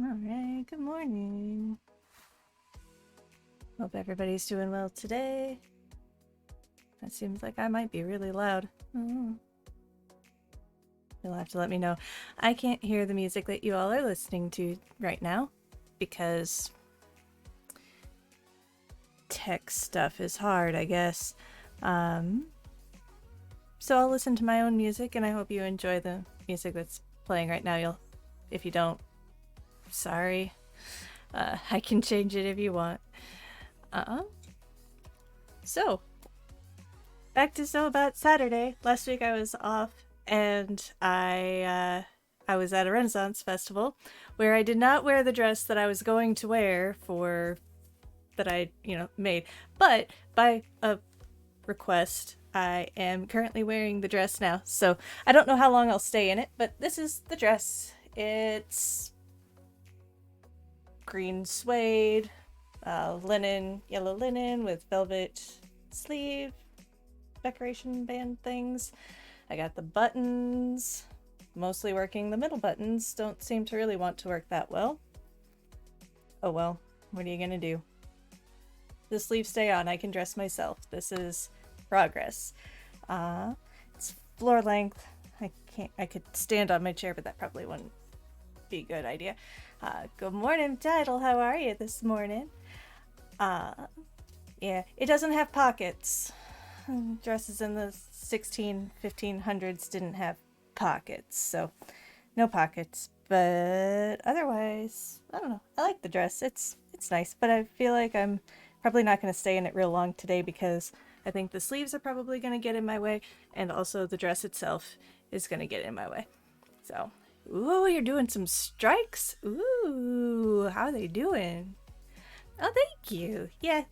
Alright, good morning. Hope everybody's doing well today. That seems like I might be really loud. You'll have to let me know. I can't hear the music that you all are listening to right now because tech stuff is hard, I guess. So I'll listen to my own music and I hope you enjoy the music that's playing right now. If you don't, sorry. I can change it if you want. So, back to about Saturday. Last week I was off and I was at a Renaissance festival where I did not wear the dress that I was going to wear for that I, made. But by a request, I am currently wearing the dress now. So, I don't know how long I'll stay in it, but this is the dress. It's green suede, linen, yellow linen with velvet sleeve decoration band things. I got the buttons, mostly working. The middle buttons don't seem to really want to work that well. Oh well, what are you gonna do? The sleeves stay on, I can dress myself. This is progress. It's floor length. I could stand on my chair, but that probably wouldn't be a good idea. Good morning, Title. How are you this morning? Yeah, it doesn't have pockets. Dresses in the 1500s didn't have pockets, so no pockets. But otherwise, I don't know. I like the dress. It's nice, but I feel like I'm probably not going to stay in it real long today because I think the sleeves are probably going to get in my way, and also the dress itself is going to get in my way. So, ooh, you're doing some strikes. Ooh, how are they doing? Oh, thank you. Yeah,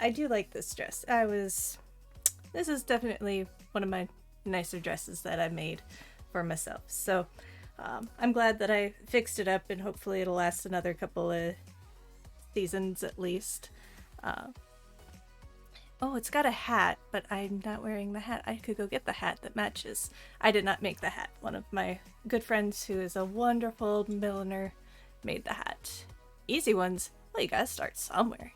I do like this dress. This is definitely one of my nicer dresses that I made for myself. So I'm glad that I fixed it up and hopefully it'll last another couple of seasons at least. Oh, it's got a hat, but I'm not wearing the hat. I could go get the hat that matches. I did not make the hat. One of my good friends who is a wonderful milliner made the hat. Easy ones. Well, you gotta start somewhere.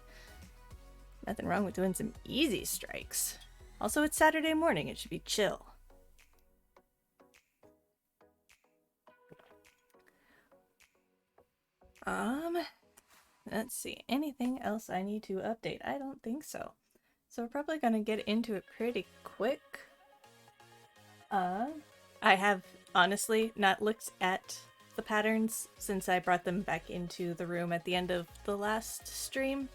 Nothing wrong with doing some easy strikes. Also, it's Saturday morning. It should be chill. Let's see. Anything else I need to update? I don't think so. So we're probably gonna get into it pretty quick. I have honestly not looked at the patterns since I brought them back into the room at the end of the last stream.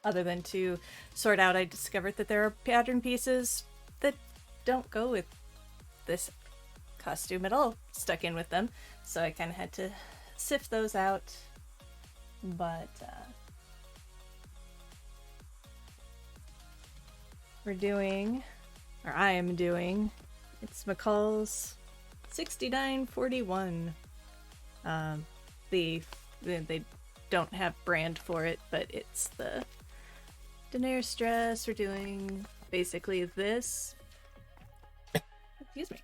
Other than to sort out, I discovered that there are pattern pieces that don't go with this costume at all stuck in with them. So I kind of had to sift those out. But I am doing, it's McCall's 6941. They don't have brand for it, but it's the Daenerys dress. We're doing basically this. Excuse me.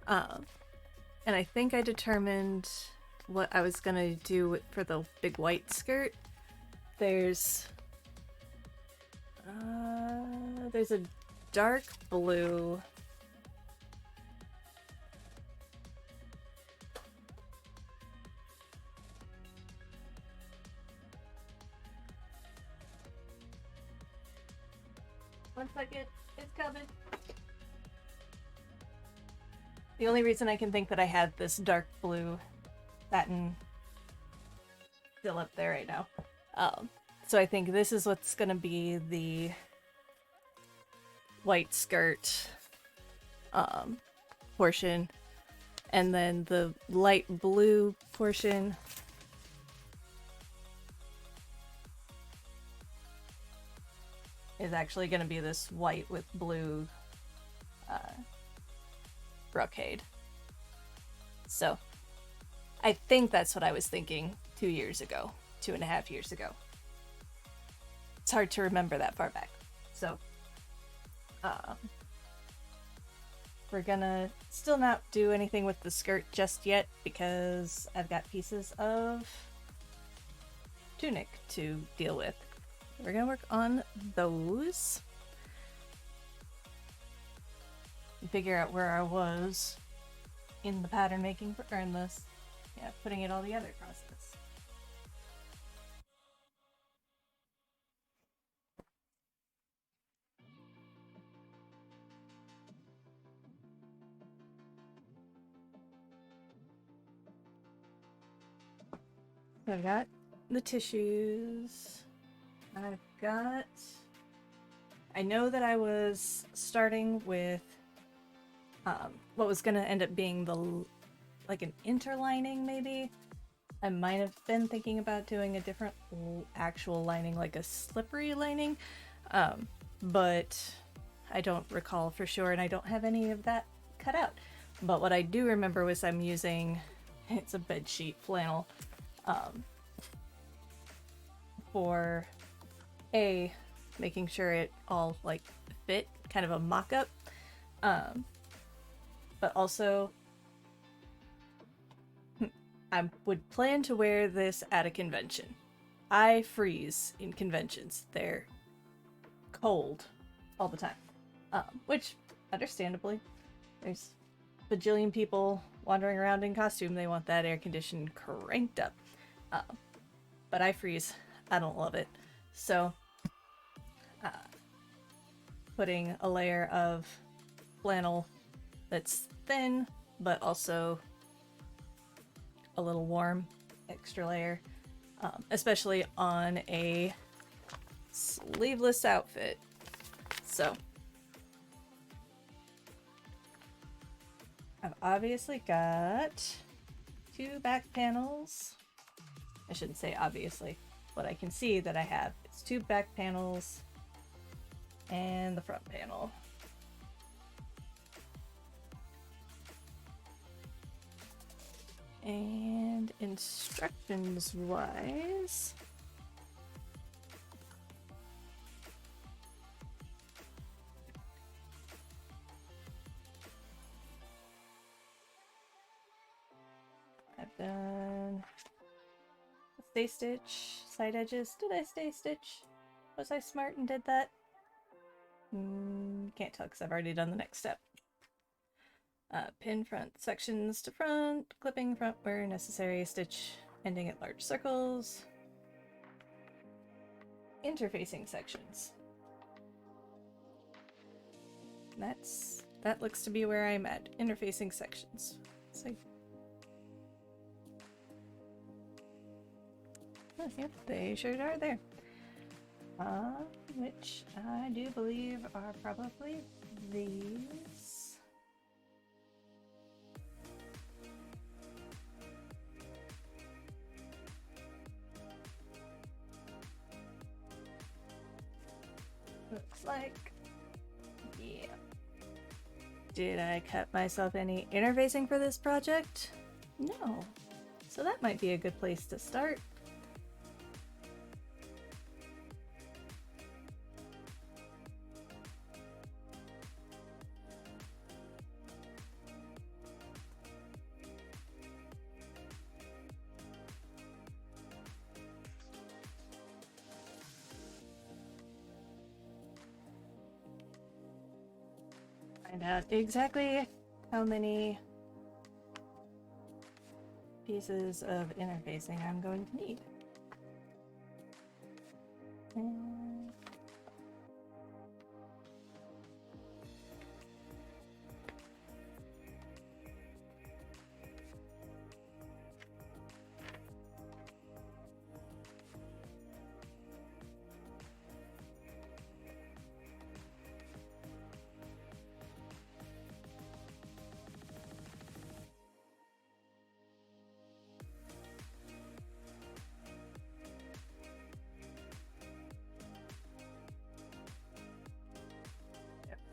And I think I determined what I was gonna do for the big white skirt. There's a dark blue. One second, it's coming. The only reason I can think that I had this dark blue satin still up there right now. So I think this is what's gonna be the white skirt portion, and then the light blue portion is actually gonna be this white with blue brocade. So I think that's what I was thinking 2.5 years ago. It's hard to remember that far back. So We're gonna still not do anything with the skirt just yet because I've got pieces of tunic to deal with. We're gonna work on those. And figure out where I was in the pattern making, or in this, yeah, putting it all together process. So I've got the tissues. I know that I was starting with what was going to end up being like an interlining, maybe. I might have been thinking about doing a different actual lining, like a slippery lining, but I don't recall for sure, and I don't have any of that cut out. But what I do remember was I'm using, it's a bedsheet flannel, for making sure it all like fit, kind of a mock-up, but also I would plan to wear this at a convention. I freeze in conventions. They're cold all the time, which understandably, there's a bajillion people wandering around in costume. They want that air condition cranked up, but I freeze. I don't love it. So putting a layer of flannel that's thin but also a little warm, extra layer, especially on a sleeveless outfit. So I've obviously got 2 back panels. I shouldn't say obviously. What I can see that I have is 2 back panels and the front panel. And instructions wise, I've done stay stitch, side edges. Did I stay stitch? Was I smart and did that? Can't tell because I've already done the next step. Pin front sections to front, clipping front where necessary, stitch ending at large circles. Interfacing sections. That looks to be where I'm at. Interfacing sections. So, oh, yep, they sure are there. Which I do believe are probably these. Looks like, yeah. Did I cut myself any interfacing for this project? No. So that might be a good place to start. Find out exactly how many pieces of interfacing I'm going to need. And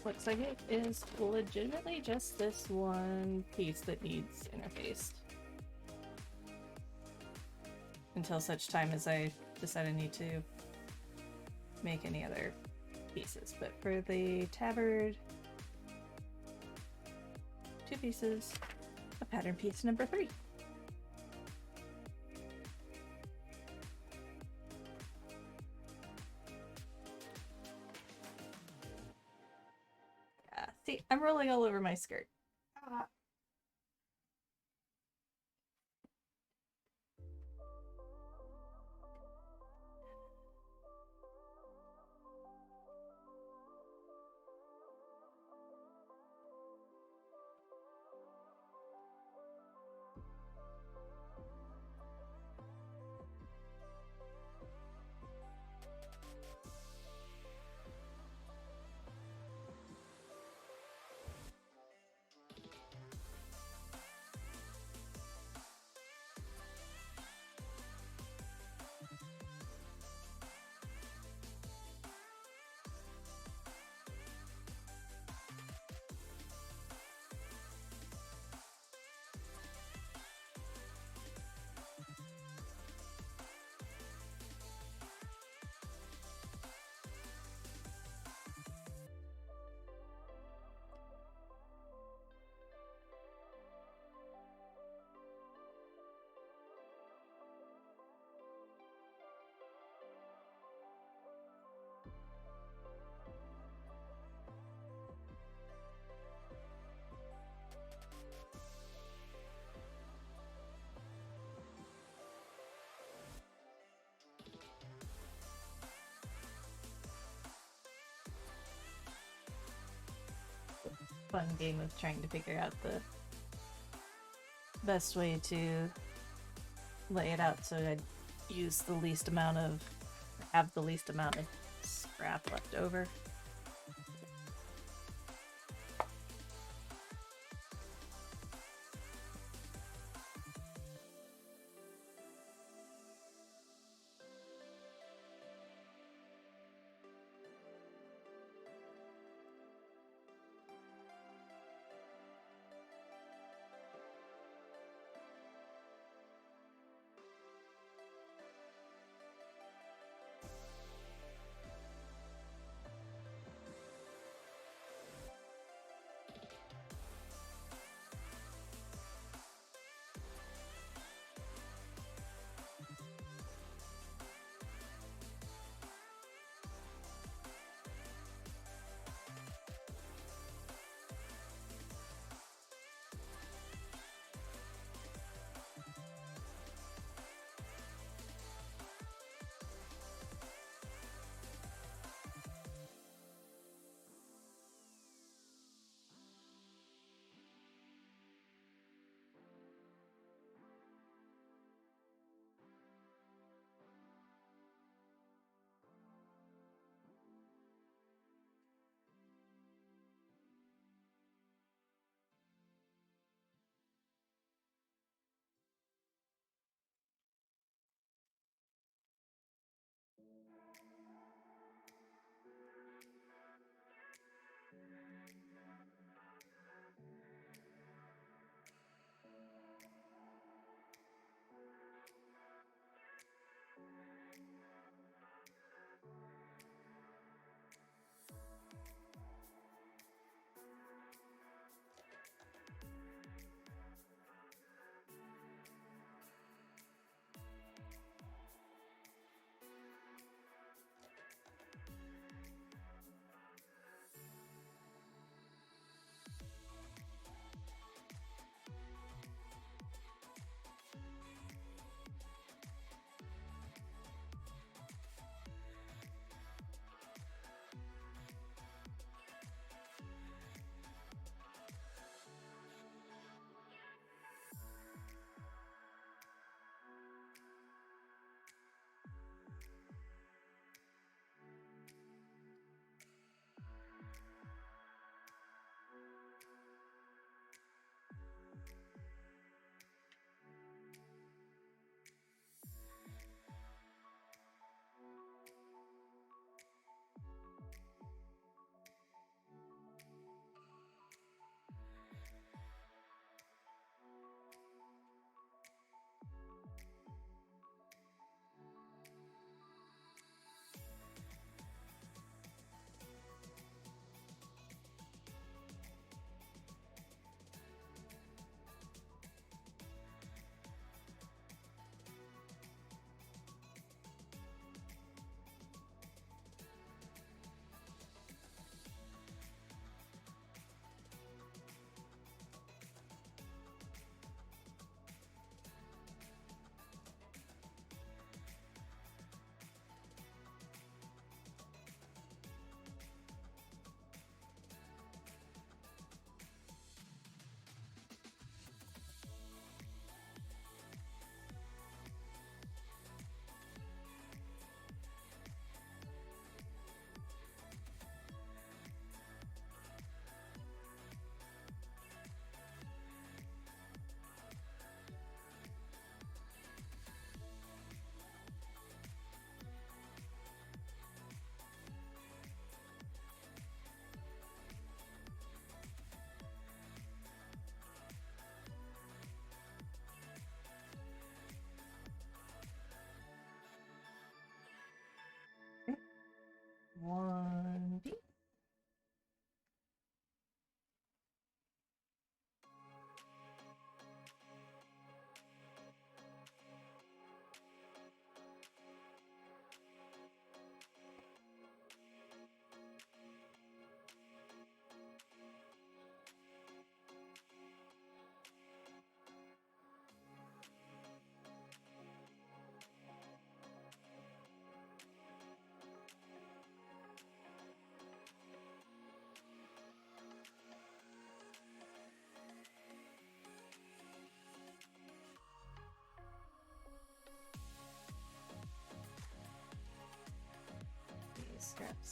looks like it is legitimately just this one piece that needs interfaced. Until such time as I decide I need to make any other pieces. But for the tabard, 2 pieces of pattern piece number 3. See, I'm rolling all over my skirt. Ah. Fun game of trying to figure out the best way to lay it out so I'd use the least amount of, or have the least amount of scrap left over.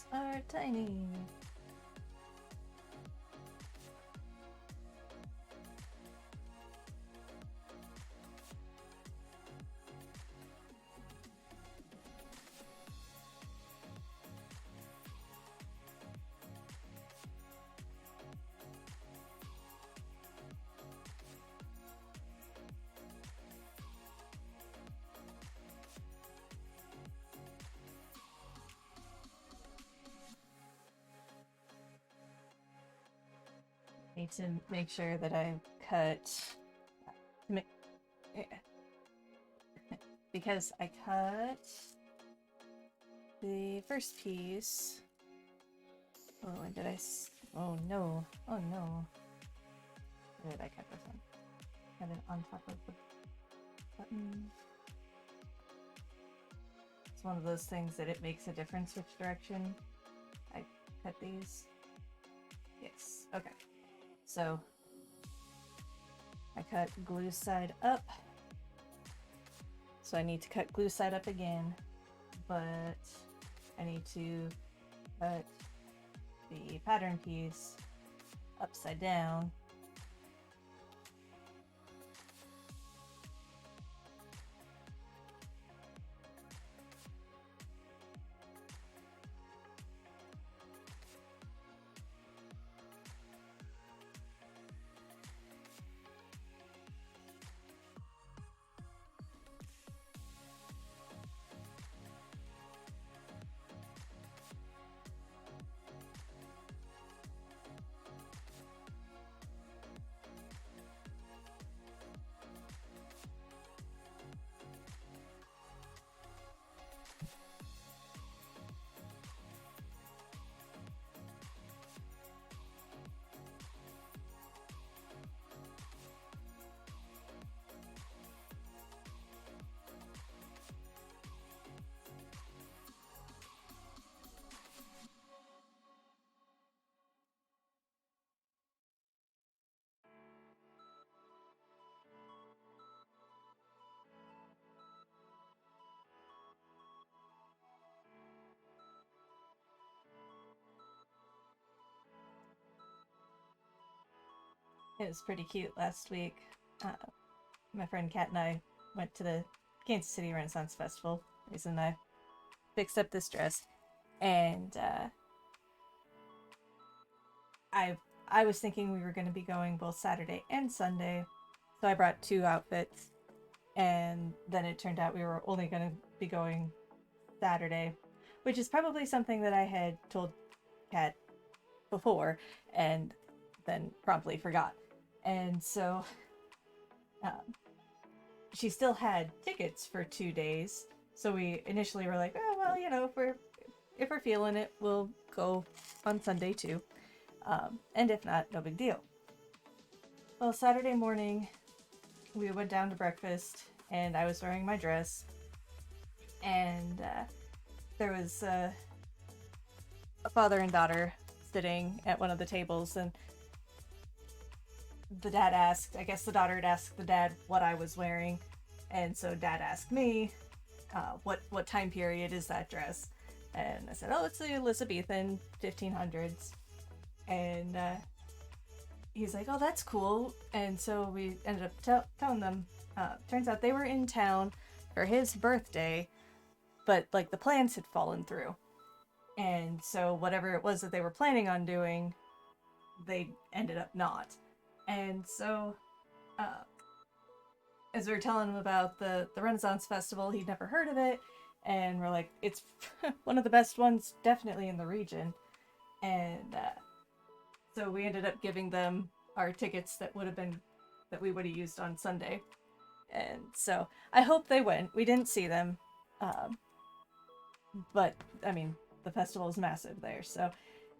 Peas are tiny. Need to make sure that I cut because I cut the first piece. Oh, and did I? Oh no! Oh no! Where did I cut this one? Cut it on top of the button. It's one of those things that it makes a difference which direction I cut these. Yes. Okay. So I cut glue side up. So I need to cut glue side up again, but I need to cut the pattern piece upside down. It was pretty cute last week. My friend Kat and I went to the Kansas City Renaissance Festival. Reason I fixed up this dress, and I was thinking we were going to be going both Saturday and Sunday, so I brought 2 outfits, and then it turned out we were only going to be going Saturday, which is probably something that I had told Kat before, and then promptly forgot. And so she still had tickets for 2 days. So we initially were like, oh, well, you know, if we're feeling it, we'll go on Sunday too. And if not, no big deal. Well, Saturday morning, we went down to breakfast, and I was wearing my dress, and there was a father and daughter sitting at one of the tables, and the dad asked, I guess the daughter had asked the dad what I was wearing, and so dad asked me, what time period is that dress? And I said, oh, it's the Elizabethan 1500s. And he's like, oh, that's cool. And so we ended up telling them, turns out they were in town for his birthday, but like the plans had fallen through. And so whatever it was that they were planning on doing, they ended up not. And so, as we were telling him about the Renaissance Festival, he'd never heard of it, and we're like, it's one of the best ones, definitely in the region. And so we ended up giving them our tickets that we would have used on Sunday. And so I hope they went. We didn't see them, but I mean, the festival is massive there, so.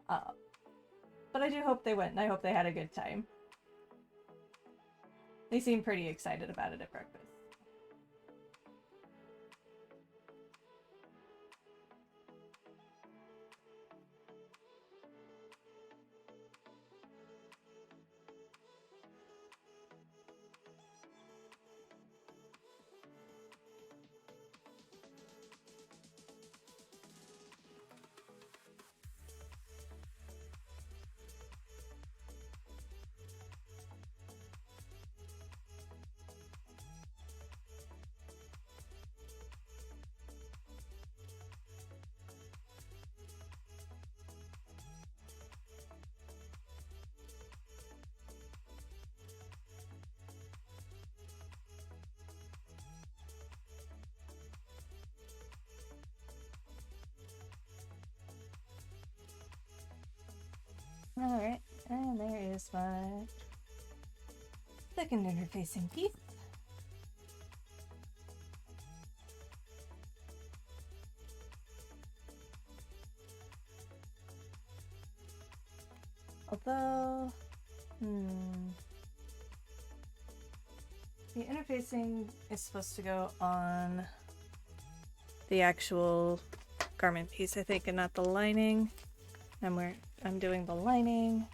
But I do hope they went, and I hope they had a good time. They seemed pretty excited about it at breakfast. Alright, and there is my second interfacing piece. Although, the interfacing is supposed to go on the actual garment piece, I think, and not the lining. I'm doing the lining.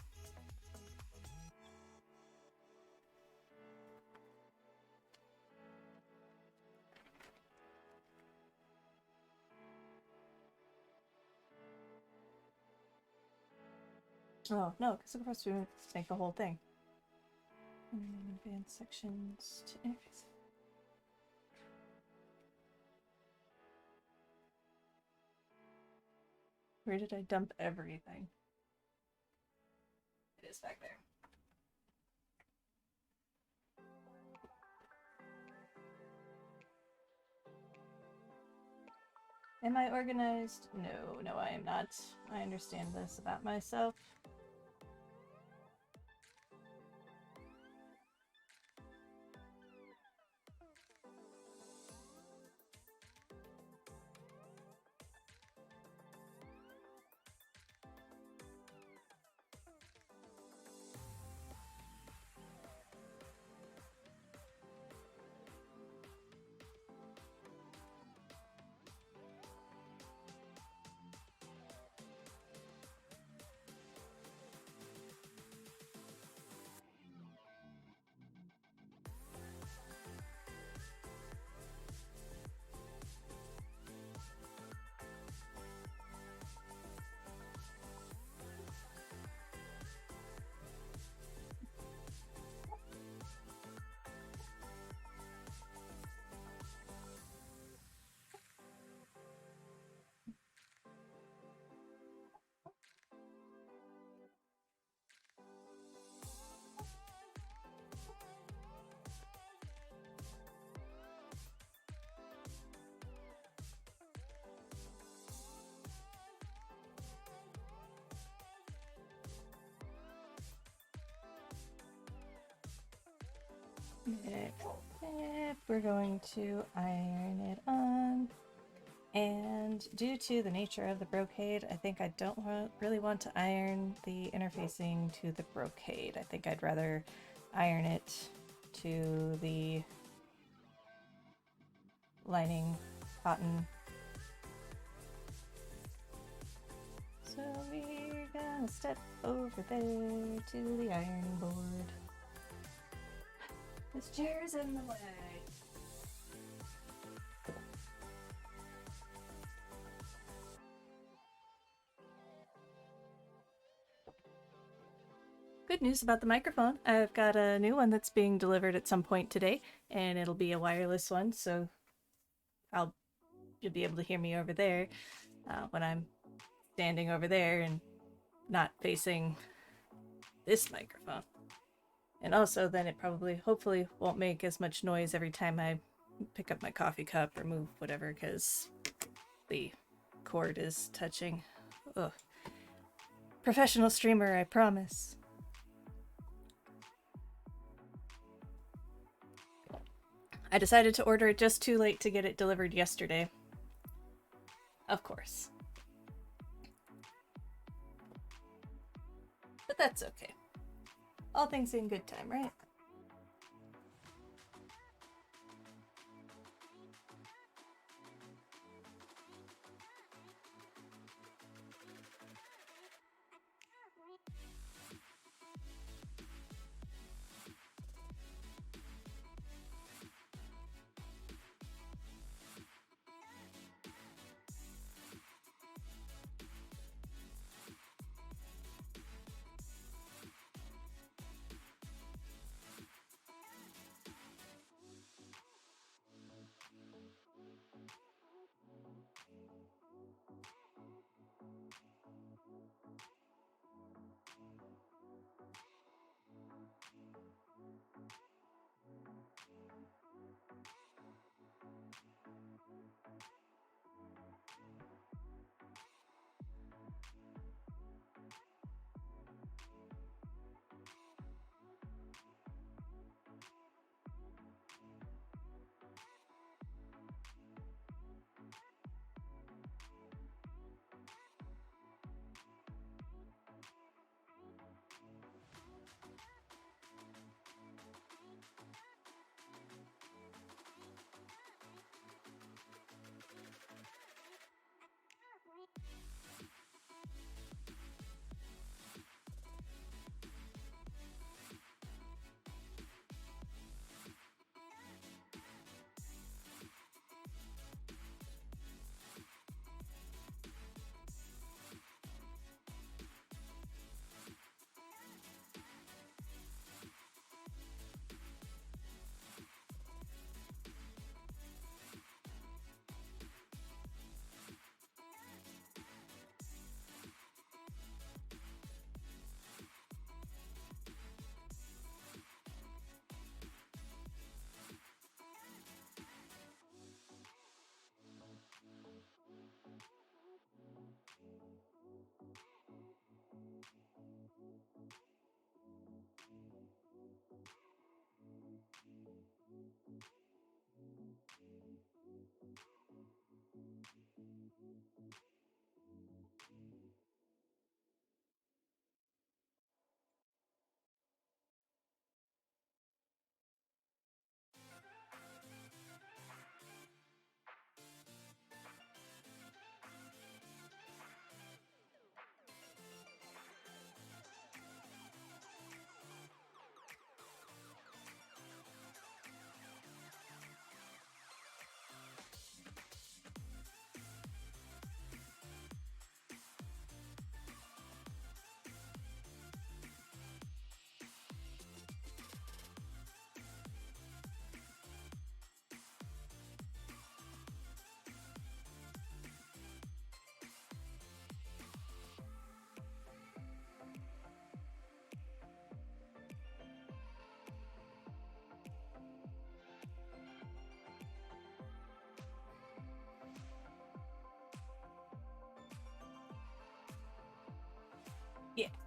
Oh, no, because of course we would make the whole thing. Advanced sections to interface. Where did I dump everything? It is back there. Am I organized? No, I am not. I understand this about myself. We're going to iron it on. And due to the nature of the brocade, I think I don't really want to iron the interfacing to the brocade. I think I'd rather iron it to the lining cotton. So we're gonna step over there to the ironing board. This chair is in the way. Good news about the microphone. I've got a new one that's being delivered at some point today, and it'll be a wireless one, so you'll be able to hear me over there when I'm standing over there and not facing this microphone. And also then it hopefully won't make as much noise every time I pick up my coffee cup or move whatever, because the cord is touching. Ugh. Professional streamer, I promise. I decided to order it just too late to get it delivered yesterday. Of course. But that's okay. All things in good time, right?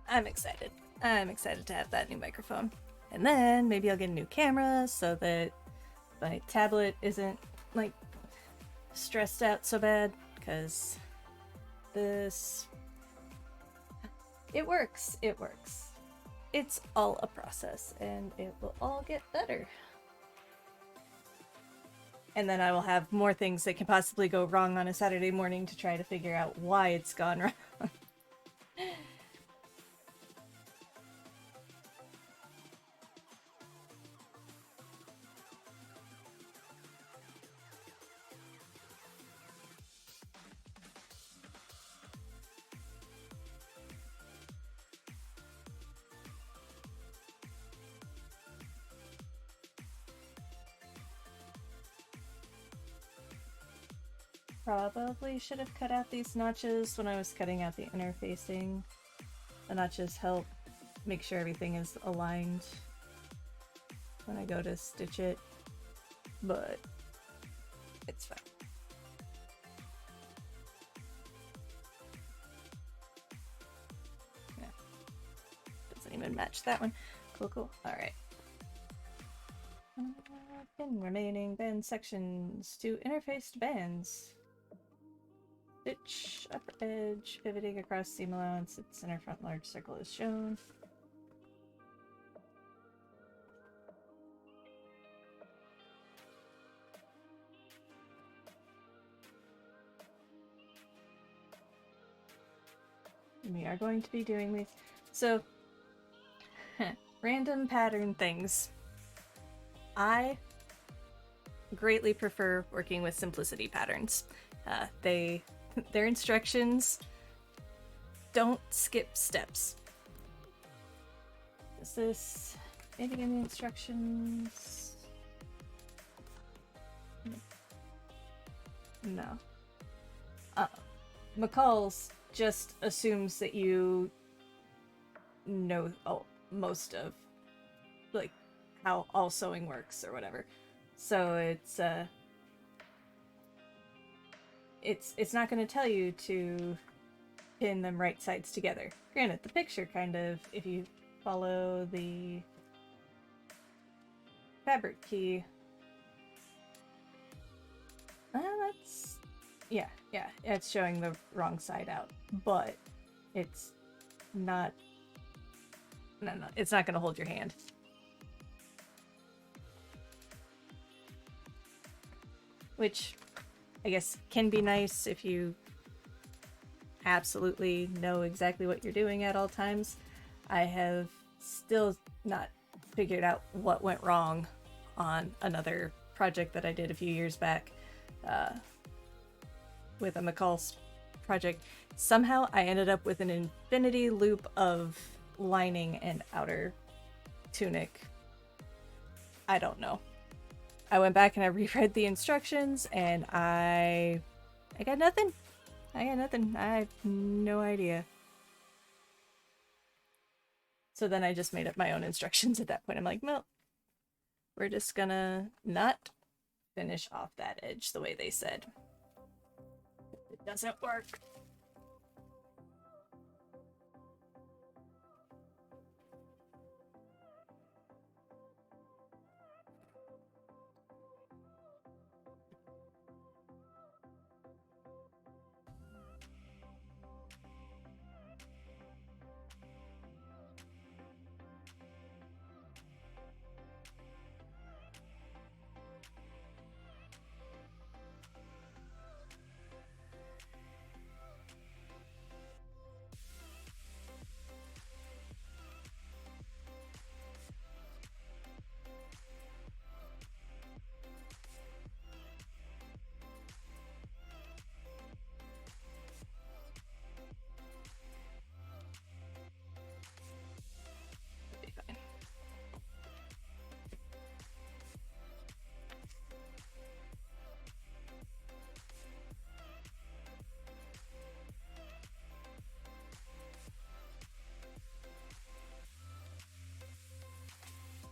I'm excited. I'm excited to have that new microphone. And then maybe I'll get a new camera so that my tablet isn't like stressed out so bad, because this, it works. It's all a process and it will all get better. And then I will have more things that can possibly go wrong on a Saturday morning to try to figure out why it's gone wrong. Probably should have cut out these notches when I was cutting out the interfacing. The notches help make sure everything is aligned when I go to stitch it, but it's fine. Yeah. Doesn't even match that one. Cool. Alright. Pin remaining band sections to interfaced bands. Stitch, upper edge, pivoting across seam allowance, its center front large circle is shown. We are going to be doing these. So, random pattern things. I greatly prefer working with simplicity patterns. Their instructions don't skip steps. Is this anything in the instructions? No. McCall's just assumes that you know most of like how all sewing works or whatever. So it's not going to tell you to pin them right sides together. Granted, the picture kind of, if you follow the fabric key, that's, yeah, it's showing the wrong side out, but it's not, no, it's not going to hold your hand. Which I guess can be nice if you absolutely know exactly what you're doing at all times. I have still not figured out what went wrong on another project that I did a few years back with a McCall's project. Somehow I ended up with an infinity loop of lining and outer tunic. I don't know. I went back and I reread the instructions and I got nothing. I have no idea. So then I just made up my own instructions at that point. I'm like, well, we're just gonna not finish off that edge the way they said. It doesn't work.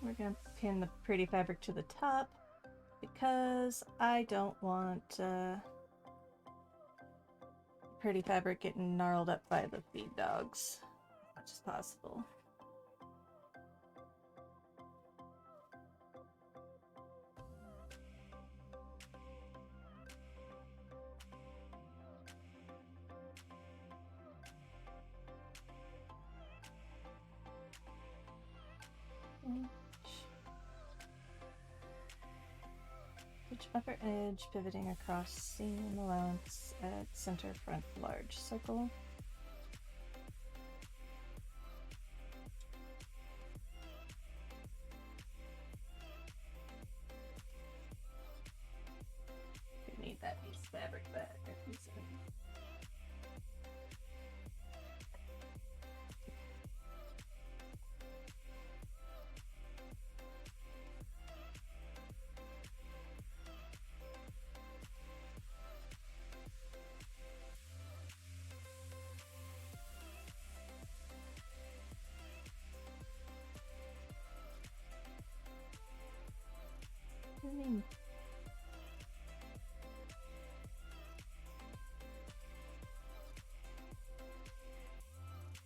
We're gonna pin the pretty fabric to the top because I don't want pretty fabric getting gnarled up by the feed dogs. much as possible. Stitch upper edge, pivoting across seam allowance at center front large circle. We need that piece of fabric back.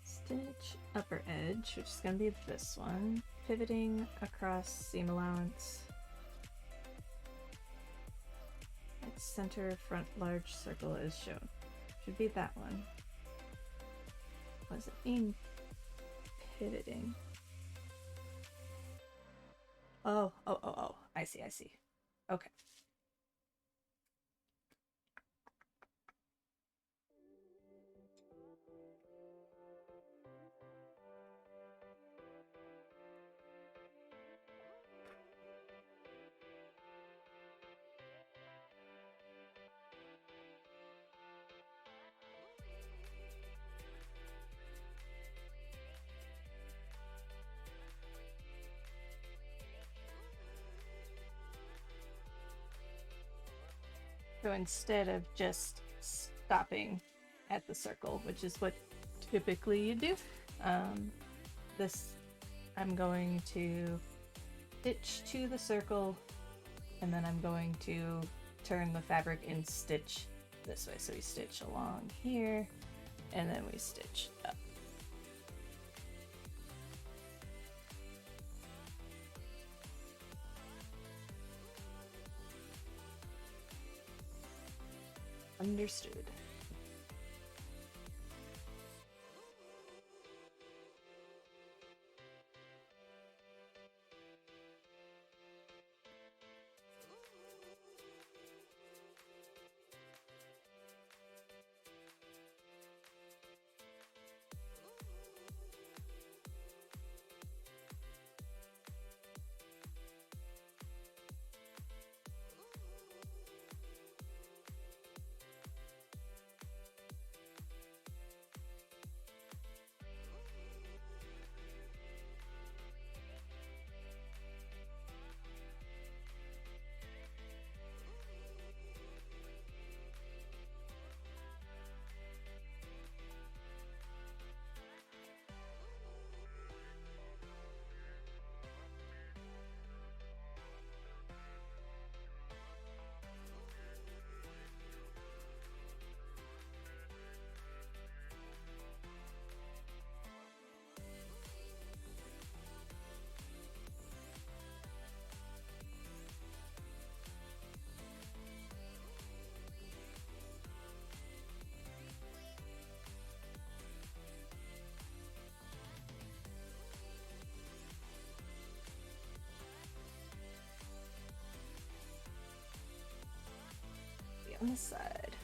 Stitch upper edge, which is going to be this one, pivoting across seam allowance at center front large circle is shown. Should be that one. What does it mean? Pivoting. Oh. I see. Okay. So instead of just stopping at the circle, which is what typically you do, this I'm going to stitch to the circle, and then I'm going to turn the fabric and stitch this way. So we stitch along here, and then we stitch up. Understood. On the side.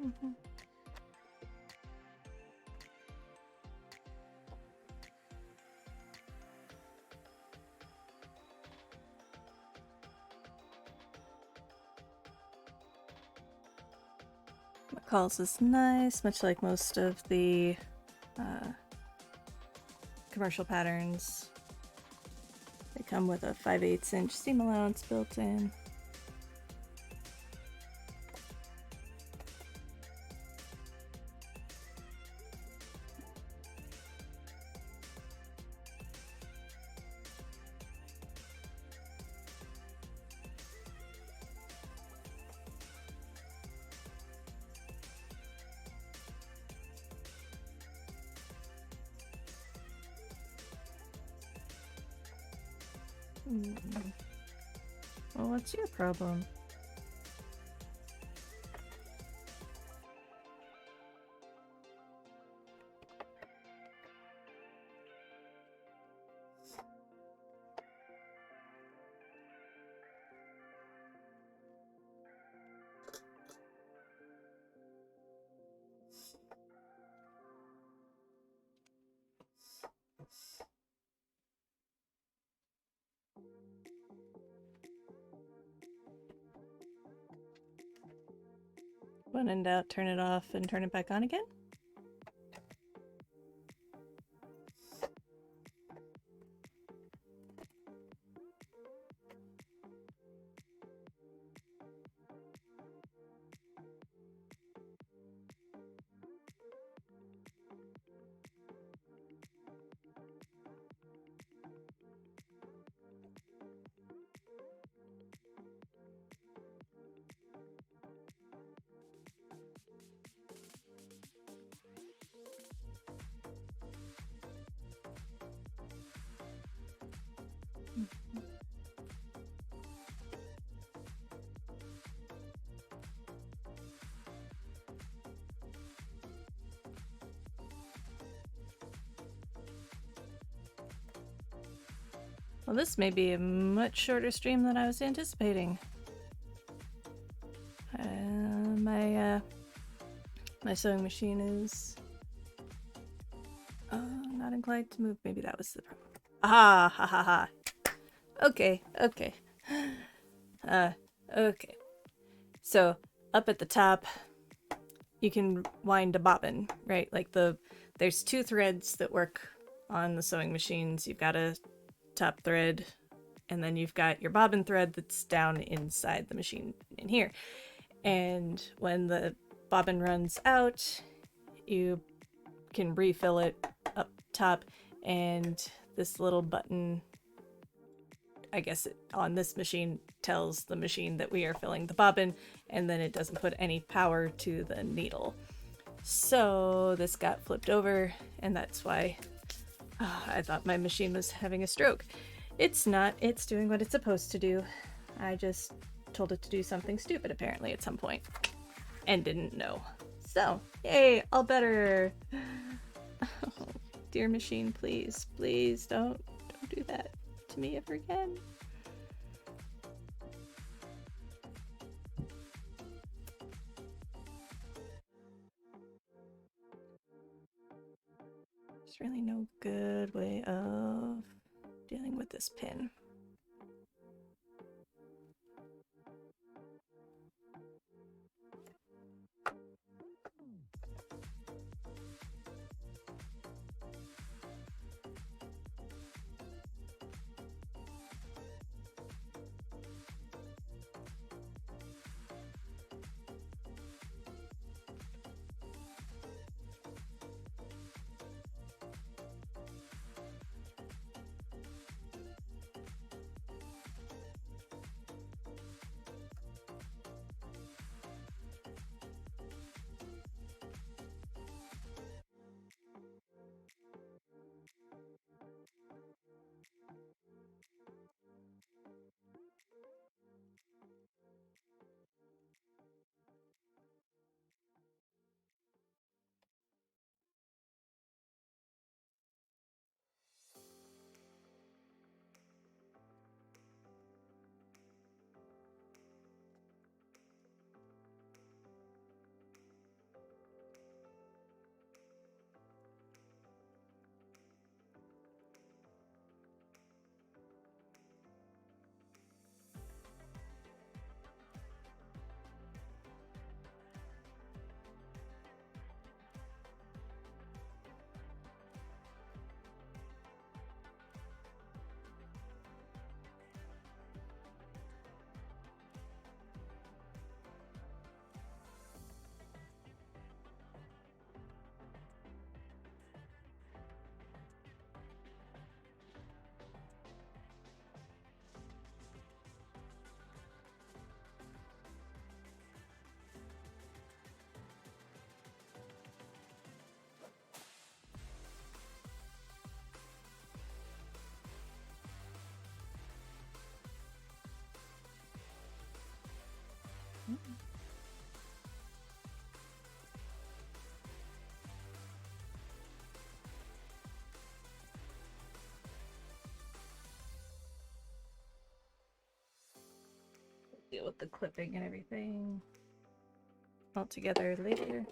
Mhm. McCall's is nice, much like most of the commercial patterns. They come with a 5/8 inch seam allowance built in. Well, what's your problem? When in doubt, turn it off and turn it back on again? Well, this may be a much shorter stream than I was anticipating. My sewing machine is not inclined to move. Maybe that was the problem. Ah, ha ha ha. Okay. Okay. So up at the top, you can wind a bobbin, right? Like there's 2 threads that work on the sewing machines. You've got a top thread, and then you've got your bobbin thread that's down inside the machine in here. And when the bobbin runs out, you can refill it up top, and this little button, I guess on this machine, tells the machine that we are filling the bobbin, and then it doesn't put any power to the needle. So this got flipped over, and that's why I thought my machine was having a stroke. It's not. It's doing what it's supposed to do. I just told it to do something stupid apparently at some point and didn't know. So, yay, all better. Oh, dear machine, please don't do that to me ever again. There's really no good way of dealing with this pin. deal with the clipping and everything all together later.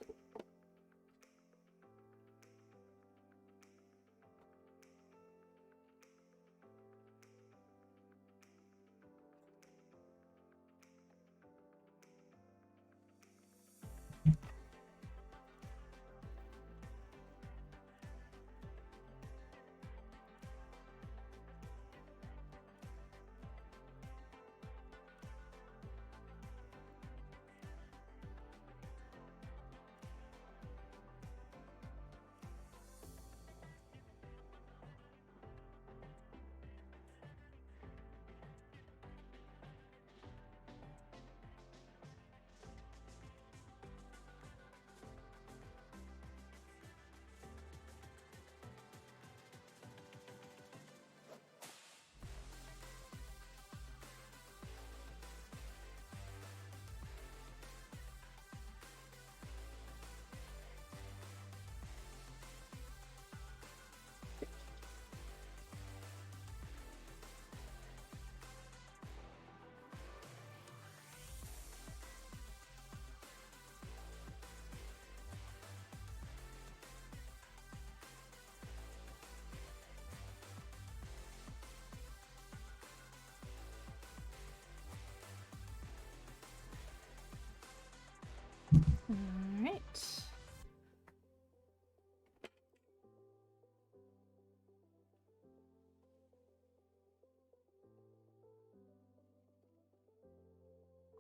Alright.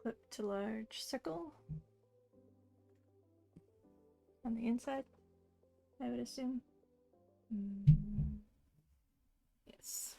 Clip to large circle on the inside, I would assume. Yes.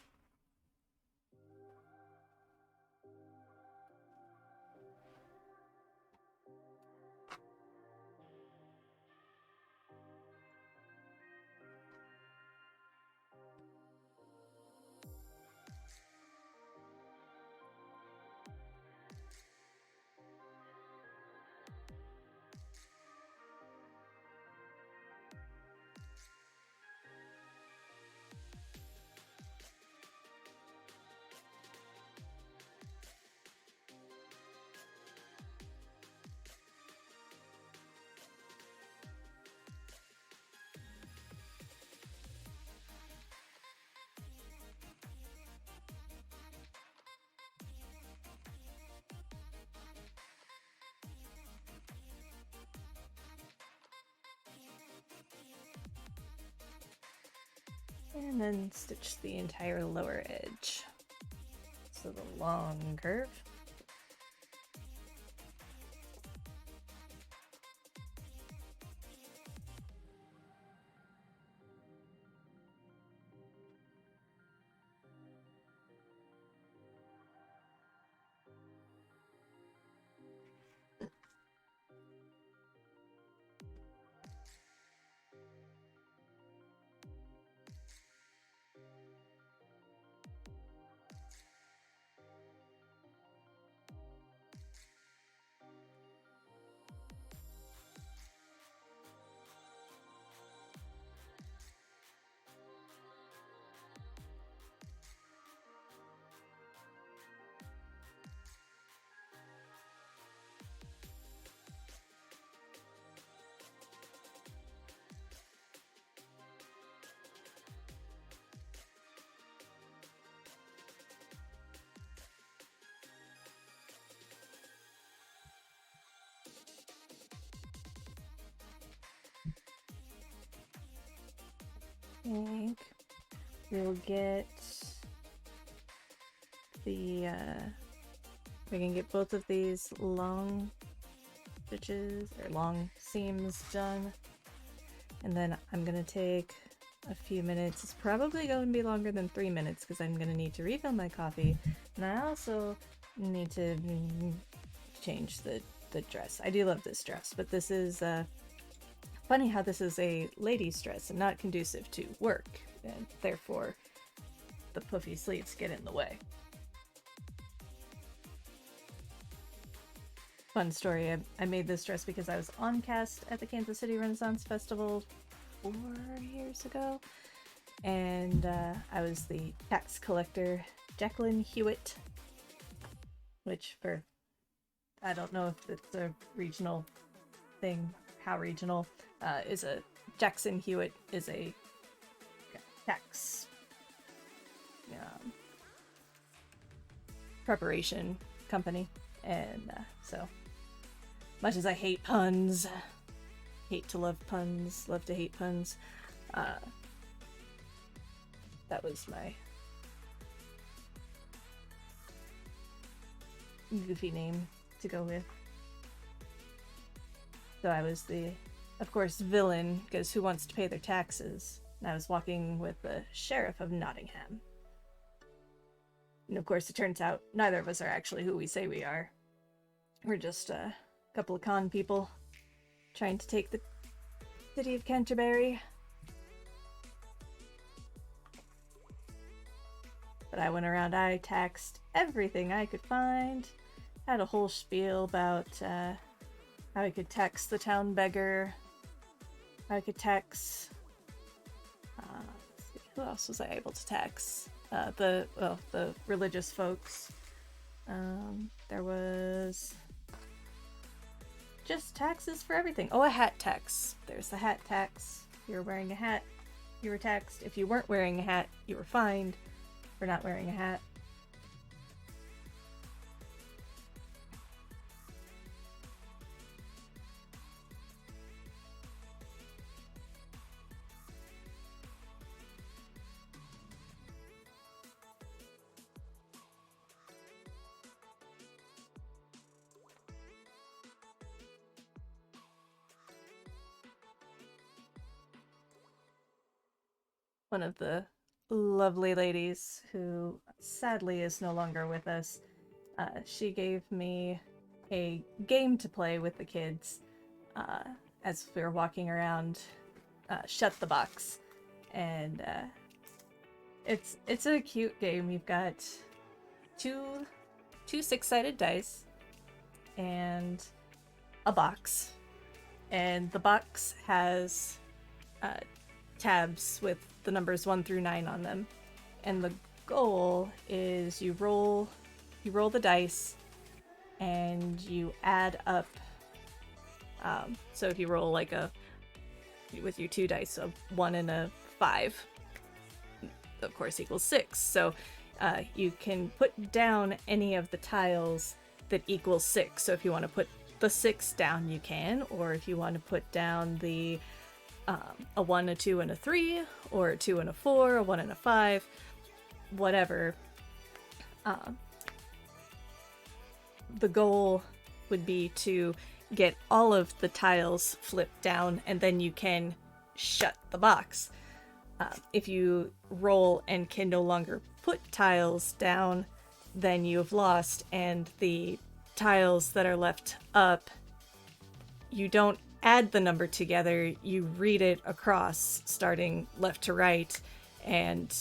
And then stitch the entire lower edge. So the long curve. I think we'll get the we can get both of these long stitches or long seams done, and then I'm gonna take a few minutes. It's probably going to be longer than 3 minutes because I'm gonna need to refill my coffee, and I also need to change the dress. I do love this dress, but this is funny how this is a lady's dress and not conducive to work, and therefore the puffy sleeves get in the way. Fun story, I made this dress because I was on cast at the Kansas City Renaissance Festival 4 years ago, and I was the tax collector Jacqueline Hewitt, which for I don't know if it's a regional thing, how regional, is a Jackson Hewitt is a tax preparation company, and so much as I hate puns, hate to love puns, love to hate puns, that was my goofy name to go with. So I was the, of course, villain, because who wants to pay their taxes? And I was walking with the Sheriff of Nottingham. And of course, it turns out neither of us are actually who we say we are. We're just a couple of con people trying to take the city of Canterbury. But I went around, I taxed everything I could find. Had a whole spiel about how I could tax the town beggar. How I could tax... let's see, who else was I able to tax? The religious folks. There was just taxes for everything. Oh, a hat tax. There's the hat tax. If you were wearing a hat, you were taxed. If you weren't wearing a hat, you were fined for not wearing a hat. One of the lovely ladies who sadly is no longer with us, she gave me a game to play with the kids as we were walking around Shut the Box. And it's a cute game. You've got two six-sided dice and a box. And the box has tabs with the numbers 1 through 9 on them, and the goal is you roll the dice and you add up, so if you roll like with your 2 dice, a 1 and a 5 of course equals 6, so you can put down any of the tiles that equals 6. So if you want to put the 6 down, you can, or if you want to put down the a 1, a 2, and a 3, or a 2 and a 4, a 1 and a 5, whatever. The goal would be to get all of the tiles flipped down, and then you can shut the box. If you roll and can no longer put tiles down, then you have lost, and the tiles that are left up, you don't add the number together, you read it across starting left to right, and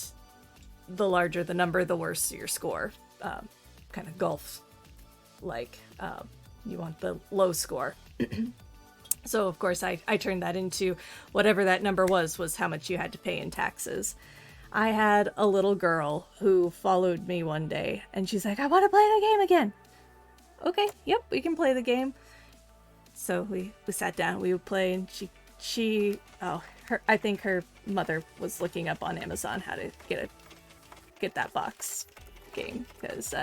the larger the number, the worse your score. Kind of golf like. You want the low score. So of course I turned that into whatever that number was how much you had to pay in taxes. I had a little girl who followed me one day, and she's like, I want to play the game again. Okay, yep, we can play the game. So we sat down, we would play, and I think her mother was looking up on Amazon how to get that box game, because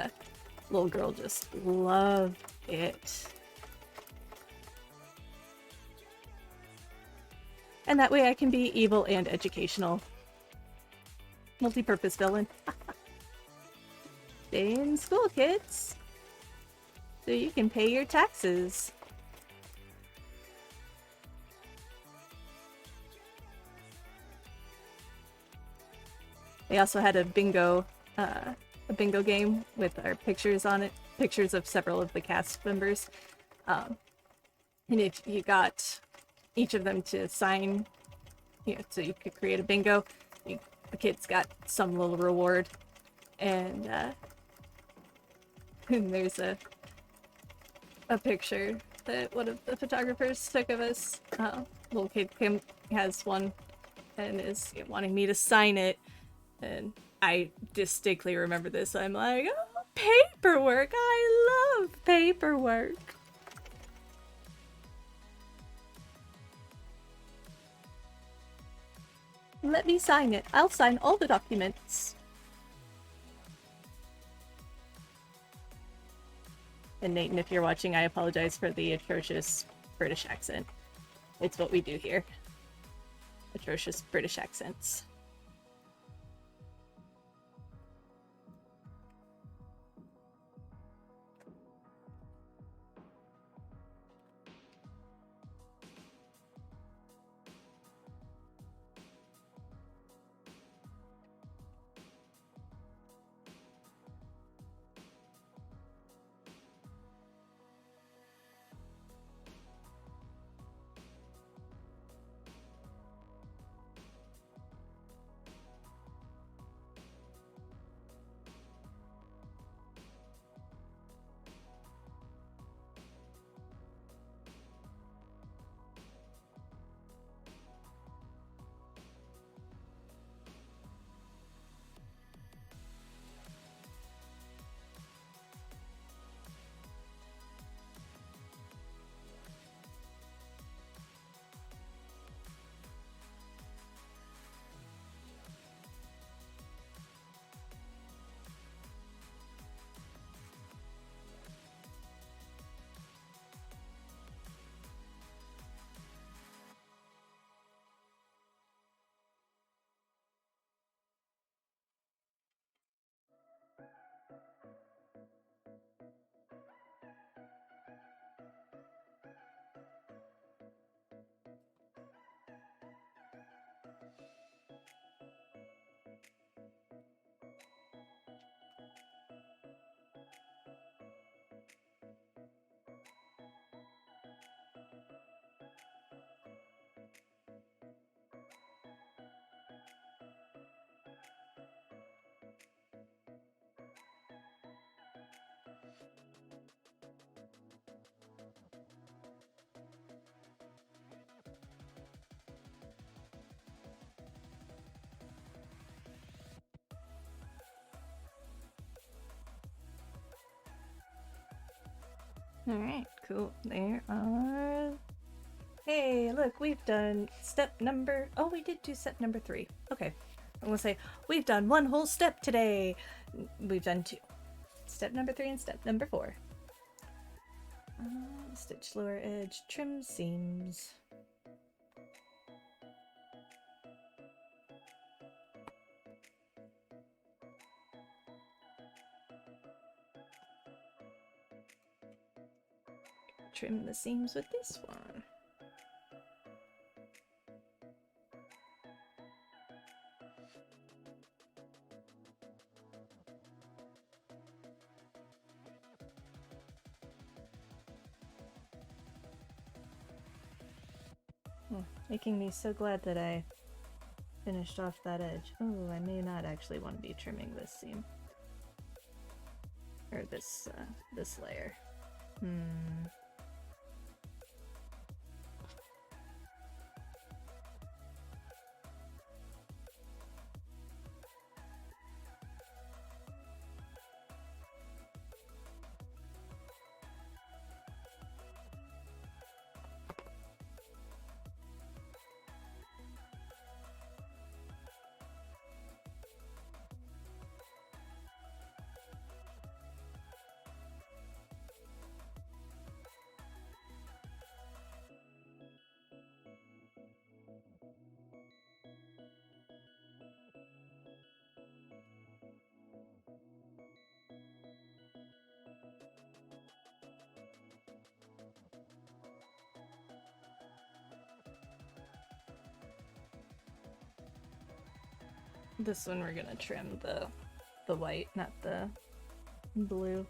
little girl just loved it. And that way I can be evil and educational. Multi-purpose villain. Stay in school, kids, so you can pay your taxes. They also had a bingo game with our pictures on it, pictures of several of the cast members. And if you got each of them to sign, so you could create a bingo, the kids got some little reward. And there's a picture that one of the photographers took of us. Little kid has one and is wanting me to sign it. And I distinctly remember this. I'm like, oh, paperwork. I love paperwork. Let me sign it. I'll sign all the documents. And Nathan, if you're watching, I apologize for the atrocious British accent. It's what we do here. Atrocious British accents. Alright, cool. There are... Hey, look, we've done step number... Oh, we did do step number 3. Okay. I'm gonna say, we've done one whole step today. We've done 2. Step number 3 and step number 4. Stitch lower edge, trim seams. Trim the seams with this one. Making me so glad that I finished off that edge. Oh, I may not actually want to be trimming this seam. Or this layer. This one we're gonna trim the white, not the blue.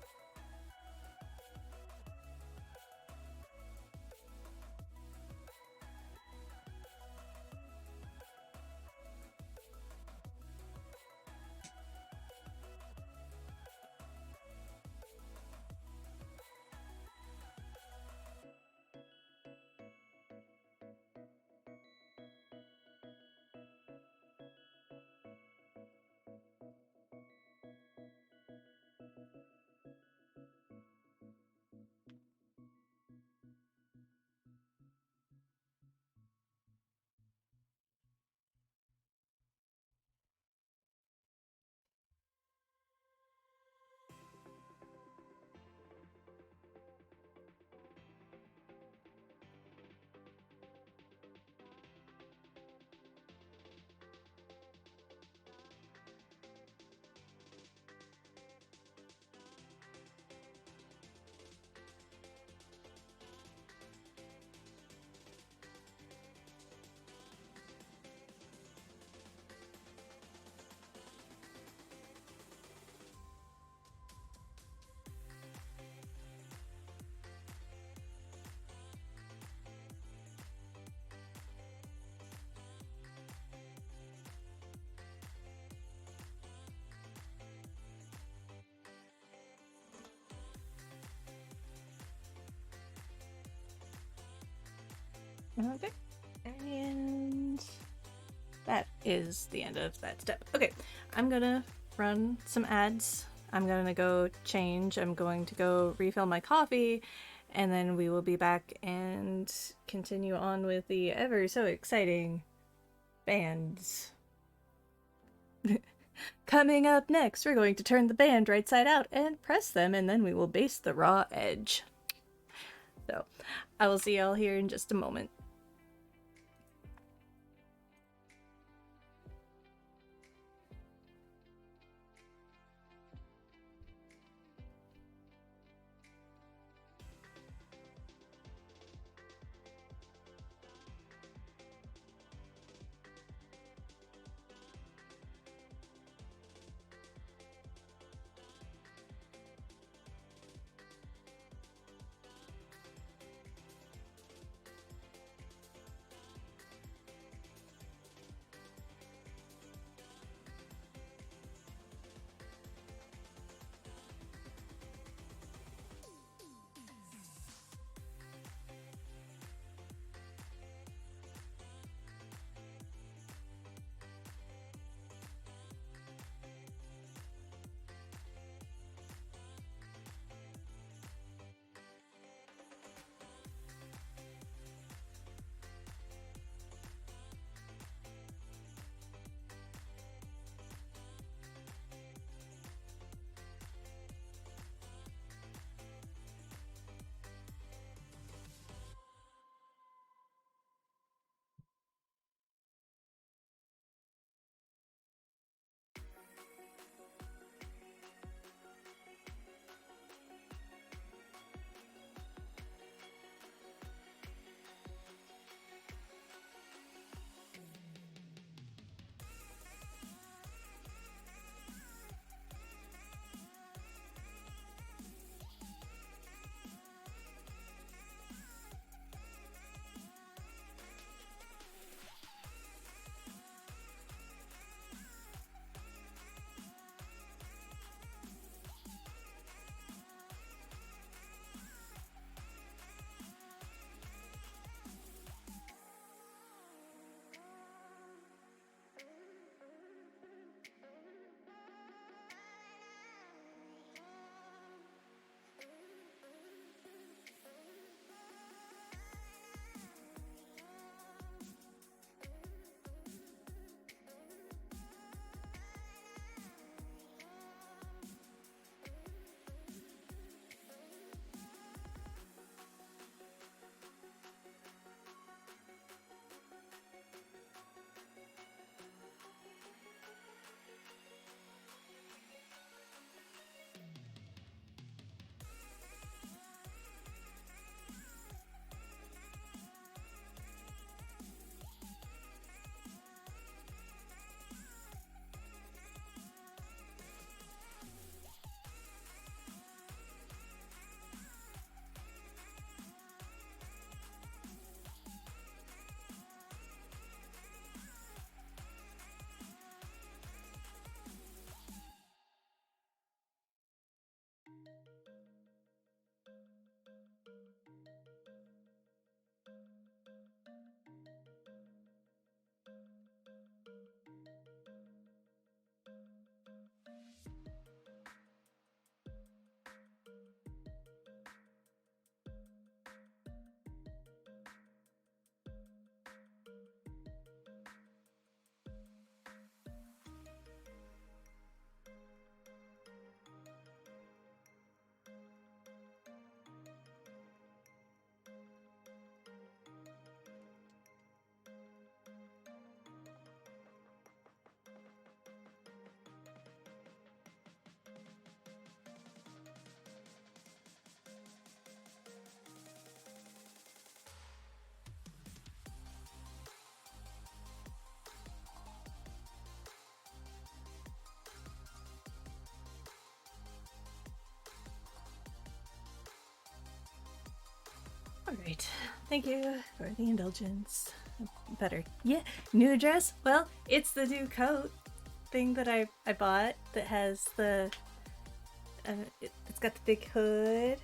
Okay. And that is the end of that step. Okay, I'm gonna run some ads. I'm gonna go change. I'm going to go refill my coffee, and then we will be back and continue on with the ever so exciting bands. Coming up next, we're going to turn the band right side out and press them, and then we will base the raw edge. So, I will see y'all here in just a moment. Alright, thank you for the indulgence. Better. Yeah, new address? Well, it's the new coat thing that I bought that has the... it's got the big hood.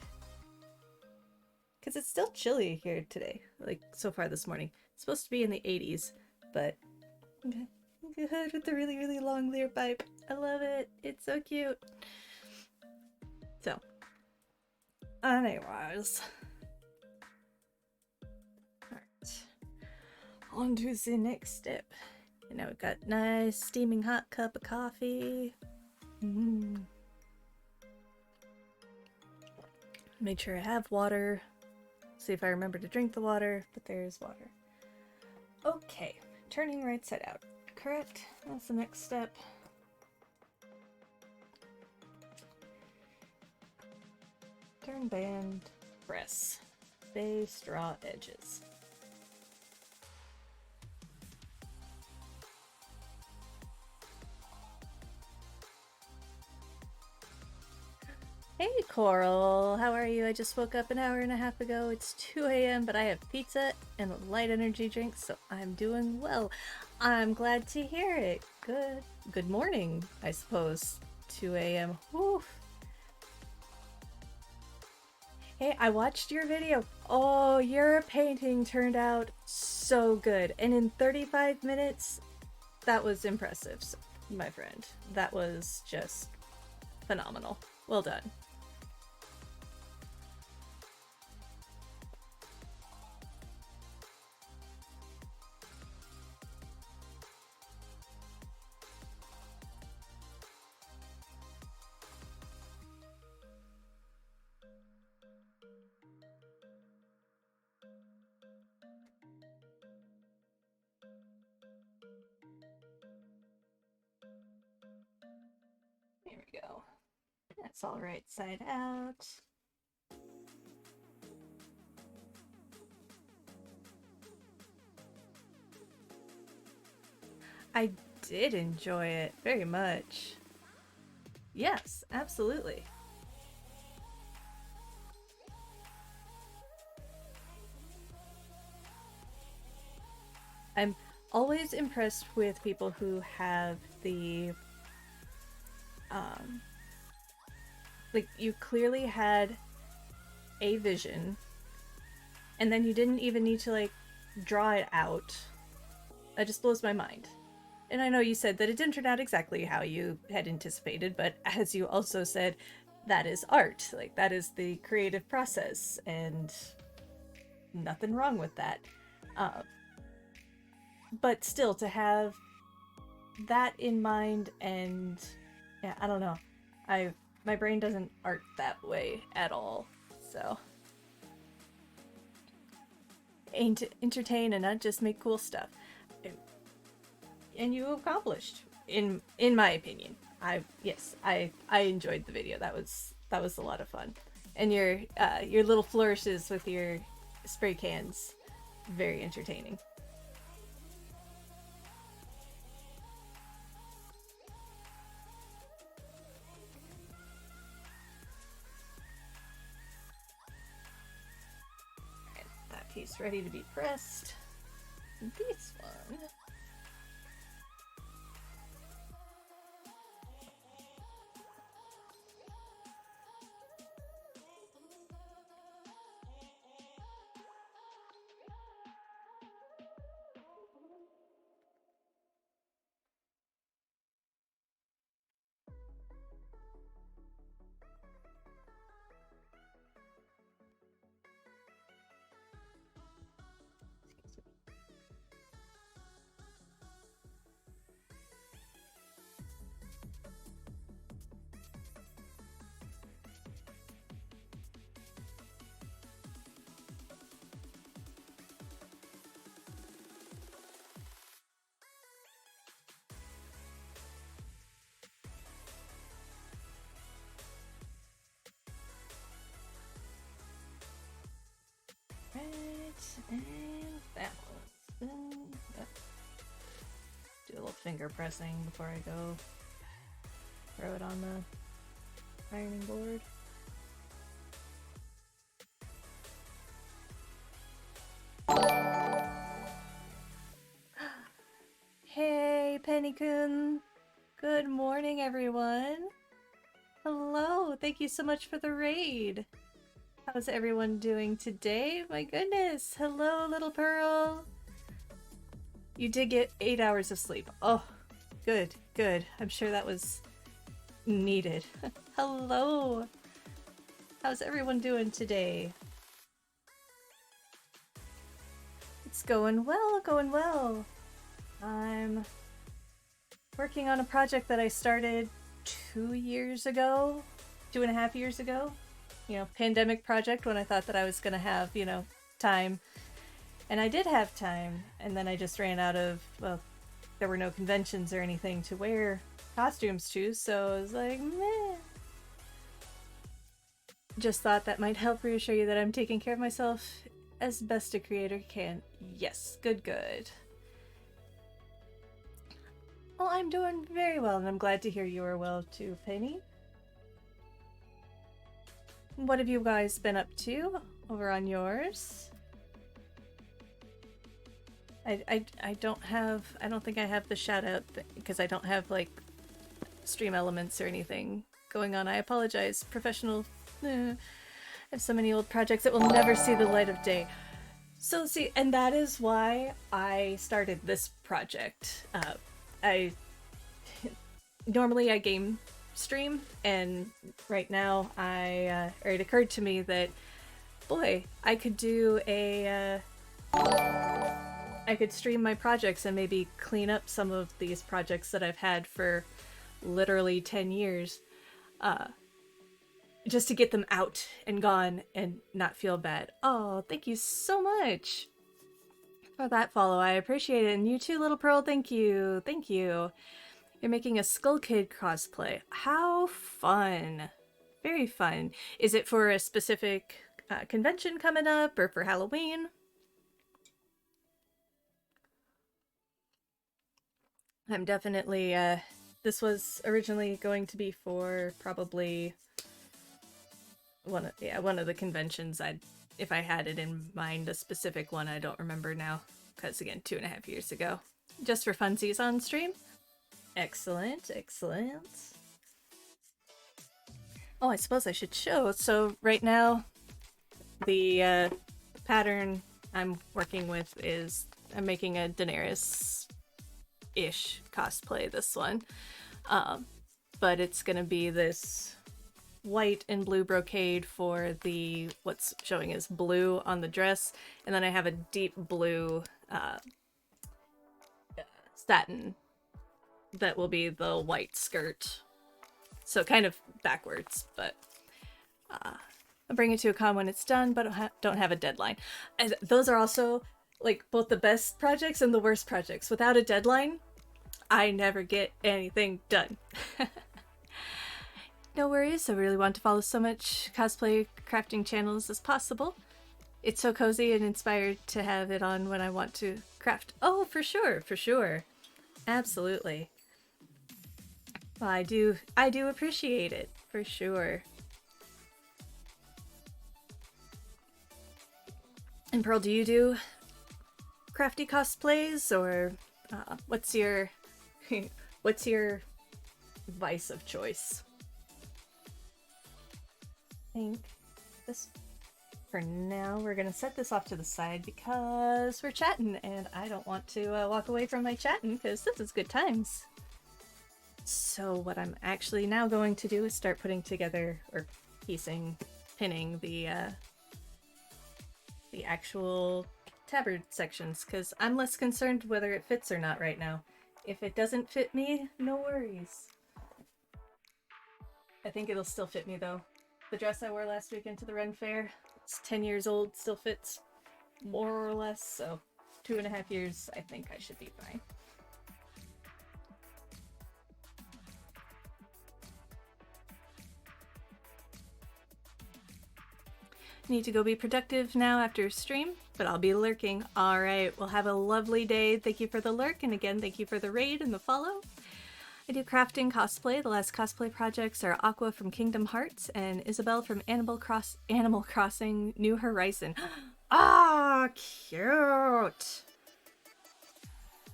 Because it's still chilly here today, like so far this morning. It's supposed to be in the 80s, but okay. Good with the really, really long leer pipe. I love it. It's so cute. So, anyways. Alright. On to the next step. And now we've got nice steaming hot cup of coffee. Make sure I have water. See if I remember to drink the water, but there's water. Okay, turning right side out. Correct? That's the next step. Turn band, press. Bay straw edges. Hey Coral, how are you? I just woke up an hour and a half ago. It's 2 a.m. but I have pizza and a light energy drink, so I'm doing well. I'm glad to hear it. Good morning, I suppose. 2 a.m. Woof. Hey, I watched your video. Oh, your painting turned out so good. And in 35 minutes, that was impressive, my friend. That was just phenomenal. Well done. There we go. That's all right side out. I did enjoy it very much. Yes, absolutely. I'm always impressed with people who have the like you clearly had a vision and then you didn't even need to like draw it out. That just blows my mind. And I know you said that it didn't turn out exactly how you had anticipated, but as you also said, that is art. Like, that is the creative process, and nothing wrong with that. Uh, but still, to have that in mind, and yeah, I don't know. My brain doesn't art that way at all, so aim to entertain and not just make cool stuff. And you accomplished, in my opinion. I enjoyed the video. That was a lot of fun, and your little flourishes with your spray cans, very entertaining. Right, that piece ready to be pressed. This one. Right, and that one's done. Do a little finger pressing before I go throw it on the ironing board. Hey, Penny-kun! Good morning, everyone! Hello! Thank you so much for the raid! How's everyone doing today? My goodness. Hello, little Pearl. You did get 8 hours of sleep. Oh, good, good. I'm sure that was needed. Hello. How's everyone doing today? It's going well, going well. I'm working on a project that I started 2 years ago, 2.5 years ago. You know, pandemic project when I thought that I was going to have, time. And I did have time, and then I just ran out of, well, there were no conventions or anything to wear costumes to, so I was like, meh. Just thought that might help reassure you that I'm taking care of myself as best a creator can. Yes, good, good. Well, I'm doing very well, and I'm glad to hear you are well too, Penny. What have you guys been up to over on yours? I don't think I have the shout out because I don't have like stream elements or anything going on. I apologize, professional. I have so many old projects that will never see the light of day. So see, and that is why I started this project. I normally I game stream, and right now it occurred to me that, boy, I could do I could stream my projects and maybe clean up some of these projects that I've had for literally 10 years. Just to get them out and gone and not feel bad. Oh, thank you so much for that follow. I appreciate it. And you too, Little Pearl, thank you. Thank you. You're making a Skull Kid cosplay. How fun. Very fun. Is it for a specific convention coming up or for Halloween? I'm definitely, this was originally going to be for probably one of the conventions. If I had it in mind, a specific one, I don't remember now, because again, 2.5 years ago. Just for funsies on stream. Excellent, excellent. Oh, I suppose I should show. So right now, the pattern I'm working with is I'm making a Daenerys-ish cosplay, this one. But it's gonna be this white and blue brocade for the what's showing as blue on the dress, and then I have a deep blue satin that will be the white skirt, so kind of backwards, but I'll bring it to a con when it's done, but don't have a deadline. And those are also like both the best projects and the worst projects. Without a deadline, I never get anything done. No worries, I really want to follow so much cosplay crafting channels as possible. It's so cozy and inspired to have it on when I want to craft. Oh, for sure, for sure. Absolutely. Well, I do appreciate it, for sure. And Pearl, do you do crafty cosplays, or what's your what's your vice of choice? I think this, for now, we're gonna set this off to the side because we're chatting, and I don't want to walk away from my chatting because this is good times. So what I'm actually now going to do is start putting together, or pinning the actual tabard sections, because I'm less concerned whether it fits or not right now. If it doesn't fit me, no worries. I think it'll still fit me though. The dress I wore last weekend to the Ren Fair, it's 10 years old, still fits more or less, so 2.5 years, I think I should be fine. Need to go be productive now after stream, but I'll be lurking. Alright, well, have a lovely day. Thank you for the lurk, and again, thank you for the raid and the follow. I do crafting cosplay. The last cosplay projects are Aqua from Kingdom Hearts and Isabelle from Animal Crossing New Horizon. Ah, cute!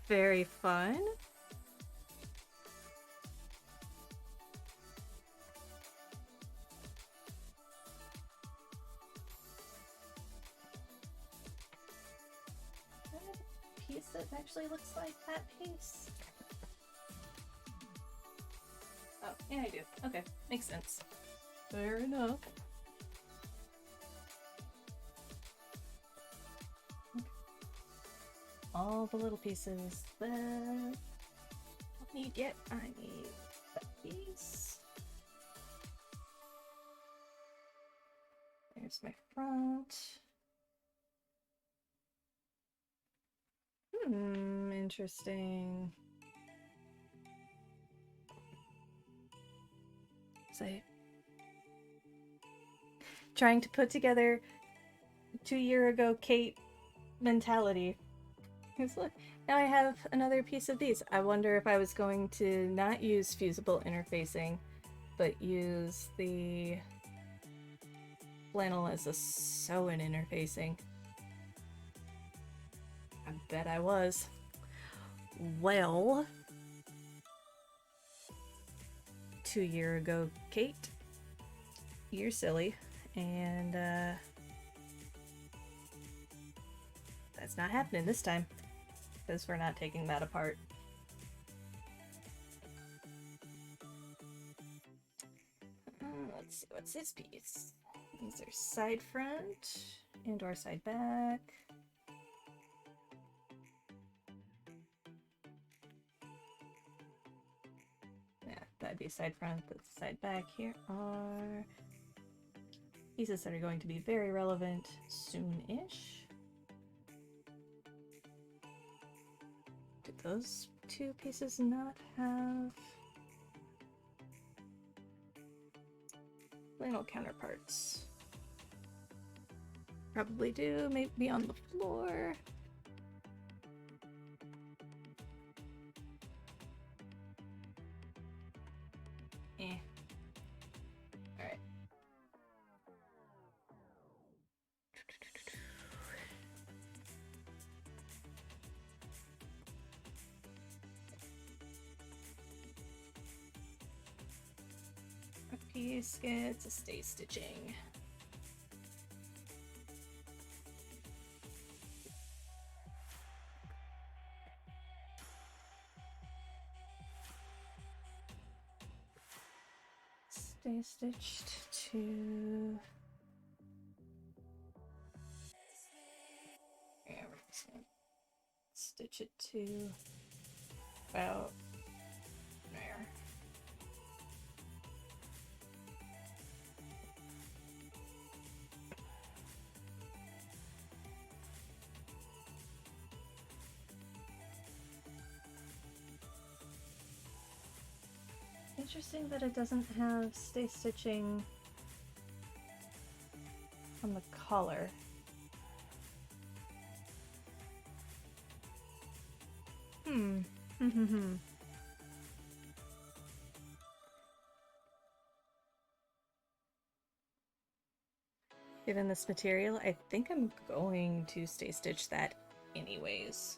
Very fun. piece that actually looks like that piece? Oh, yeah, I do. Okay, makes sense. Fair enough. Okay. All the little pieces that I don't need yet. I need that piece. There's my front. Interesting. So, trying to put together 2 year ago Kate mentality. Because look, now I have another piece of these. I wonder if I was going to not use fusible interfacing, but use the flannel as a sew-in interfacing. I bet I was. Well, 2 year ago, Kate, you're silly, and that's not happening this time, because we're not taking that apart. Let's see, what's this piece? These are side front and or side back. Yeah, that'd be side front, that's side back. Here are pieces that are going to be very relevant soon-ish. Did those two pieces not have flannel counterparts? Probably do, maybe on the floor. Alright. A piece gets a stay stitching. Stay stitched to... Yeah, we're just gonna stitch it to about there. Interesting that it doesn't have stay stitching on the collar. Given this material, I think I'm going to stay stitch that anyways.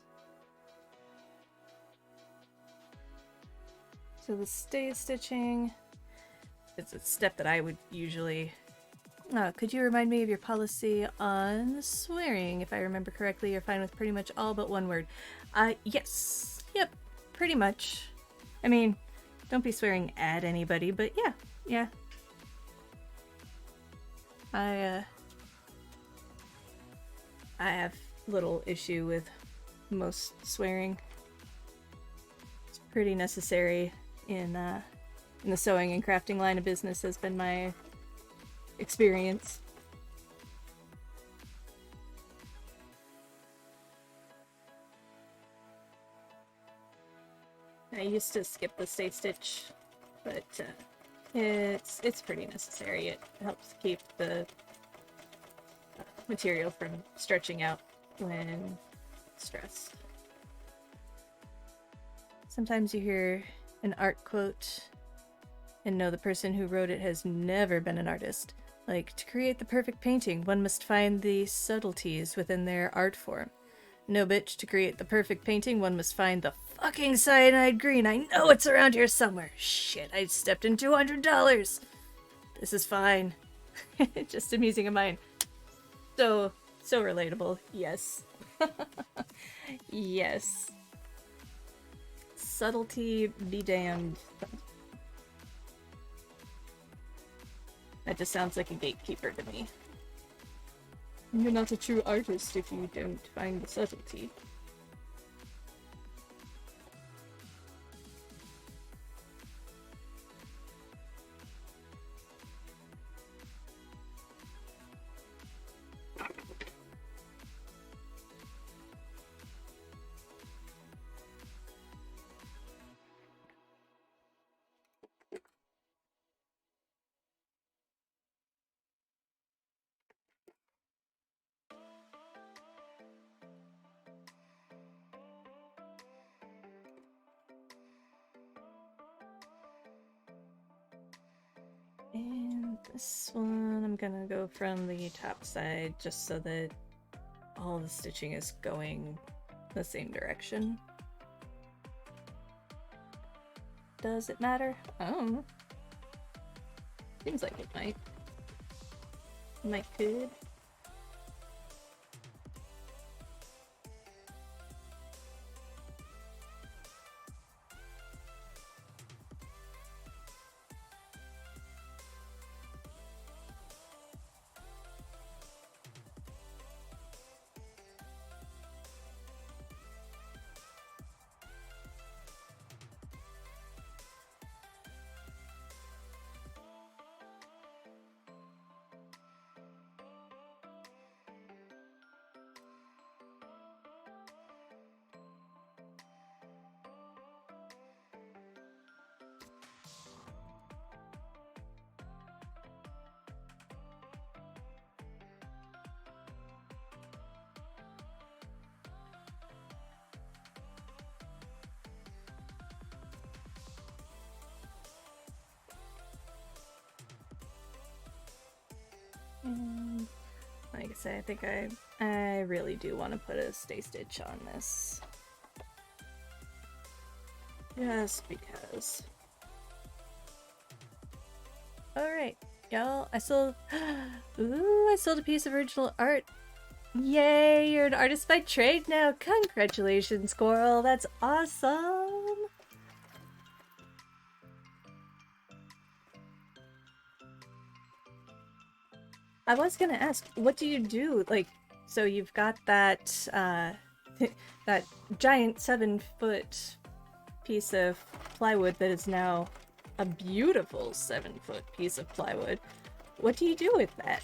So the stay stitching, it's a step that I would usually... could you remind me of your policy on swearing? If I remember correctly, you're fine with pretty much all but one word. Yes. Yep, pretty much. I mean, don't be swearing at anybody, but yeah. I have little issue with most swearing. It's pretty necessary in the sewing and crafting line of business, has been my experience. I used to skip the stay stitch, but it's pretty necessary. It helps keep the material from stretching out when stressed. Sometimes you hear an art quote and know the person who wrote it has never been an artist. Like, to create the perfect painting, one must find the subtleties within their art form. No, bitch, to create the perfect painting, one must find the fucking cyanide green. I know it's around here somewhere. Shit, I stepped in $200. This is fine. Just amusing of mine. So relatable, yes. Yes. Subtlety be damned. That just sounds like a gatekeeper to me. You're not a true artist if you don't find the subtlety. And this one, I'm gonna go from the top side just so that all the stitching is going the same direction. Does it matter? I don't know. Seems like it might. Might could. And like I say, I think I really do want to put a stay stitch on this. Just because. Alright, y'all, I sold ooh, I sold a piece of original art. Yay, you're an artist by trade now. Congratulations, Squirrel. That's awesome. I was gonna ask, what do you do? Like, so you've got that, that giant 7-foot piece of plywood that is now a beautiful 7-foot piece of plywood. What do you do with that?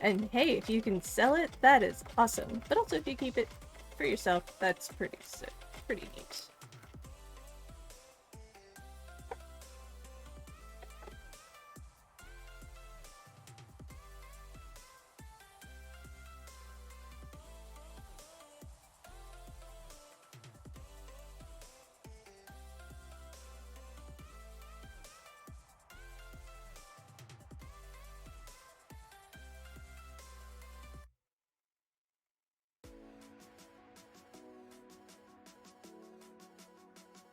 And hey, if you can sell it, that is awesome. But also if you keep it for yourself, that's pretty sick, pretty neat.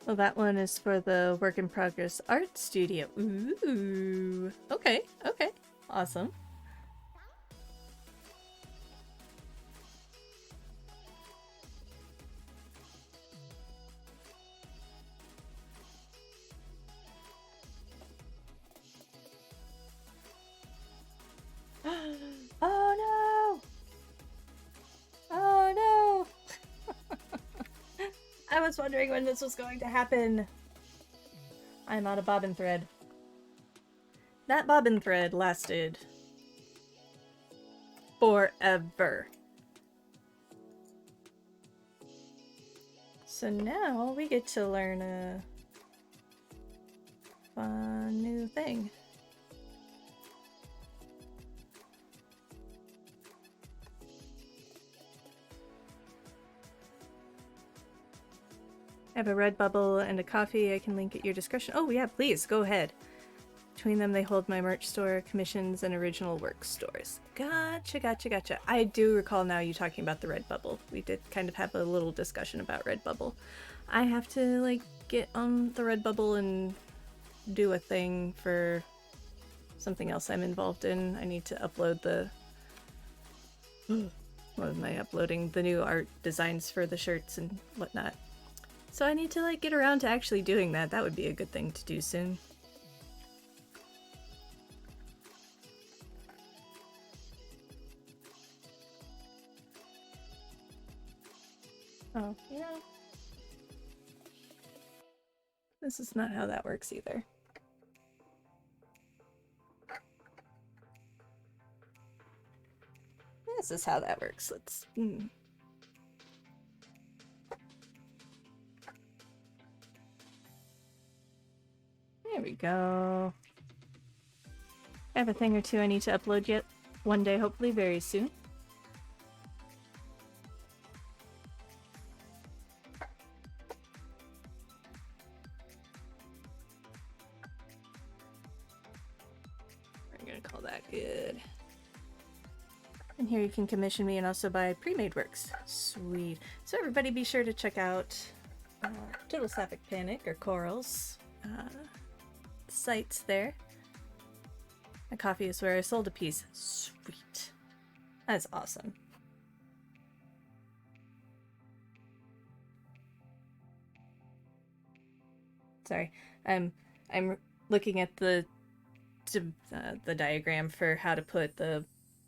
Well, that one is for the Work in Progress Art Studio. Ooh. Okay, okay. Awesome. Oh no! Oh no! I was wondering when this was going to happen. I'm out of bobbin thread. That bobbin thread lasted forever. So now we get to learn a fun new thing. I have a red bubble and a coffee I can link at your discretion. Oh yeah, please, go ahead. Between them, they hold my merch store, commissions, and original work stores. Gotcha, gotcha, gotcha. I do recall now you talking about the Redbubble. We did kind of have a little discussion about Redbubble. I have to, like, get on the Redbubble and do a thing for something else I'm involved in. I need to upload the What am I uploading? The new art designs for the shirts and whatnot. So I need to like get around to actually doing that. That would be a good thing to do soon. Oh, yeah. This is not how that works either. This is how that works. Let's... There we go. I have a thing or two I need to upload yet. One day, hopefully very soon. We're gonna call that good. And here you can commission me and also buy pre-made works. Sweet. So everybody be sure to check out Total Sapphic Panic or Coral's sites there. My coffee is where I sold a piece. Sweet. That's awesome. Sorry, I'm looking at the diagram for how to put the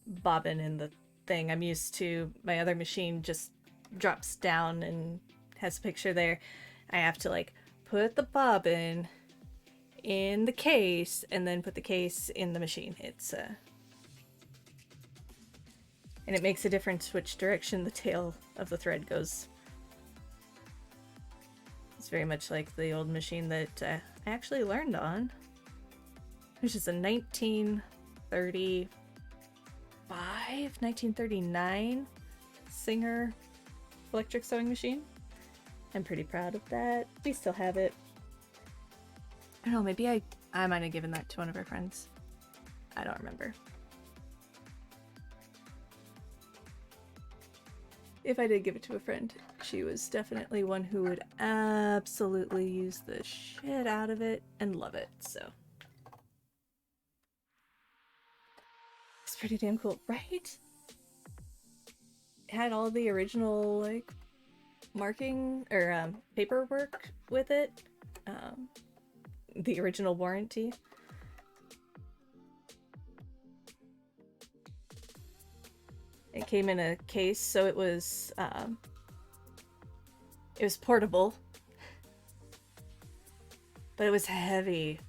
bobbin in the thing. I'm used to my other machine just drops down and has a picture there. I have to like put the bobbin in the case and then put the case in the machine. It's and it makes a difference which direction the tail of the thread goes. It's very much like the old machine that I actually learned on, which is a 1939 Singer electric sewing machine. I'm pretty proud of that. We still have it. I don't know, maybe I might have given that to one of our friends. I don't remember. If I did give it to a friend, she was definitely one who would absolutely use the shit out of it and love it, so. It's pretty damn cool, right? It had all the original, like, marking, or, paperwork with it. The original warranty. It came in a case, so it was portable, but it was heavy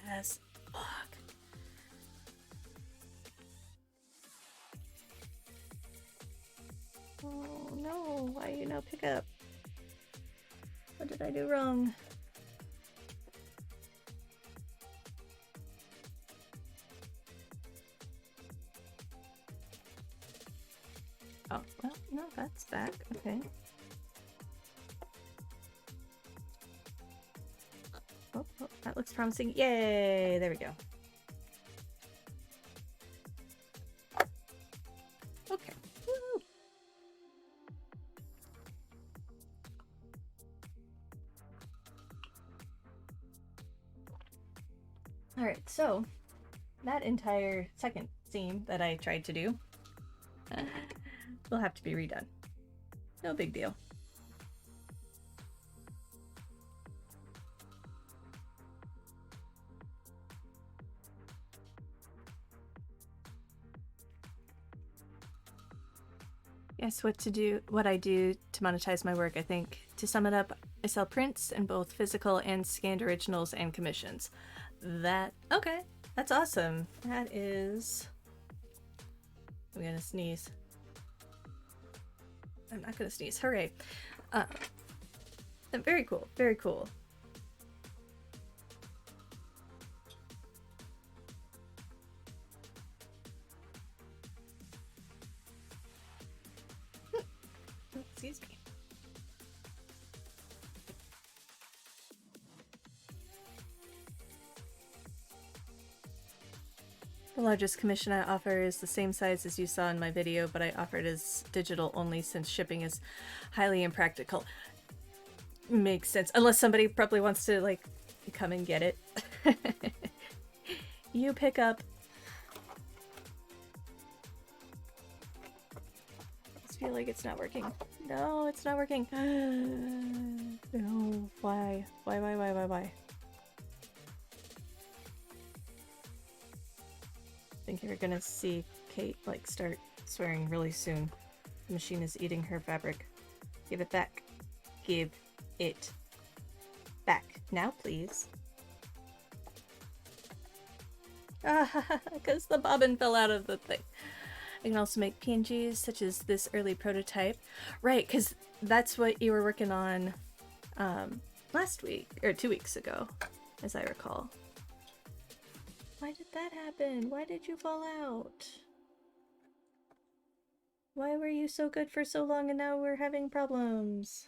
as fuck. Oh no, why you no pick up? What did I do wrong? Oh, well, no, that's back. Okay. Oh, that looks promising. Yay! There we go. Okay. Woo. Alright, so that entire second seam that I tried to do will have to be redone. No big deal. Yes, what I do to monetize my work, I think. To sum it up, I sell prints in both physical and scanned originals and commissions. Okay, that's awesome. That is... I'm gonna sneeze. I'm not gonna sneeze. Hooray. Very cool. Very cool. Excuse me. The largest commission I offer is the same size as you saw in my video, but I offer it as digital only since shipping is highly impractical. Makes sense. Unless somebody probably wants to, like, come and get it. You pick up. feel like it's not working. No, it's not working. No, why? Why? I think you're gonna see Kate, like, start swearing really soon. The machine is eating her fabric. Give it back. Give it back. Now, please. Ah, because the bobbin fell out of the thing. I can also make PNGs, such as this early prototype. Right, because that's what you were working on last week, or 2 weeks ago, as I recall. Why did that happen? Why did you fall out? Why were you so good for so long and now we're having problems?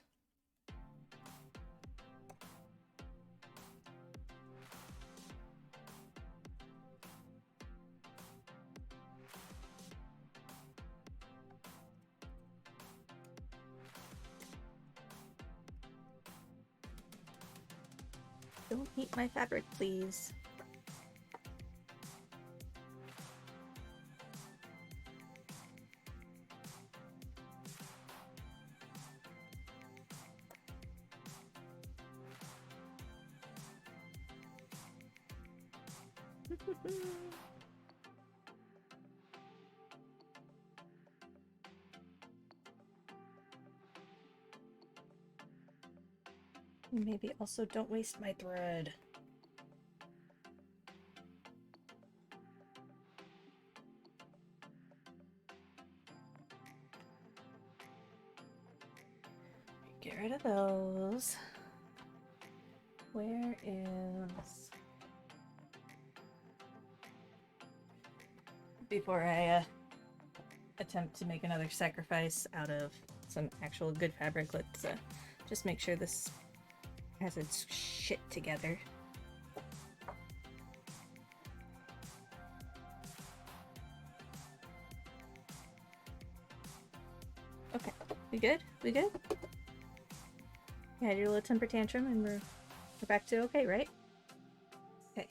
Don't eat my fabric, please. Maybe also don't waste my thread. Get rid of those. Where is... Before I attempt to make another sacrifice out of some actual good fabric, let's just make sure this has its shit together. Okay, we good? We good? You had your little temper tantrum and we're back to okay, right? Okay.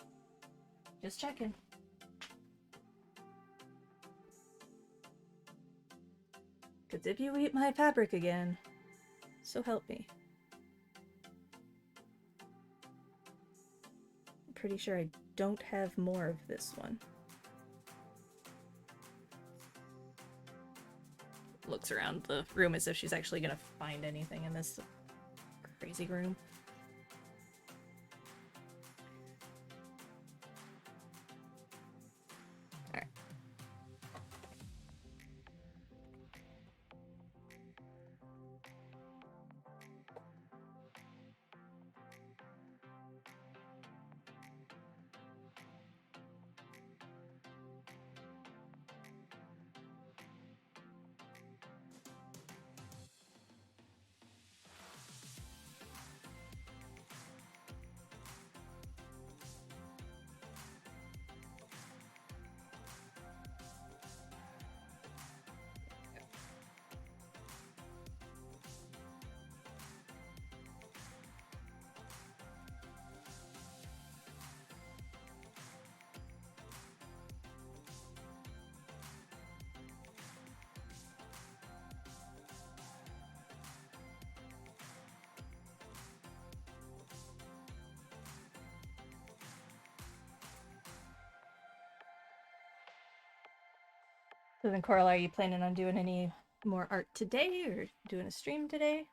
Just checking. Because if you eat my fabric again, so help me. I'm pretty sure I don't have more of this one. Looks around the room as if she's actually gonna find anything in this crazy room. Alright. So then, Coral, are you planning on doing any more art today or doing a stream today?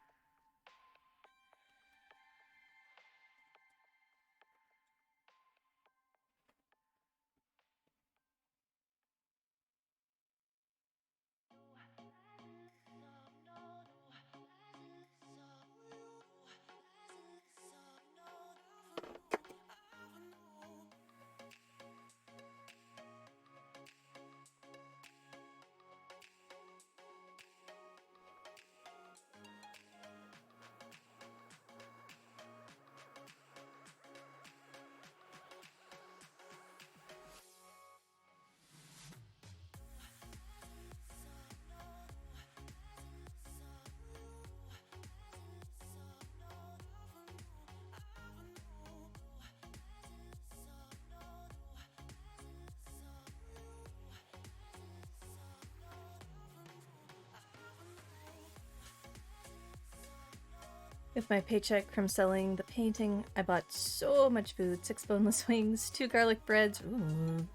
With my paycheck from selling the painting, I bought so much food: 6 boneless wings, 2 garlic breads,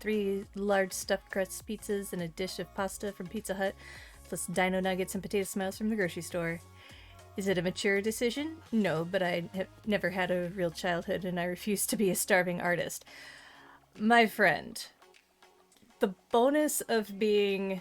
3 large stuffed crust pizzas, and a dish of pasta from Pizza Hut, plus dino nuggets and potato smiles from the grocery store. Is it a mature decision? No, but I have never had a real childhood and I refuse to be a starving artist. My friend, the bonus of being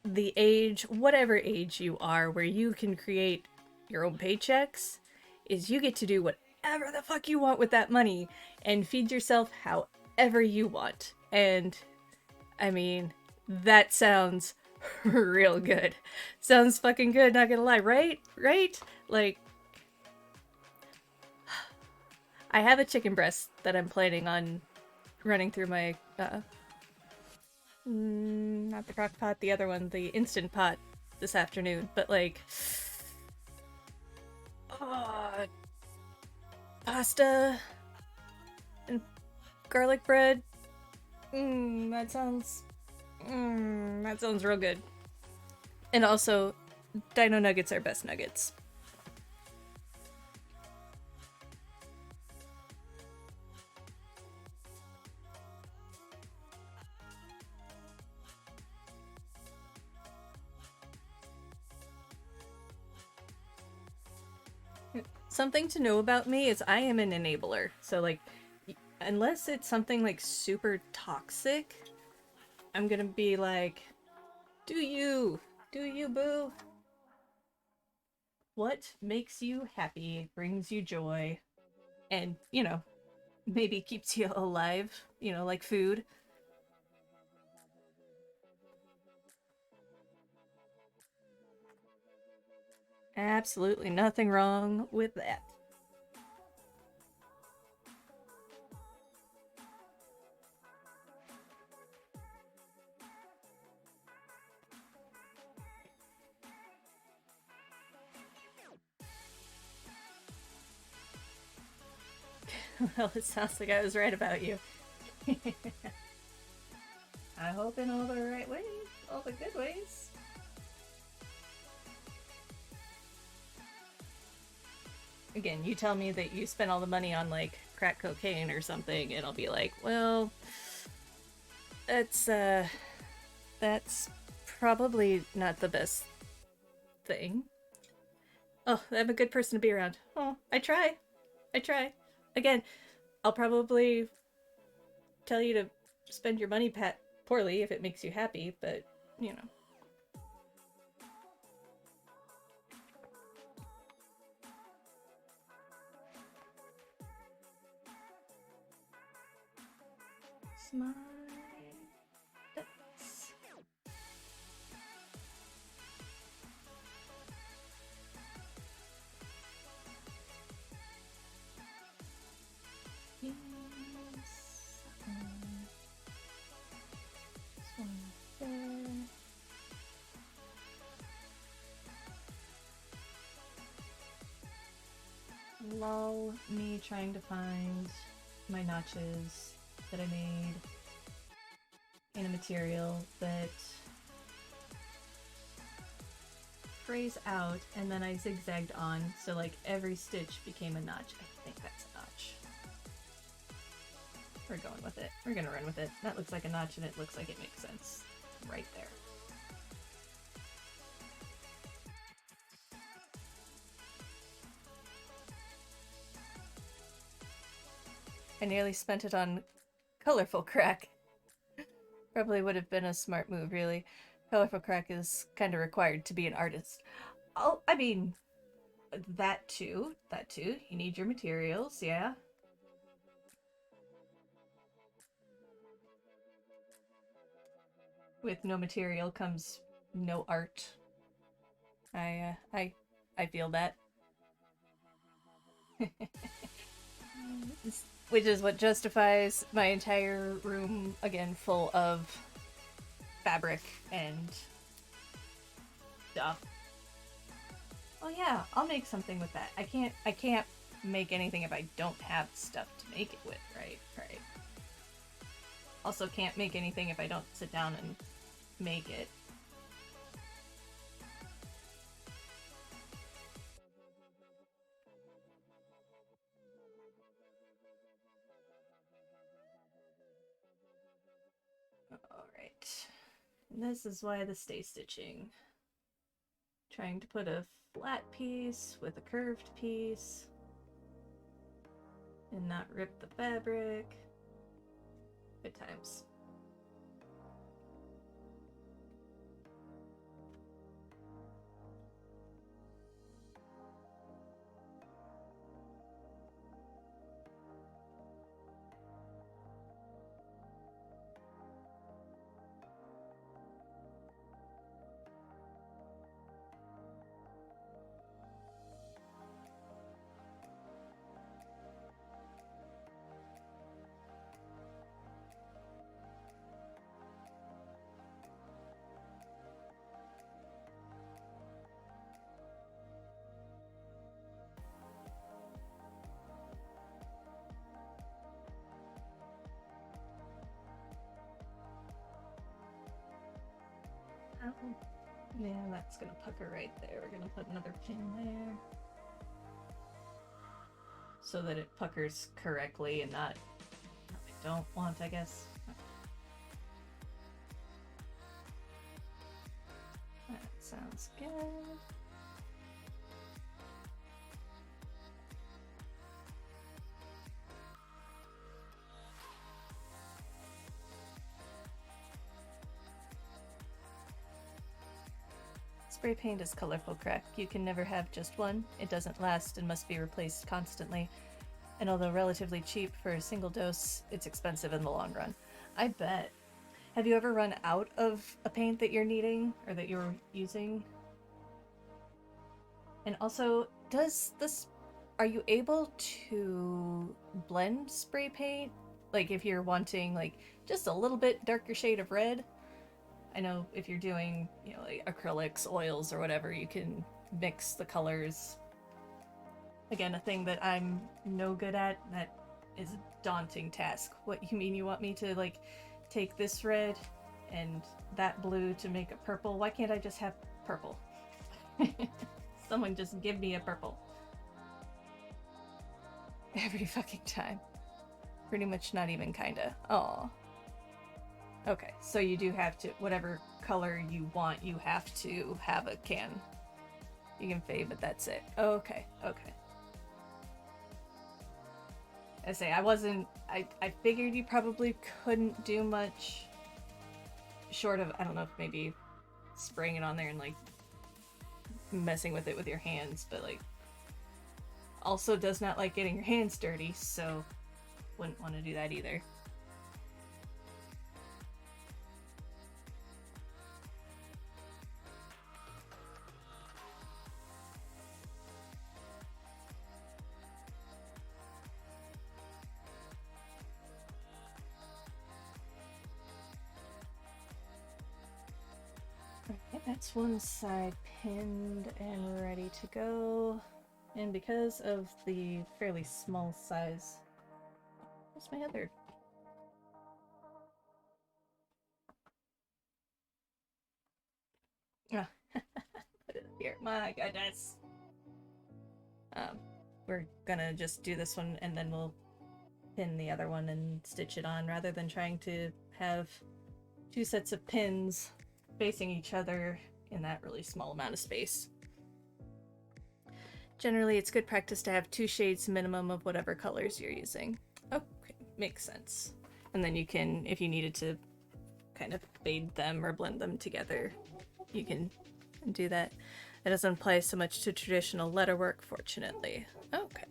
the age, whatever age you are, where you can create your own paychecks, is you get to do whatever the fuck you want with that money and feed yourself however you want. And I mean, that sounds real good. Sounds fucking good, not gonna lie, right? Right? Like, I have a chicken breast that I'm planning on running through my, not the crock pot, the other one, the Instant Pot this afternoon, but like, oh, pasta and garlic bread. That sounds real good. And also, dino nuggets are best nuggets. Something to know about me is I am an enabler. So like, unless it's something like super toxic, I'm gonna be like, do you boo? What makes you happy, brings you joy, and, maybe keeps you alive, like food. Absolutely nothing wrong with that. Well, it sounds like I was right about you. I hope in all the right ways, all the good ways. Again, you tell me that you spent all the money on like crack cocaine or something, and I'll be like, well, that's that's probably not the best thing. Oh, I'm a good person to be around. Oh, I try. I try. Again, I'll probably tell you to spend your money poorly if it makes you happy, but, you know. Smile. Yes. This one there. Lol, me trying to find my notches that I made in a material that frays out and then I zigzagged on, so like every stitch became a notch. I think that's a notch. We're going with it. We're gonna run with it. That looks like a notch and it looks like it makes sense. Right there. I nearly spent it on colorful crack. Probably would have been a smart move, really. Colorful crack is kind of required to be an artist. Oh, I mean, that too. That too. You need your materials, yeah. With no material comes no art. I feel that. Which is what justifies my entire room, again, full of fabric and stuff. Oh yeah, I'll make something with that. I can't make anything if I don't have stuff to make it with, right? Right. Also can't make anything if I don't sit down and make it. And this is why the stay stitching. Trying to put a flat piece with a curved piece and not rip the fabric. Good times. Oh, yeah, that's gonna pucker right there. We're gonna put another pin there so that it puckers correctly and not what I don't want, I guess. That sounds good. Spray paint is colorful crack. You can never have just one. It doesn't last and must be replaced constantly. And although relatively cheap for a single dose, it's expensive in the long run. I bet. Have you ever run out of a paint that you're needing or that you're using? And also, are you able to blend spray paint? Like if you're wanting like just a little bit darker shade of red? I know if you're doing, like acrylics, oils, or whatever, you can mix the colors. Again, a thing that I'm no good at, that is a daunting task. What, you mean you want me to, like, take this red and that blue to make a purple? Why can't I just have purple? Someone just give me a purple. Every fucking time. Pretty much not even kinda. Aw. Okay, so you do have to, whatever color you want, you have to have a can. You can fade, but that's it. Okay, okay. I figured you probably couldn't do much short of, I don't know, if maybe spraying it on there and like messing with it with your hands, but like also does not like getting your hands dirty, so wouldn't want to do that either. Okay, that's one side pinned and ready to go. And because of the fairly small size, what's my other? Ah, put it here. My goodness. We're gonna just do this one and then we'll pin the other one and stitch it on rather than trying to have two sets of pins facing each other in that really small amount of space. Generally, it's good practice to have 2 shades minimum of whatever colors you're using. Okay, makes sense. And then you can, if you needed to kind of fade them or blend them together, you can do that. That doesn't apply so much to traditional letterwork, fortunately. Okay.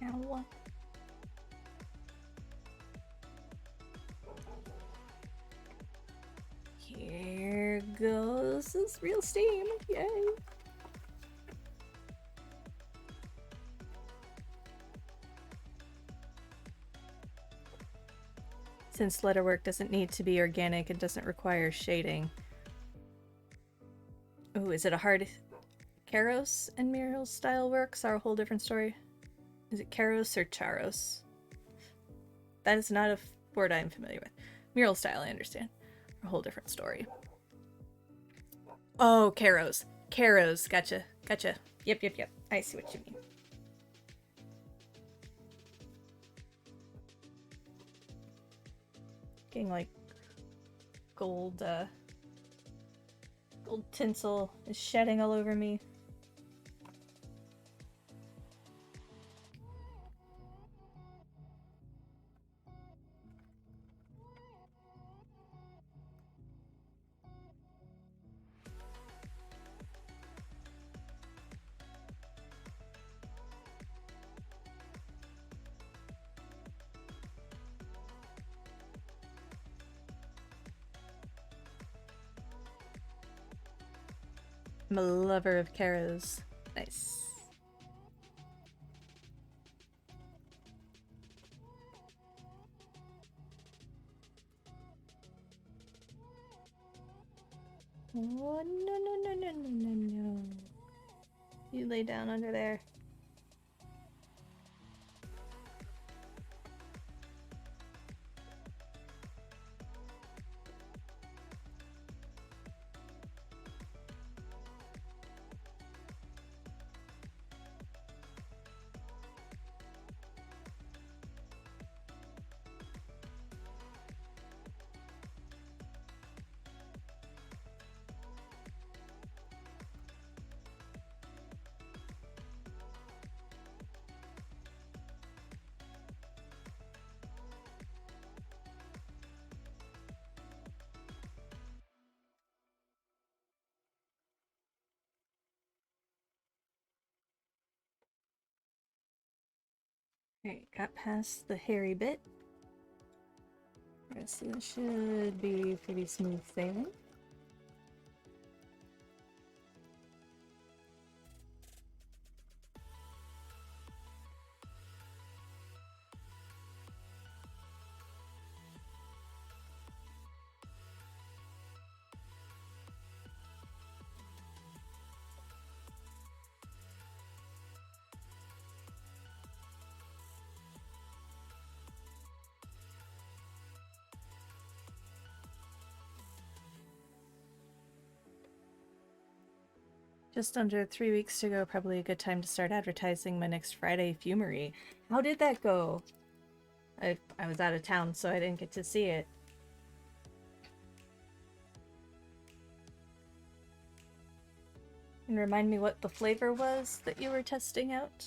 Ow. Here goes this real steam. Yay. Since letterwork doesn't need to be organic and doesn't require shading. Oh, is it a hard... Karos and mural style works are a whole different story. Is it Karos or Charos? That is not a word I'm familiar with. Mural style, I understand. A whole different story. Oh, Karos. Karos. Gotcha. Gotcha. Yep. I see what you mean. Getting like gold, gold tinsel is shedding all over me. I'm a lover of Karos. Nice. Oh, no. You lay down under there. Alright, got past the hairy bit. Rest of this should be pretty smooth sailing. Just under 3 weeks to go, probably a good time to start advertising my next Friday fumery. How did that go? I was out of town, so I didn't get to see it. And remind me what the flavor was that you were testing out?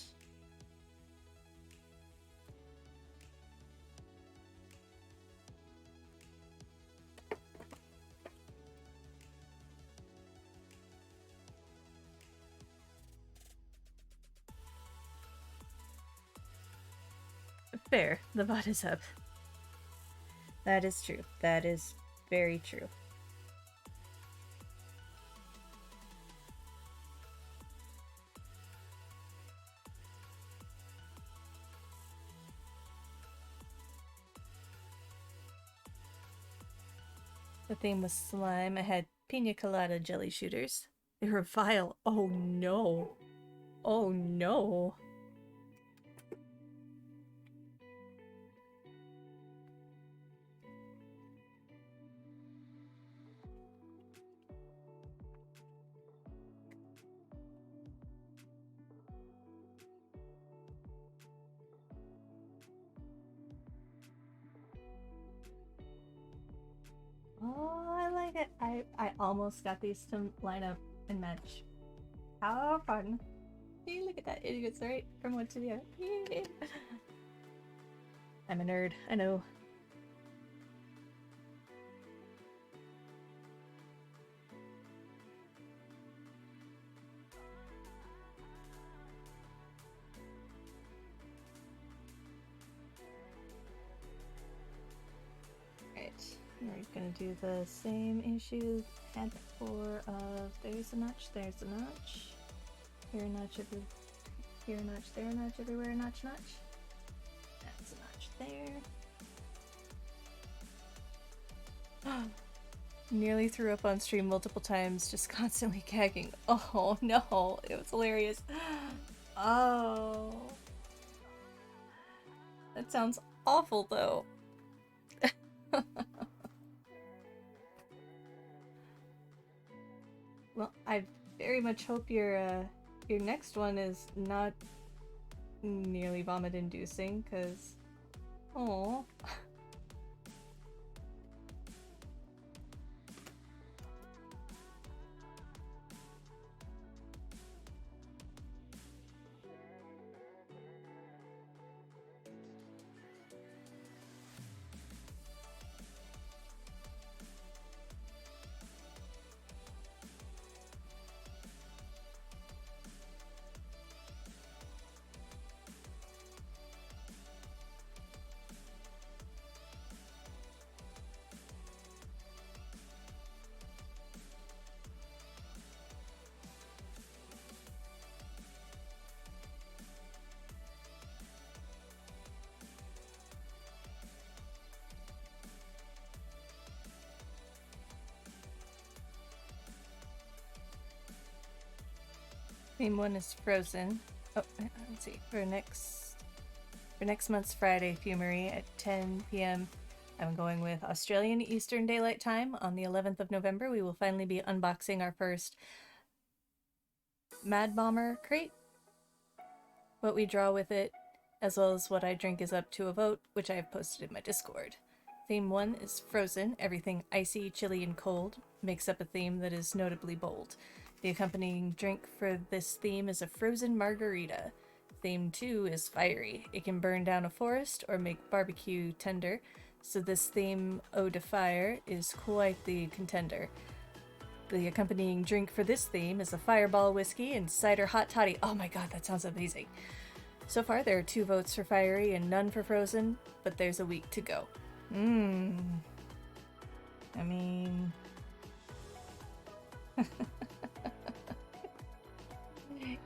Fair. The bot is up. That is true. That is very true. The theme was slime. I had pina colada jelly shooters. They were vile. Oh no. Oh no. Oh, I like it. I almost got these to line up and match. How fun. Hey, look at that. It goes right from one to the other. Yay. I'm a nerd. I know. We're gonna do the same issue had before of there's a notch, there's a notch. Here a notch here a notch, there a notch, everywhere a notch, notch. That's a notch there. Nearly threw up on stream multiple times, just constantly gagging. Oh no, it was hilarious. Oh. That sounds awful though. Well, I very much hope your next one is not nearly vomit inducing, cause oh. Theme one is Frozen. Oh, let's see. For next month's Friday Fumery at 10 p.m. I'm going with Australian Eastern Daylight Time. On the 11th of November, we will finally be unboxing our first Mad Bomber crate. What we draw with it, as well as what I drink, is up to a vote, which I have posted in my Discord. Theme 1 is Frozen. Everything icy, chilly, and cold makes up a theme that is notably bold. The accompanying drink for this theme is a frozen margarita. Theme 2 is fiery. It can burn down a forest or make barbecue tender, so this theme, Ode to Fire, is quite the contender. The accompanying drink for this theme is a fireball whiskey and cider hot toddy. Oh my god, that sounds amazing. So far, there are 2 votes for fiery and none for frozen, but there's a week to go. I mean...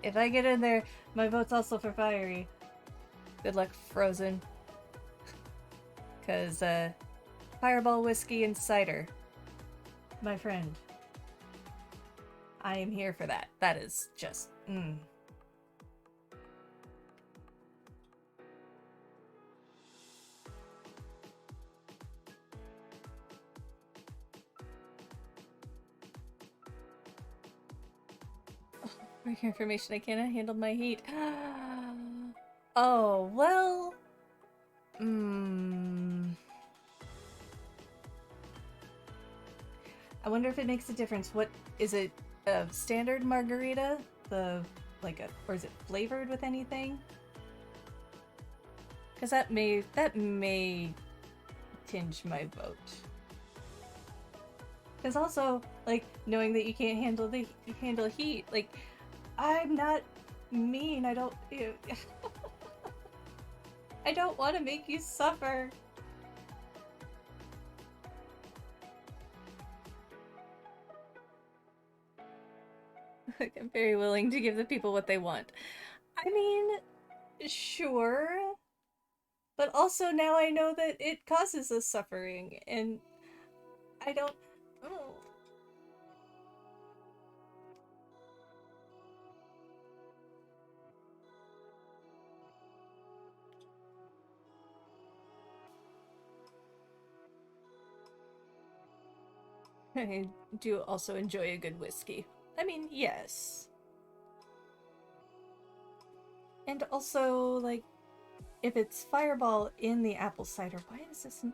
If I get in there, my vote's also for fiery. Good luck, Frozen. Because, fireball, whiskey, and cider. My friend. I am here for that. That is just, For your information, I cannot handle my heat. Oh, well... I wonder if it makes a difference. What is it? A standard margarita? Or is it flavored with anything? Because that may tinge my vote. Because also, like, knowing that you can't handle heat, like, I'm not mean. I don't I don't want to make you suffer. I'm very willing to give the people what they want. I mean, sure. But also now I know that it causes us suffering, and I don't... Oh. I do also enjoy a good whiskey. I mean, yes. And also, like, if it's Fireball in the apple cider, why is this...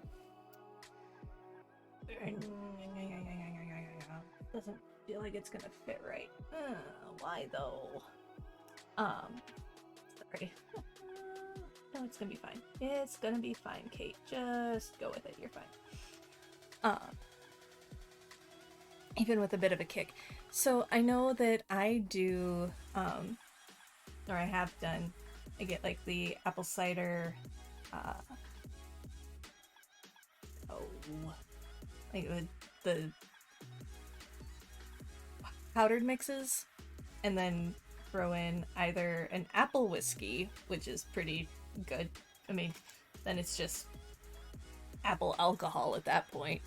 Doesn't feel like it's gonna fit right. Why though? Sorry. No, it's gonna be fine. It's gonna be fine, Kate. Just go with it. You're fine. Even with a bit of a kick. So I know that I do, or I have done, I get like the apple cider, like the powdered mixes, and then throw in either an apple whiskey, which is pretty good. I mean, then it's just apple alcohol at that point.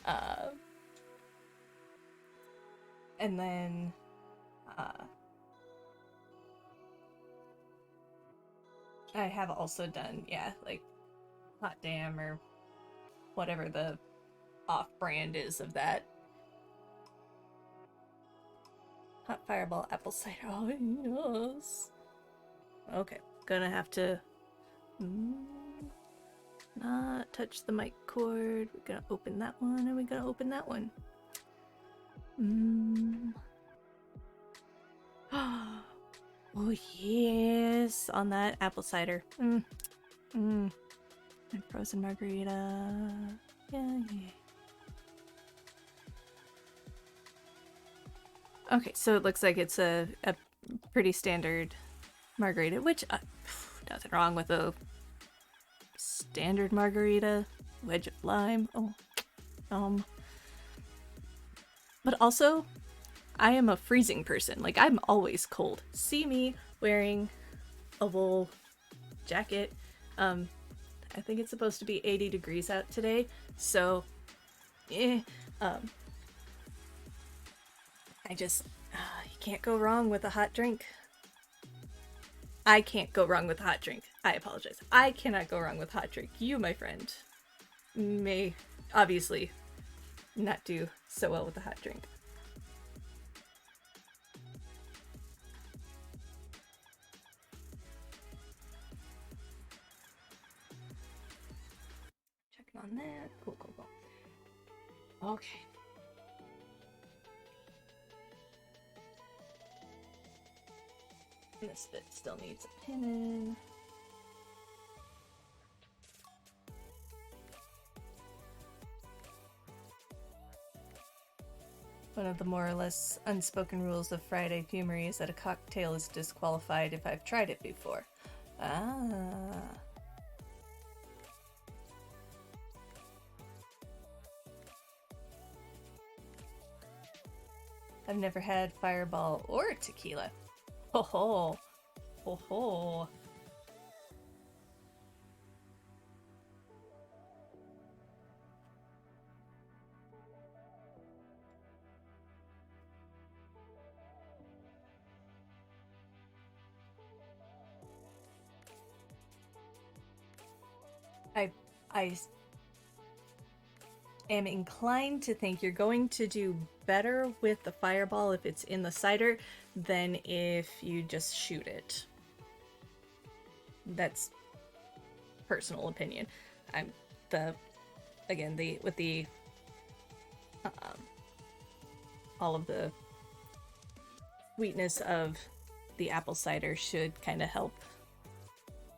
Uh, and then I have also done, yeah, like hot damn or whatever the off brand is of that. Hot fireball apple cider. Oh, yes. Okay, gonna have to not touch the mic cord. We're gonna open that one and we're gonna open that one. Oh, yes, on that apple cider. And frozen margarita. Yeah. Okay, so it looks like it's a pretty standard margarita, which nothing wrong with a standard margarita. Wedge of lime. But also, I am a freezing person. Like, I'm always cold. See me wearing a wool jacket. I think it's supposed to be 80 degrees out today, so I just you can't go wrong with a hot drink. I can't go wrong with a hot drink. I apologize. I cannot go wrong with hot drink. You, my friend, may obviously not do so well with a hot drink. Checking on that. Cool. Okay. This bit still needs a pin in. One of the more or less unspoken rules of Friday Fumery is that a cocktail is disqualified if I've tried it before. I've never had Fireball or tequila. Ho ho. Ho ho. I am inclined to think you're going to do better with the Fireball if it's in the cider than if you just shoot it. That's personal opinion. With the all of the sweetness of the apple cider should kind of help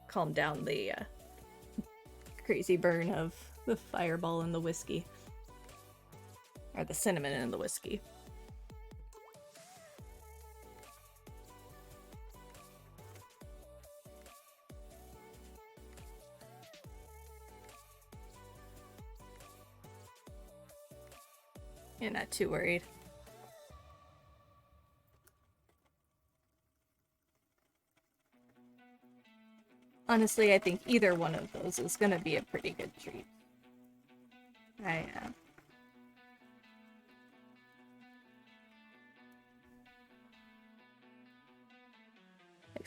calm down the crazy burn of the Fireball and the whiskey. Or the cinnamon and the whiskey. You're not too worried. Honestly, I think either one of those is gonna be a pretty good treat. I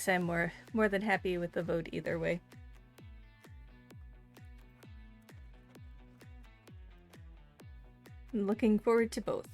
I'm more than happy with the vote either way. I'm looking forward to both.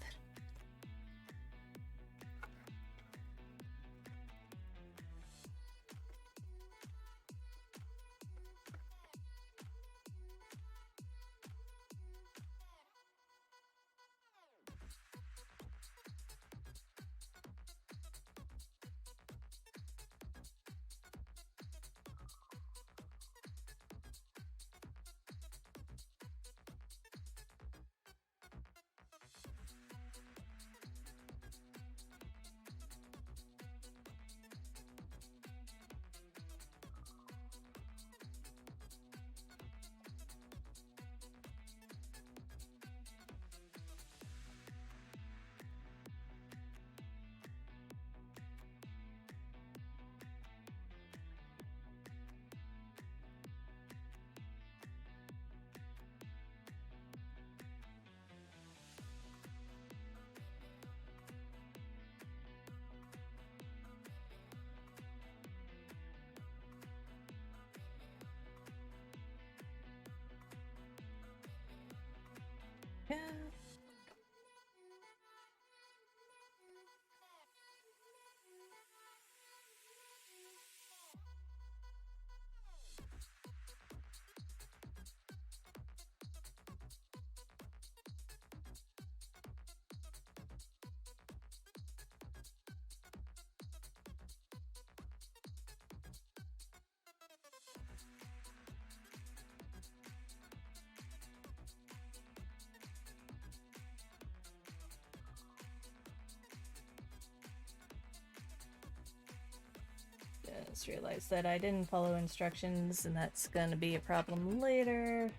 just realized that I didn't follow instructions, and that's gonna be a problem later.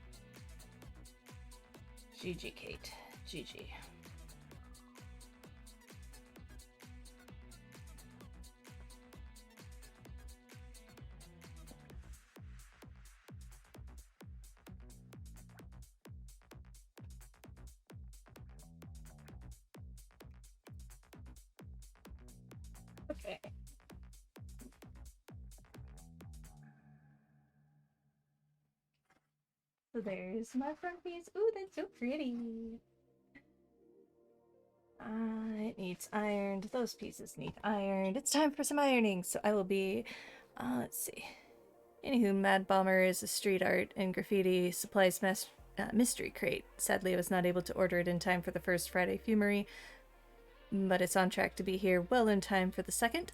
GG, Kate. GG. Okay. So there's my front piece. Ooh, that's so pretty. It needs ironed. Those pieces need ironed. It's time for some ironing. So I will be, let's see. Anywho, Mad Bomber is a street art and graffiti supplies mystery crate. Sadly, I was not able to order it in time for the first Friday Fumery, but it's on track to be here well in time for the second.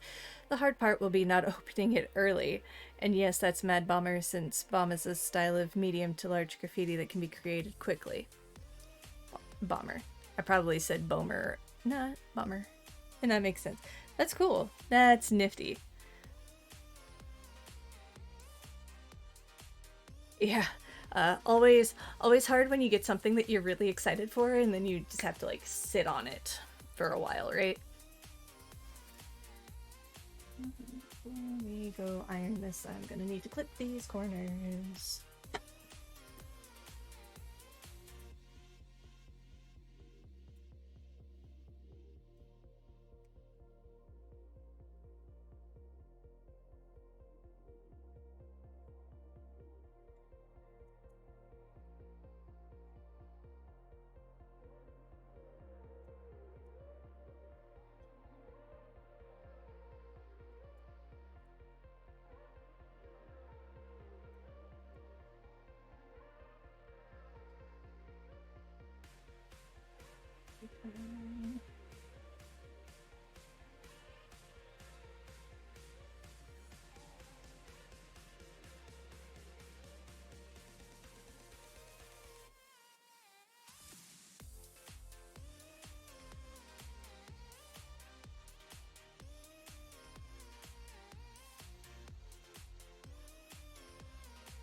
The hard part will be not opening it early. And yes, that's Mad Bomber, since bomb is a style of medium to large graffiti that can be created quickly. Bomber. I probably said Bomer. Nah, Bomber. And that makes sense. That's cool. That's nifty. Yeah. Always hard when you get something that you're really excited for and then you just have to like sit on it for a while, right? Let me go iron this. I'm gonna need to clip these corners.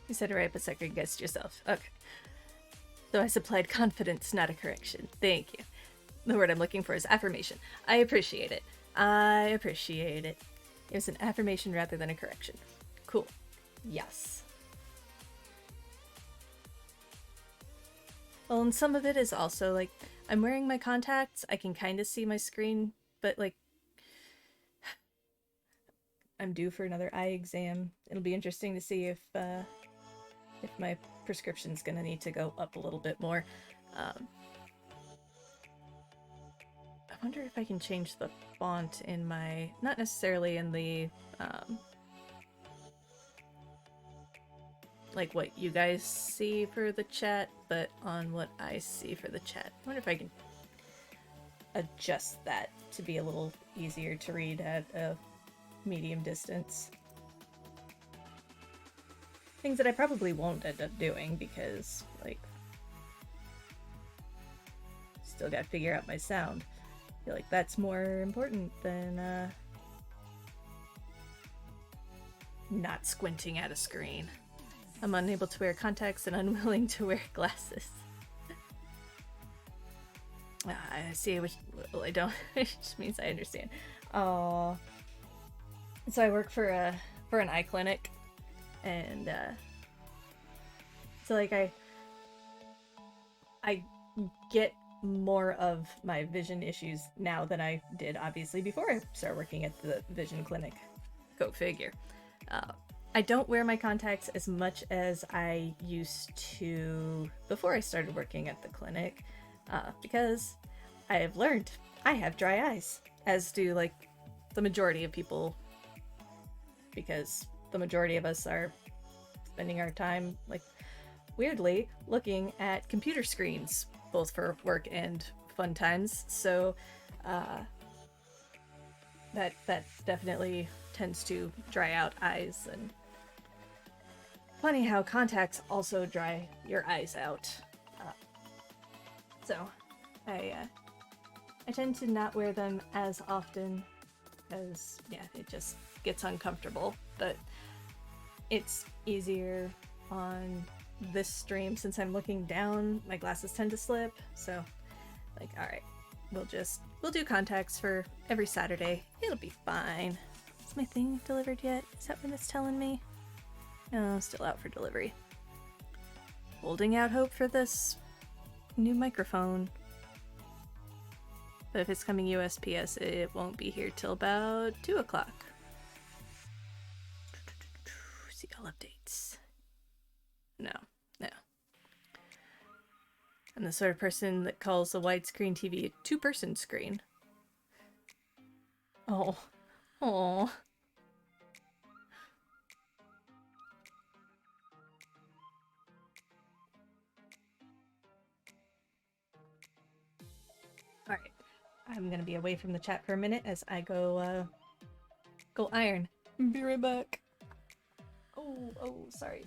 You said it right, but second guessed yourself. Okay. Though I supplied confidence, not a correction. Thank you. The word I'm looking for is affirmation. I appreciate it. I appreciate it. It was an affirmation rather than a correction. Cool. Yes. Well, and some of it is also like, I'm wearing my contacts. I can kind of see my screen, but like, I'm due for another eye exam. It'll be interesting to see if my prescription's gonna need to go up a little bit more. I wonder if I can change the font in my, not necessarily in the, like what you guys see for the chat, but on what I see for the chat. I wonder if I can adjust that to be a little easier to read at a medium distance. Things that I probably won't end up doing because, like, still gotta figure out my sound. I feel like that's more important than, not squinting at a screen. I'm unable to wear contacts and unwilling to wear glasses. I see, which, well, I don't. It just means I understand. So I work for an eye clinic, and so like I get more of my vision issues now than I did obviously before I started working at the vision clinic. Go figure. I don't wear my contacts as much as I used to before I started working at the clinic, because I have learned I have dry eyes, as do like the majority of people, because the majority of us are spending our time, like, weirdly looking at computer screens, both for work and fun times. So that definitely tends to dry out eyes. And funny how contacts also dry your eyes out. So I tend to not wear them as often because, yeah, it just gets uncomfortable. but it's easier on this stream since I'm looking down. My glasses tend to slip, so like, all right, we'll do contacts for every Saturday. It'll be fine. Is my thing delivered yet? Is that what it's telling me? No, still out for delivery. Holding out hope for this new microphone. But if it's coming USPS, it won't be here till about 2 o'clock. See all updates. No. I'm the sort of person that calls a widescreen TV a two-person screen. Oh. Alright. I'm gonna be away from the chat for a minute as I go iron. Be right back. Oh, sorry.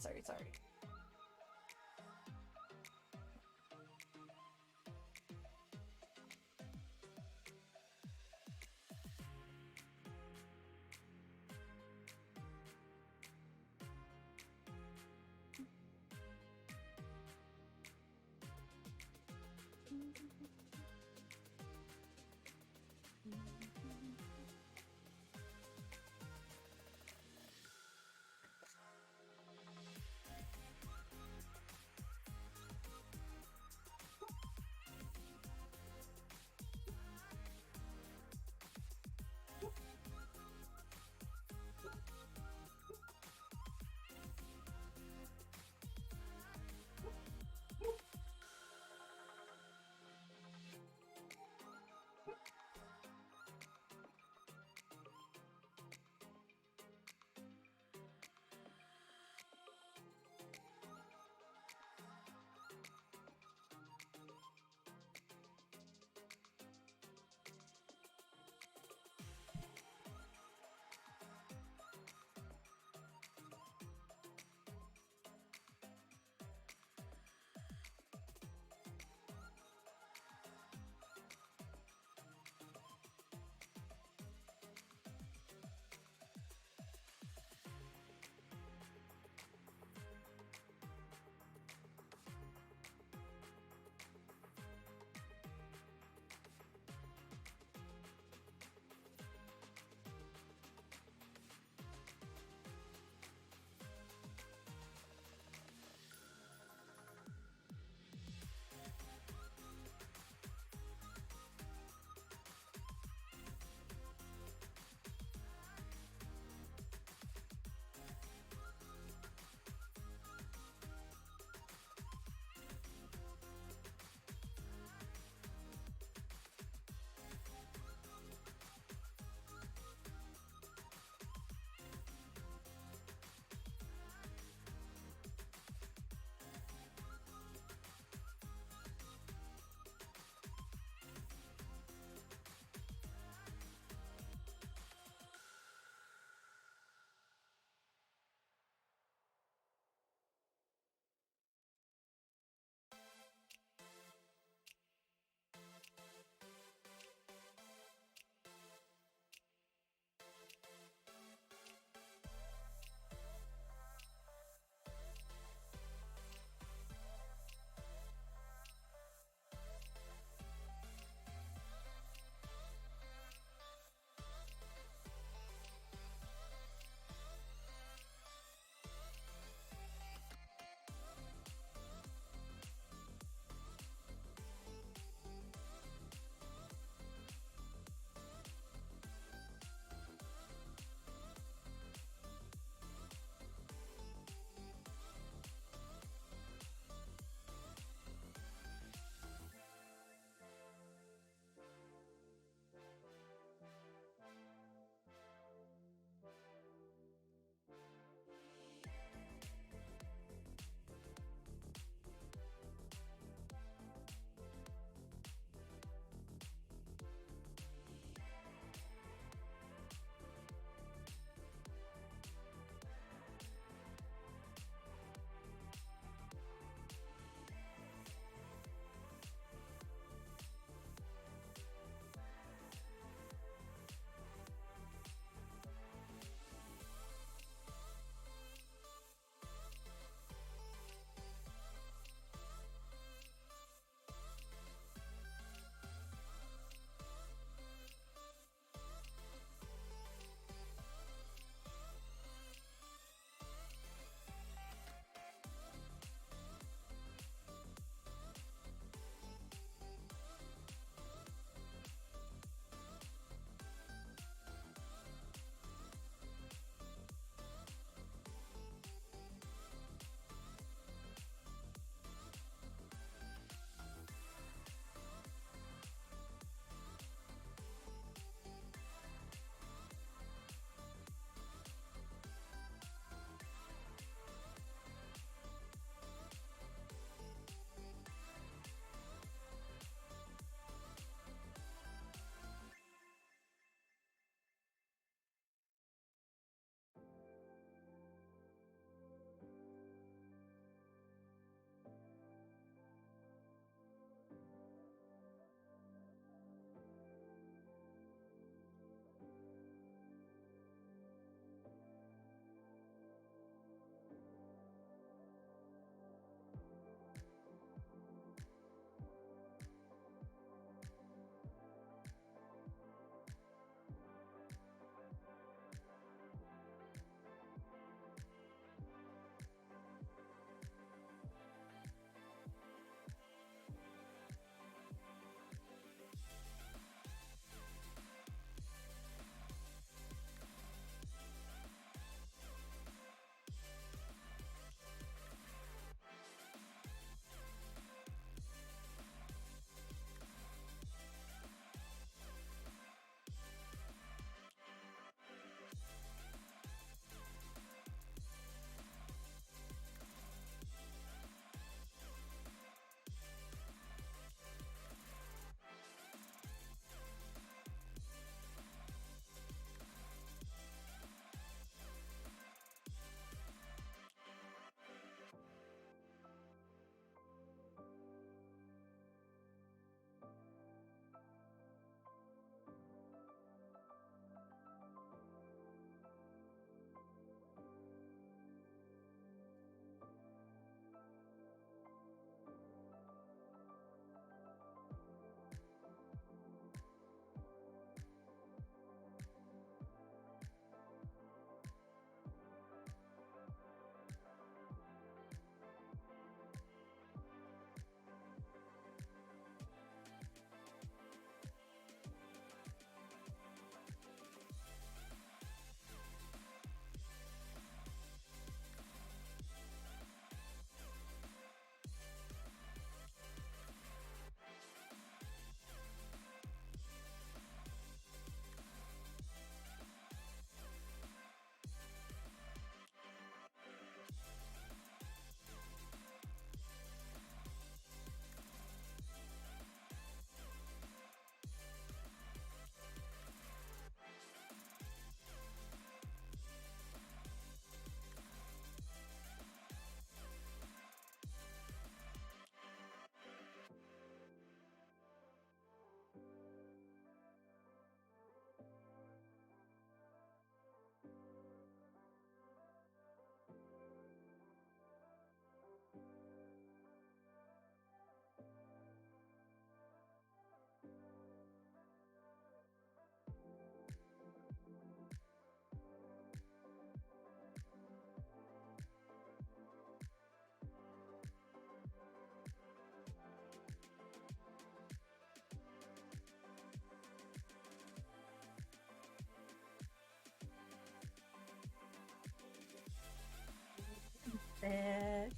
sec.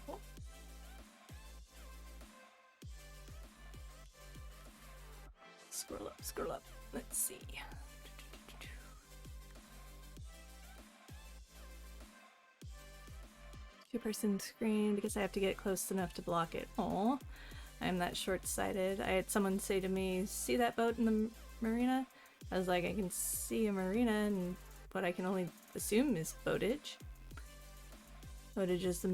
Oh. Scroll up, scroll up. Let's see. Two-person screen because I have to get close enough to block it. Aw, I'm that short-sighted. I had someone say to me, "See that boat in the marina?" I was like, I can see a marina and what I can only assume is boatage. Boatage is the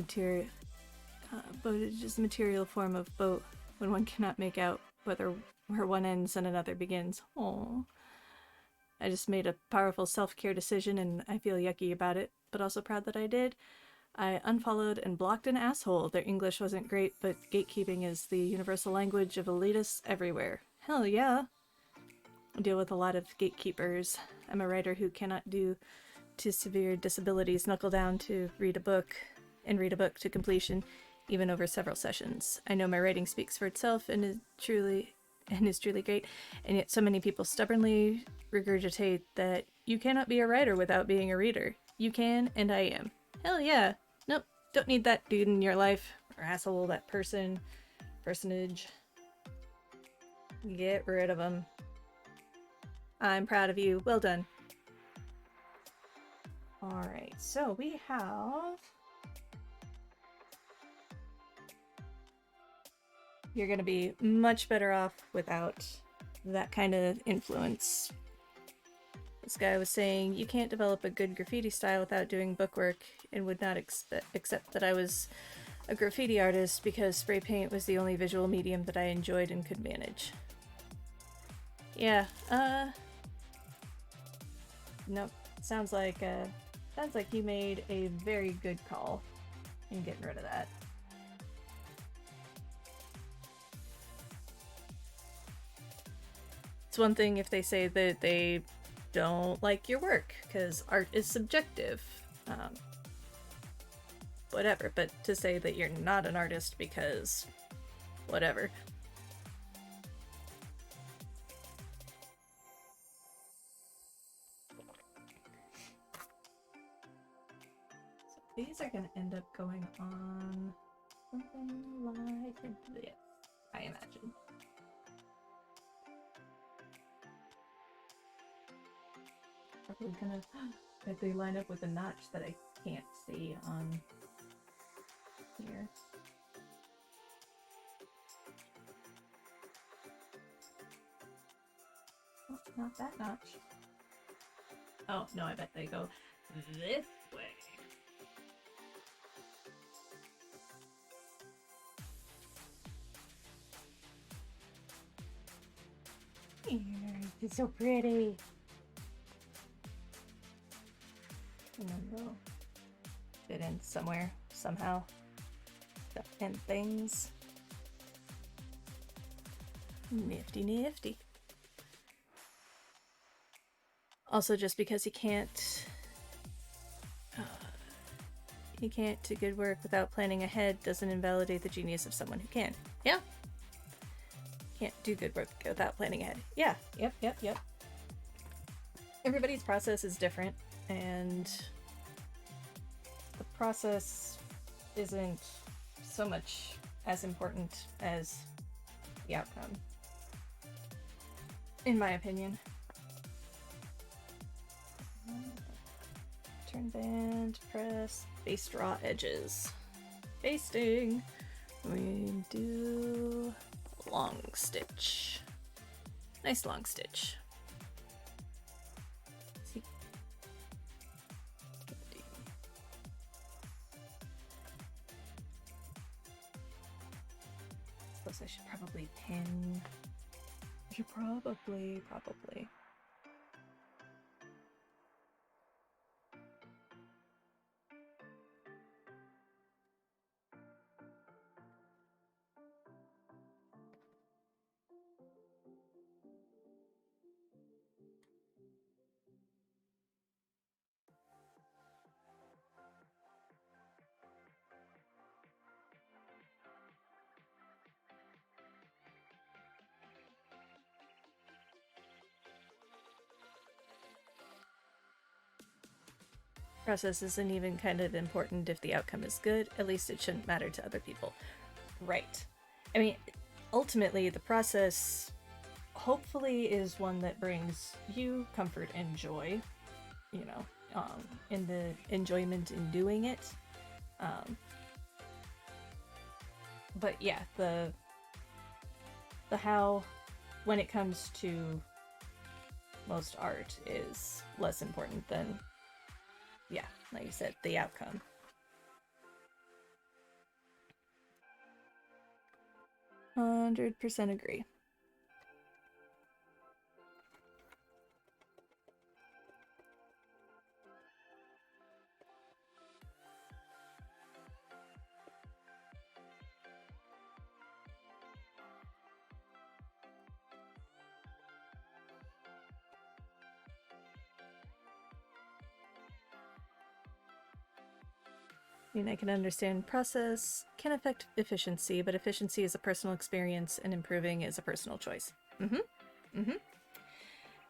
material form of boat when one cannot make out where one ends and another begins. Aww. I just made a powerful self-care decision and I feel yucky about it, but also proud that I did. I unfollowed and blocked an asshole. Their English wasn't great, but gatekeeping is the universal language of elitists everywhere. Hell yeah. I deal with a lot of gatekeepers. I'm a writer who cannot due to severe disabilities knuckle down to read a book to completion, even over several sessions. I know my writing speaks for itself and is truly great, and yet so many people stubbornly regurgitate that you cannot be a writer without being a reader. You can, and I am. Hell yeah. Nope, don't need that dude in your life, or asshole, that personage. Get rid of him. I'm proud of you. Well done. Alright, so we have... You're gonna be much better off without that kind of influence. This guy was saying, you can't develop a good graffiti style without doing bookwork, and would not accept that I was a graffiti artist because spray paint was the only visual medium that I enjoyed and could manage. Yeah, nope. Sounds like you made a very good call in getting rid of that. It's one thing if they say that they don't like your work, because art is subjective. Whatever, but to say that you're not an artist because whatever. So these are going to end up going on something like this, I imagine. Probably gonna, if they line up with a notch that I can't see on here. Oh, not that notch. Oh, no, I bet they go this way. It's so pretty. And then they'll fit in somewhere, somehow. And things. Nifty, nifty. Also, just because he can't do good work without planning ahead doesn't invalidate the genius of someone who can. Yeah. Can't do good work without planning ahead. Yeah. Yep. Everybody's process is different, and the process isn't so much as important as the outcome, in my opinion. Turn band, press, baste raw edges. Basting! We do long stitch. Nice long stitch. See? Suppose I should probably pin. I should probably. process isn't even kind of important if the outcome is good. At least it shouldn't matter to other people. Right. I mean, ultimately, the process hopefully is one that brings you comfort and joy, you know, in the enjoyment in doing it. But yeah, the how, when it comes to most art, is less important than, yeah, like you said, the outcome. 100% agree. I mean, I can understand process can affect efficiency, but efficiency is a personal experience and improving is a personal choice.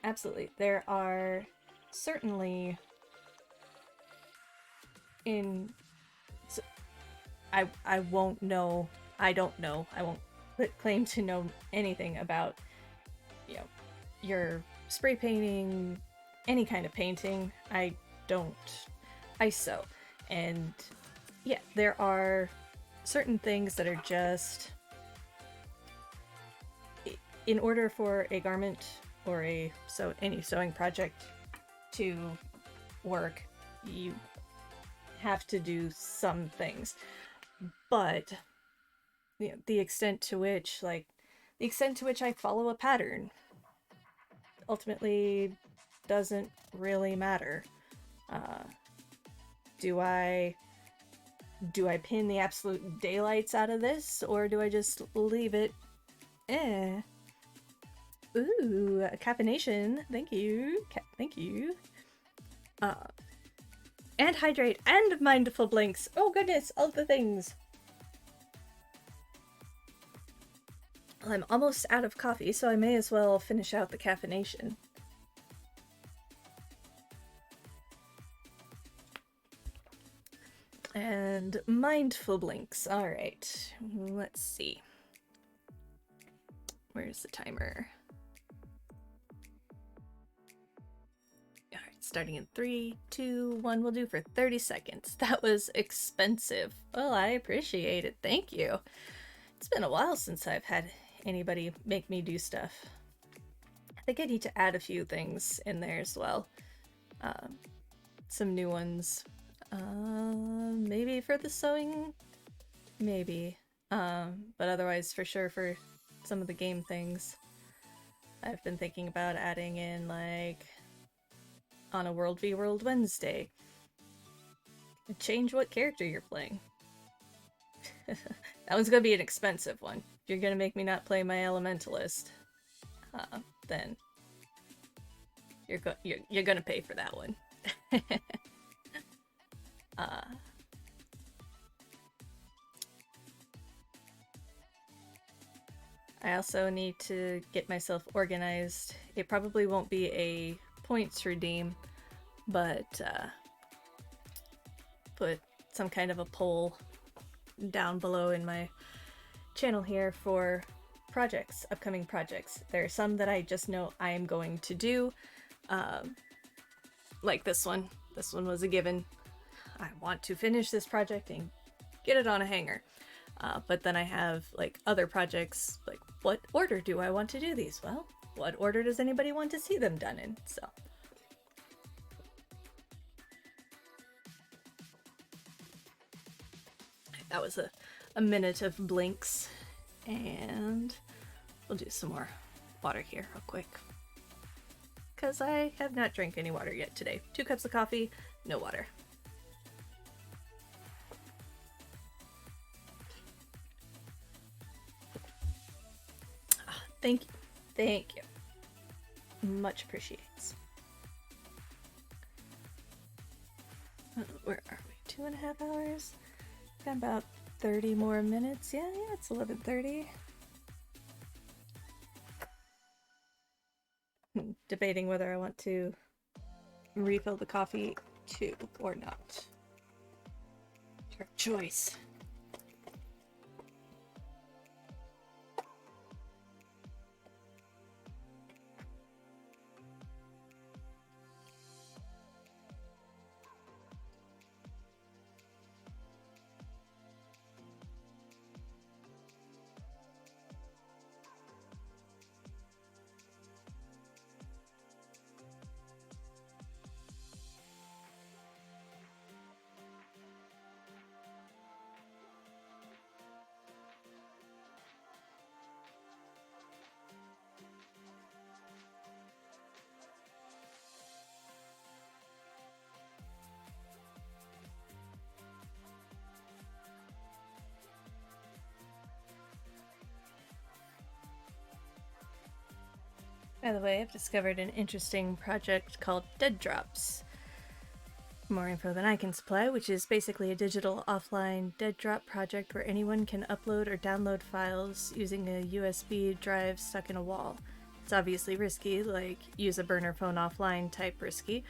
Absolutely. There are certainly in I won't know. I don't know. I won't claim to know anything about, you know, your spray painting, any kind of painting. I don't. I sew, and yeah, there are certain things that are just, in order for a garment or any sewing project to work, you have to do some things. But the extent to which I follow a pattern ultimately doesn't really matter. Do I pin the absolute daylights out of this, or do I just leave it? Ooh, caffeination. Thank you. Thank you. And hydrate and mindful blinks. Oh goodness, all the things. Well, I'm almost out of coffee, so I may as well finish out the caffeination. And mindful blinks. Alright, let's see. Where's the timer? Alright, starting in 3, 2, 1. We'll do for 30 seconds. That was expensive. Well, I appreciate it. Thank you. It's been a while since I've had anybody make me do stuff. I think I need to add a few things in there as well. Some new ones. Maybe for the sewing? Maybe. But otherwise, for sure, for some of the game things, I've been thinking about adding in, like, on a World v World Wednesday, change what character you're playing. That one's gonna be an expensive one. If you're gonna make me not play my Elementalist, then you're gonna pay for that one. I also need to get myself organized. It probably won't be a points redeem, but put some kind of a poll down below in my channel here for projects, upcoming projects. There are some that I just know I am going to do, like this one. This one was a given. I want to finish this project and get it on a hanger. But then I have, like, other projects, like, what order do I want to do these? Well, what order does anybody want to see them done in? So. That was a minute of blinks, and we'll do some more water here real quick. Because I have not drank any water yet today. 2 cups of coffee, no water. Thank you. Thank you. Much appreciates. Where are we? 2.5 hours? Got about 30 more minutes. Yeah, it's 11:30. Debating whether I want to refill the coffee to or not. Your choice. By the way, I've discovered an interesting project called Dead Drops. More info than I can supply, which is basically a digital offline dead drop project where anyone can upload or download files using a USB drive stuck in a wall. It's obviously risky, like use a burner phone offline type risky,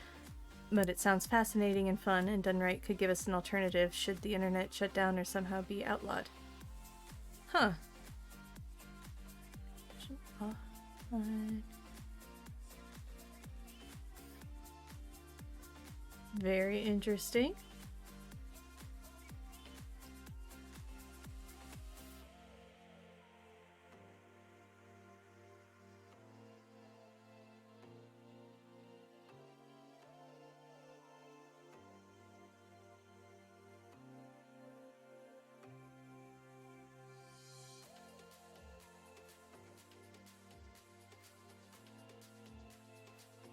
but it sounds fascinating and fun, and done right could give us an alternative should the internet shut down or somehow be outlawed. Huh. Offline. Very interesting.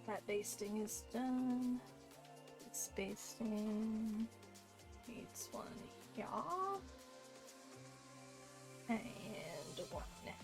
That basting is done. This basting needs one here and one here.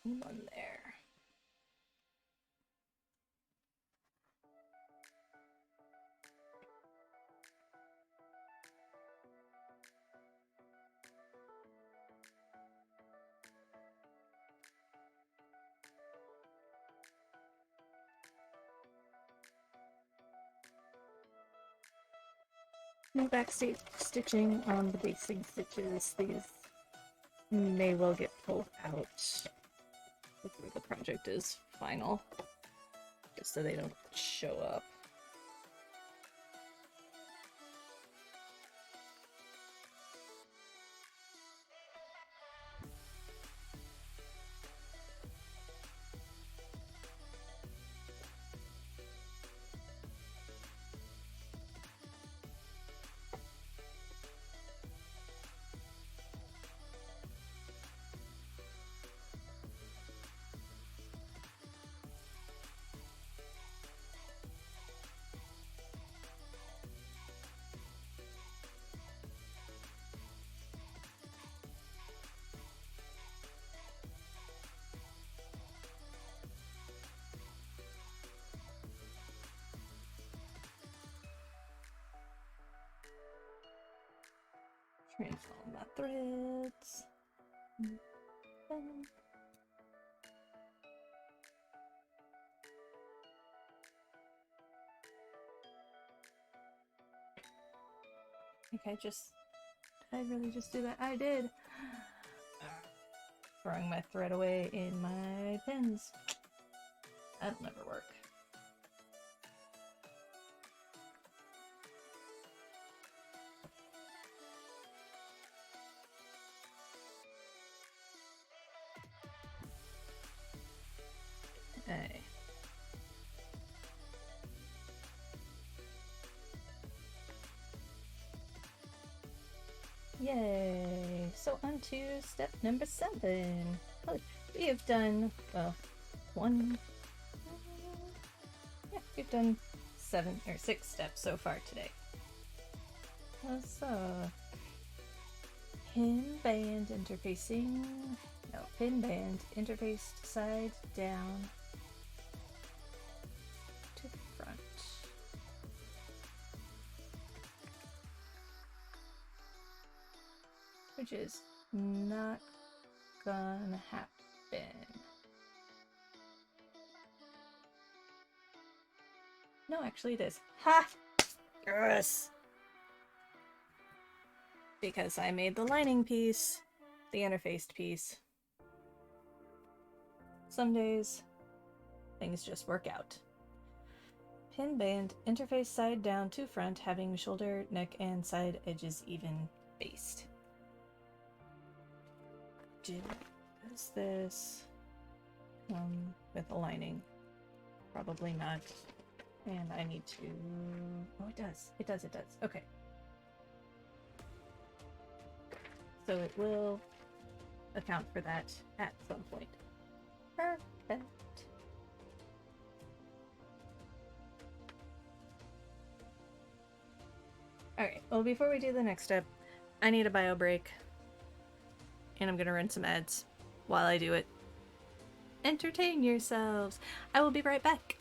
One there. No backstage stitching on the basting stitches. These may well get pulled out before the project is final, just so they don't show up. Transfer all my threads. Okay, did I really just do that? I did. throwing my thread away in my pins. That'll never work. Okay. Yay! So on to step number 7. Oh, we have done, well, yeah, we've done 7 or 6 steps so far today. So, pin band interfaced side down to front. Which is not gonna happen. No, actually it is. Ha! Yes! Because I made the lining piece, the interfaced piece. Some days, things just work out. Pin band, interface side down to front, having shoulder, neck, and side edges even faced. Does this come with a lining? Probably not. And I need to... Oh, it does. It does. Okay. So it will account for that at some point. Perfect. Alright, well, before we do the next step, I need a bio break. And I'm gonna run some ads while I do it. Entertain yourselves! I will be right back.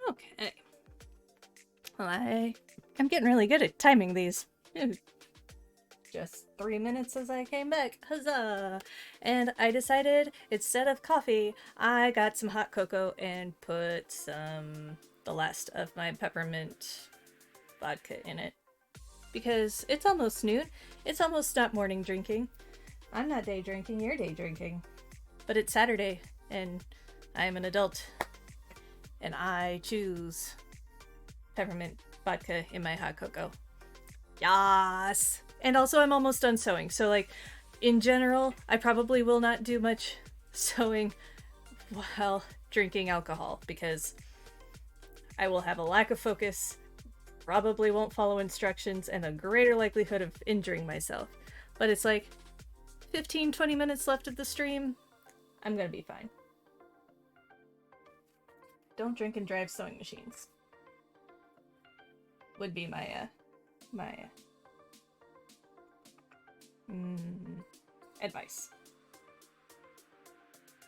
Okay. Well, I'm getting really good at timing these. Just 3 minutes as I came back. Huzzah! And I decided instead of coffee, I got some hot cocoa and put the last of my peppermint vodka in it. Because it's almost noon. It's almost not morning drinking. I'm not day drinking, you're day drinking. But it's Saturday, and I'm an adult. And I choose peppermint vodka in my hot cocoa. Yas! And also, I'm almost done sewing. So, like, in general, I probably will not do much sewing while drinking alcohol because I will have a lack of focus, probably won't follow instructions, and a greater likelihood of injuring myself. But it's like 15-20 minutes left of the stream. I'm gonna be fine. Don't drink and drive sewing machines. Would be my advice.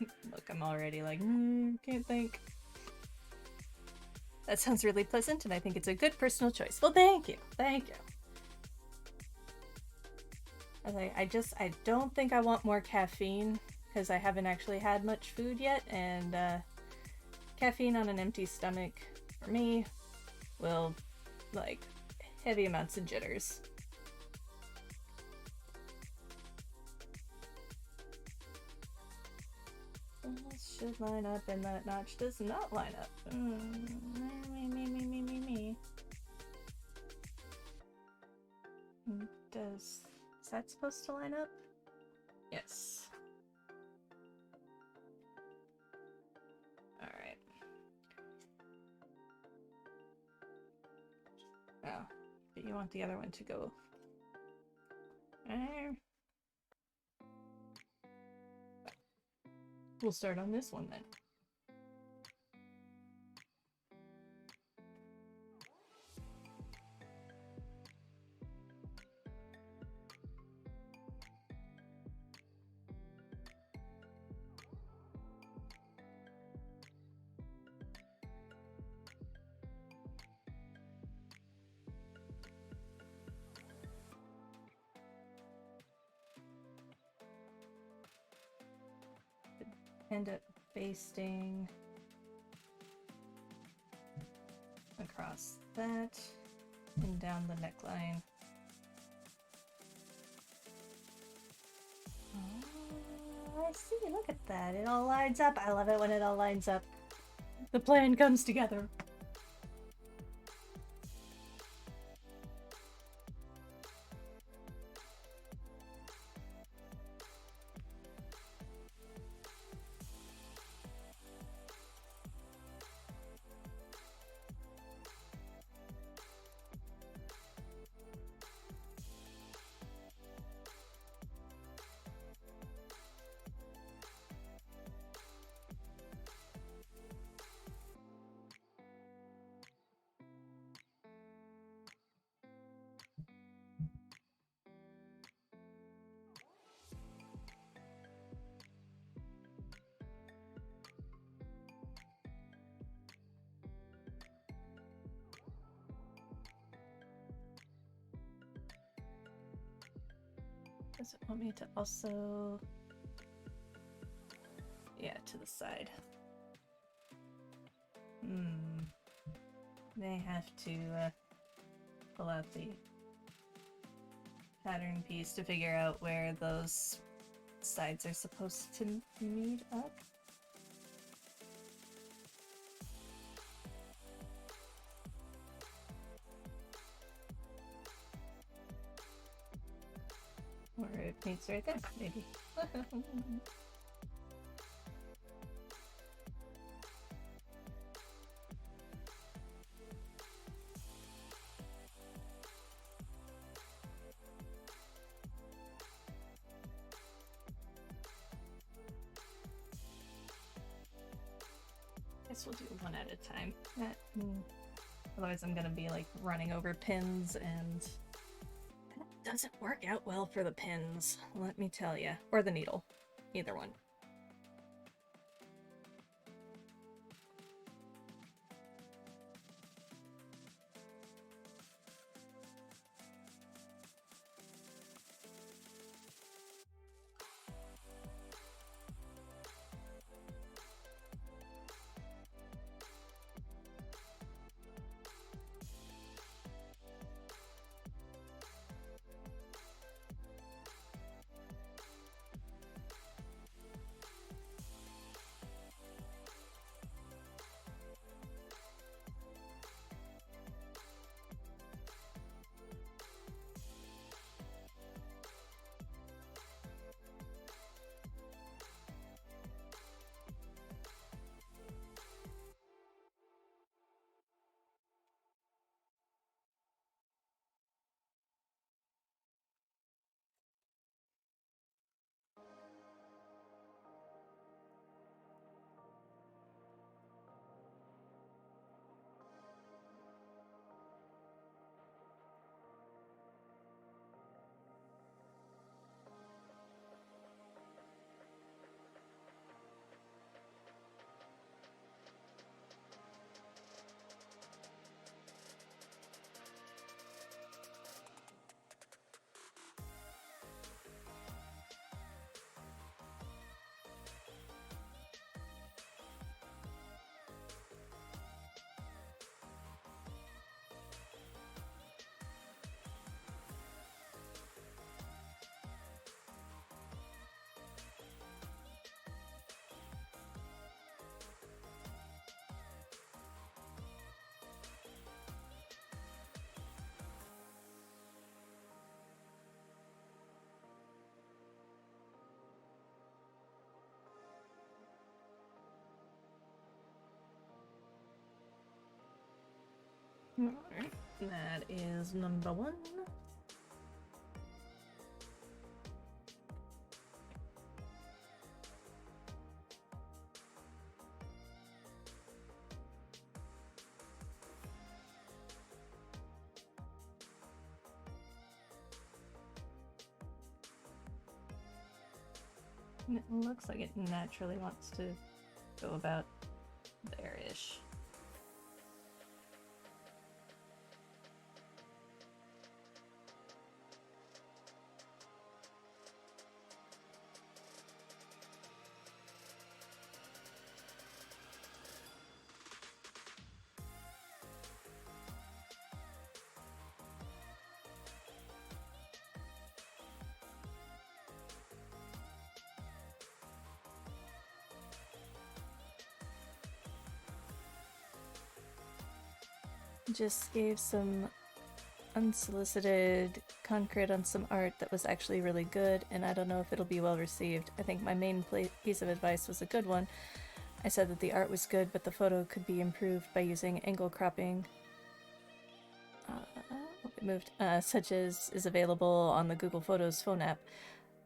Look, I'm already like, can't think. That sounds really pleasant, and I think it's a good personal choice. Well, thank you. Thank you. I don't think I want more caffeine, because I haven't actually had much food yet, and caffeine on an empty stomach, for me, will, like, heavy amounts of jitters. This should line up, and that notch does not line up. Me. Is that supposed to line up? Yes. Alright. Oh, but you want the other one to go. We'll start on this one then. End up basting across that and down the neckline. Oh, I see. Look at that. It all lines up. I love it when it all lines up. The plan comes together. Does it want me to also... Yeah, to the side. May have to pull out the pattern piece to figure out where those sides are supposed to meet up. Or it meets right there, maybe. Guess we'll do one at a time. Otherwise I'm gonna be like running over pins, and that doesn't work out well for the pins, let me tell you. Or the needle. Either one. Alright, that is number 1. It looks like it naturally wants to go about there-ish. Just gave some unsolicited concrete on some art that was actually really good, and I don't know if it'll be well received. I think my main piece of advice was a good one. I said that the art was good, but the photo could be improved by using angle cropping, such as is available on the Google Photos phone app.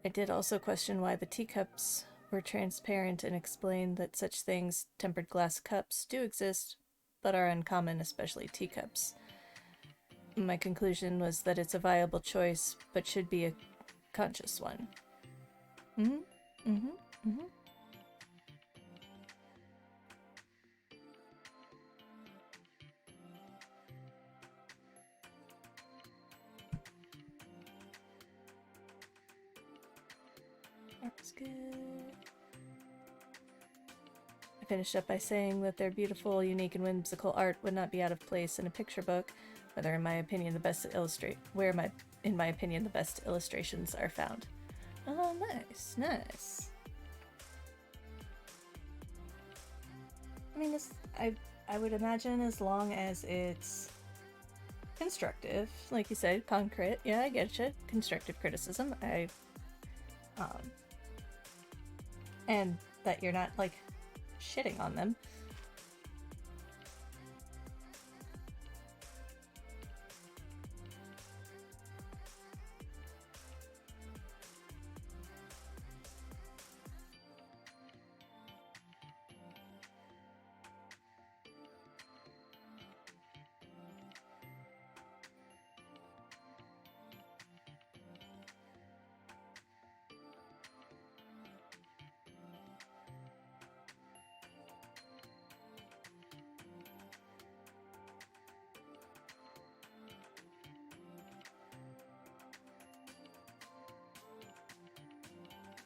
I did also question why the teacups were transparent and explained that such things, tempered glass cups, do exist, but are uncommon, especially teacups. My conclusion was that it's a viable choice, but should be a conscious one. Mm-hmm. Mm-hmm. Mm-hmm. That's good. I finished up by saying that their beautiful, unique, and whimsical art would not be out of place in a picture book, whether in my opinion the best in my opinion the best illustrations are found. Oh, nice, nice. I mean, I would imagine as long as it's constructive, like you said, concrete. Yeah, I get you. Constructive criticism. And that you're not like shitting on them.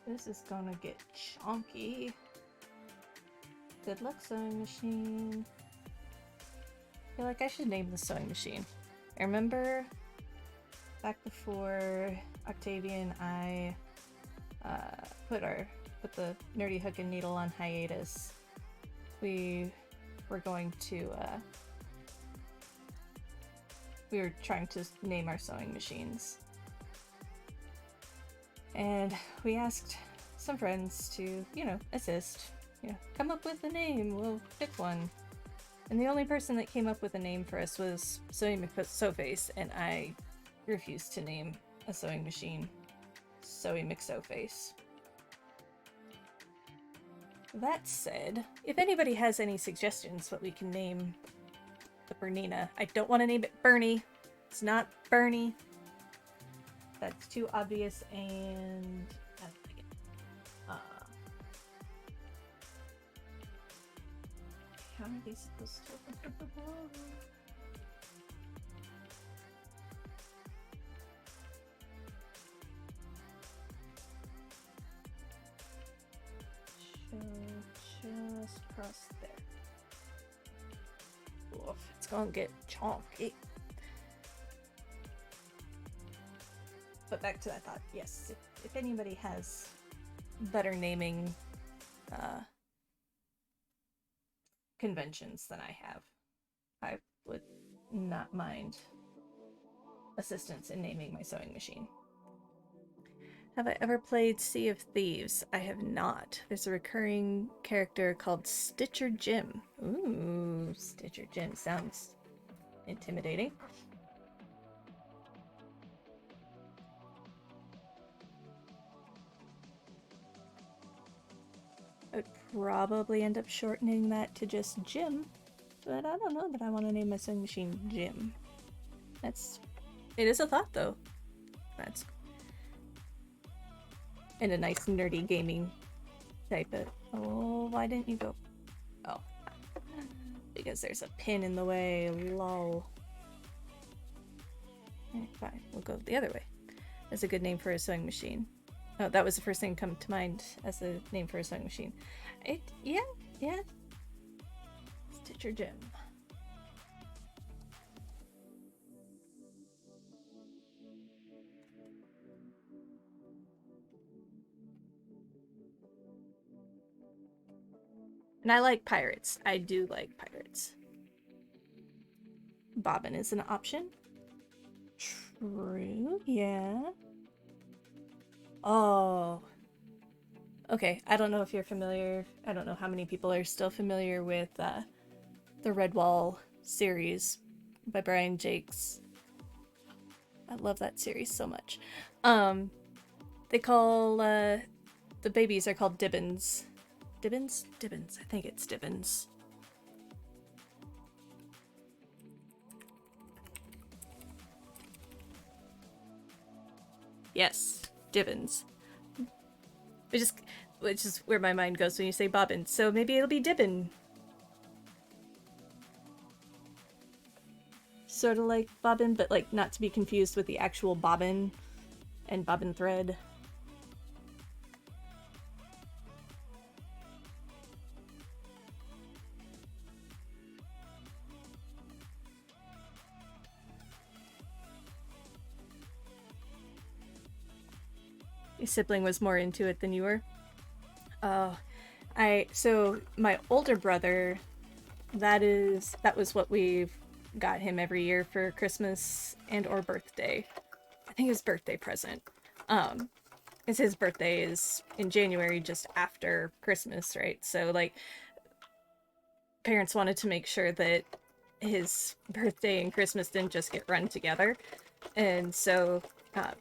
This is gonna get chonky. Good luck, sewing machine. I feel like I should name the sewing machine. I remember back before Octavian, I put the nerdy hook and needle on hiatus. We were going to we were trying to name our sewing machines. And we asked some friends to, assist. Come up with a name, we'll pick one. And the only person that came up with a name for us was Zoe McSoface, and I refused to name a sewing machine Zoe McSoface. That said, if anybody has any suggestions what we can name the Bernina, I don't want to name it Bernie. It's not Bernie. That's too obvious, and I don't like it. How are they supposed to open the door? Just cross there. Oof, it's gonna get chonky. But back to that thought, yes, if anybody has better naming conventions than I have, I would not mind assistance in naming my sewing machine. Have I ever played Sea of Thieves? I have not. There's a recurring character called Stitcher Jim. Ooh, Stitcher Jim sounds intimidating. I would probably end up shortening that to just Jim, but I don't know that I want to name my sewing machine Jim. It is a thought though. That's and a nice nerdy gaming type of. Oh, why didn't you go? Oh, because there's a pin in the way. Lol. Fine, we'll go the other way. That's a good name for a sewing machine. Oh, that was the first thing to come to mind as a name for a sewing machine. Yeah. Stitcher Jim. And I like pirates. I do like pirates. Bobbin is an option. True, yeah. Oh. Okay, I don't know if you're familiar. I don't know how many people are still familiar with the Redwall series by Brian Jakes. I love that series so much. They call the babies are called Dibbins. Dibbins? Dibbins. I think it's Dibbins. Yes, Dibbins. Which is where my mind goes when you say bobbin. So maybe it'll be Dibbin. Sort of like bobbin, but like not to be confused with the actual bobbin and bobbin thread. Your sibling was more into it than you were? So my older brother, that was what we've got him every year for Christmas and or birthday. I think his birthday present. Because his birthday is in January, just after Christmas, right? So like, parents wanted to make sure that his birthday and Christmas didn't just get run together, and so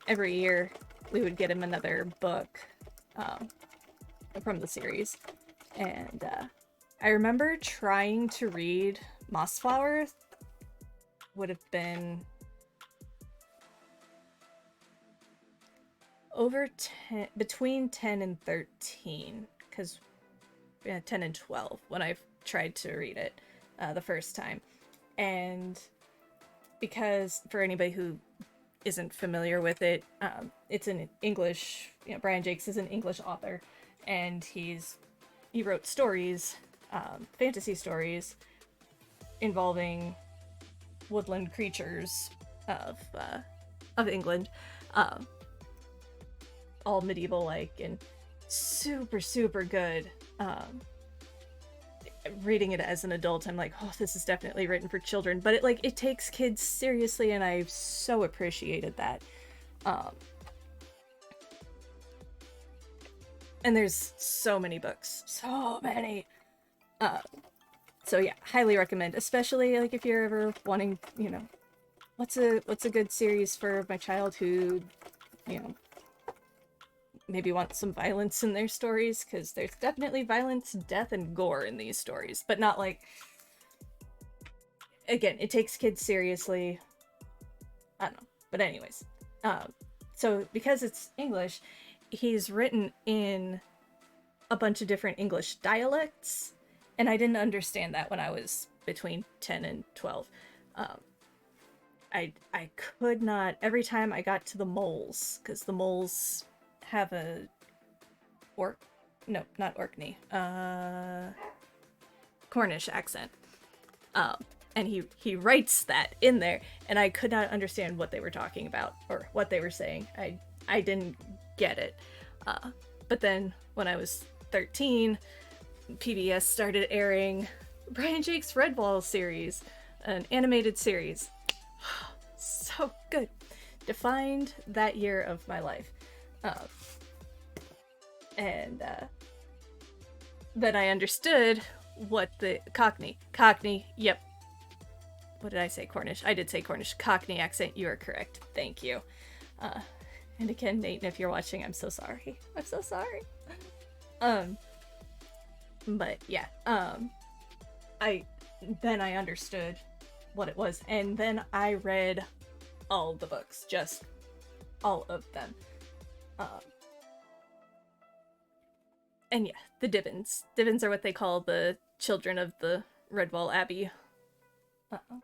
every year we would get him another book from the series. And I remember trying to read Mossflower. Would have been between 10 and 13, because 10 and 12 when I tried to read it the first time. And because for anybody who isn't familiar with it, it's in English. Brian Jakes is an English author, and he wrote stories, fantasy stories involving woodland creatures of England, all medieval like, and super good. Reading it as an adult, I'm like, oh, this is definitely written for children, but it takes kids seriously, and I've so appreciated that. And there's so many books, so many. So yeah, highly recommend, especially like if you're ever wanting, what's a good series for my child who, maybe want some violence in their stories, because there's definitely violence, death, and gore in these stories, but not like, again, it takes kids seriously. I don't know, but anyways, so because it's English, he's written in a bunch of different English dialects, and I didn't understand that when I was between 10 and 12. I could not, every time I got to the moles, because the moles have a not Orkney, Cornish accent, and he writes that in there, and I could not understand what they were talking about or what they were saying. I didn't get it, but then when I was 13, PBS started airing Brian Jakes' Redwall series, an animated series. So good. Defined that year of my life. And then I understood what the Cockney, yep. what did I say? Cornish. I did say Cornish. Cockney accent. You are correct. Thank you. And again, Nate, if you're watching, I'm so sorry. I'm so sorry. But yeah, I understood what it was, and then I read all the books, just all of them. And yeah, the Divins. Divins are what they call the children of the Redwall Abbey. Uh-oh.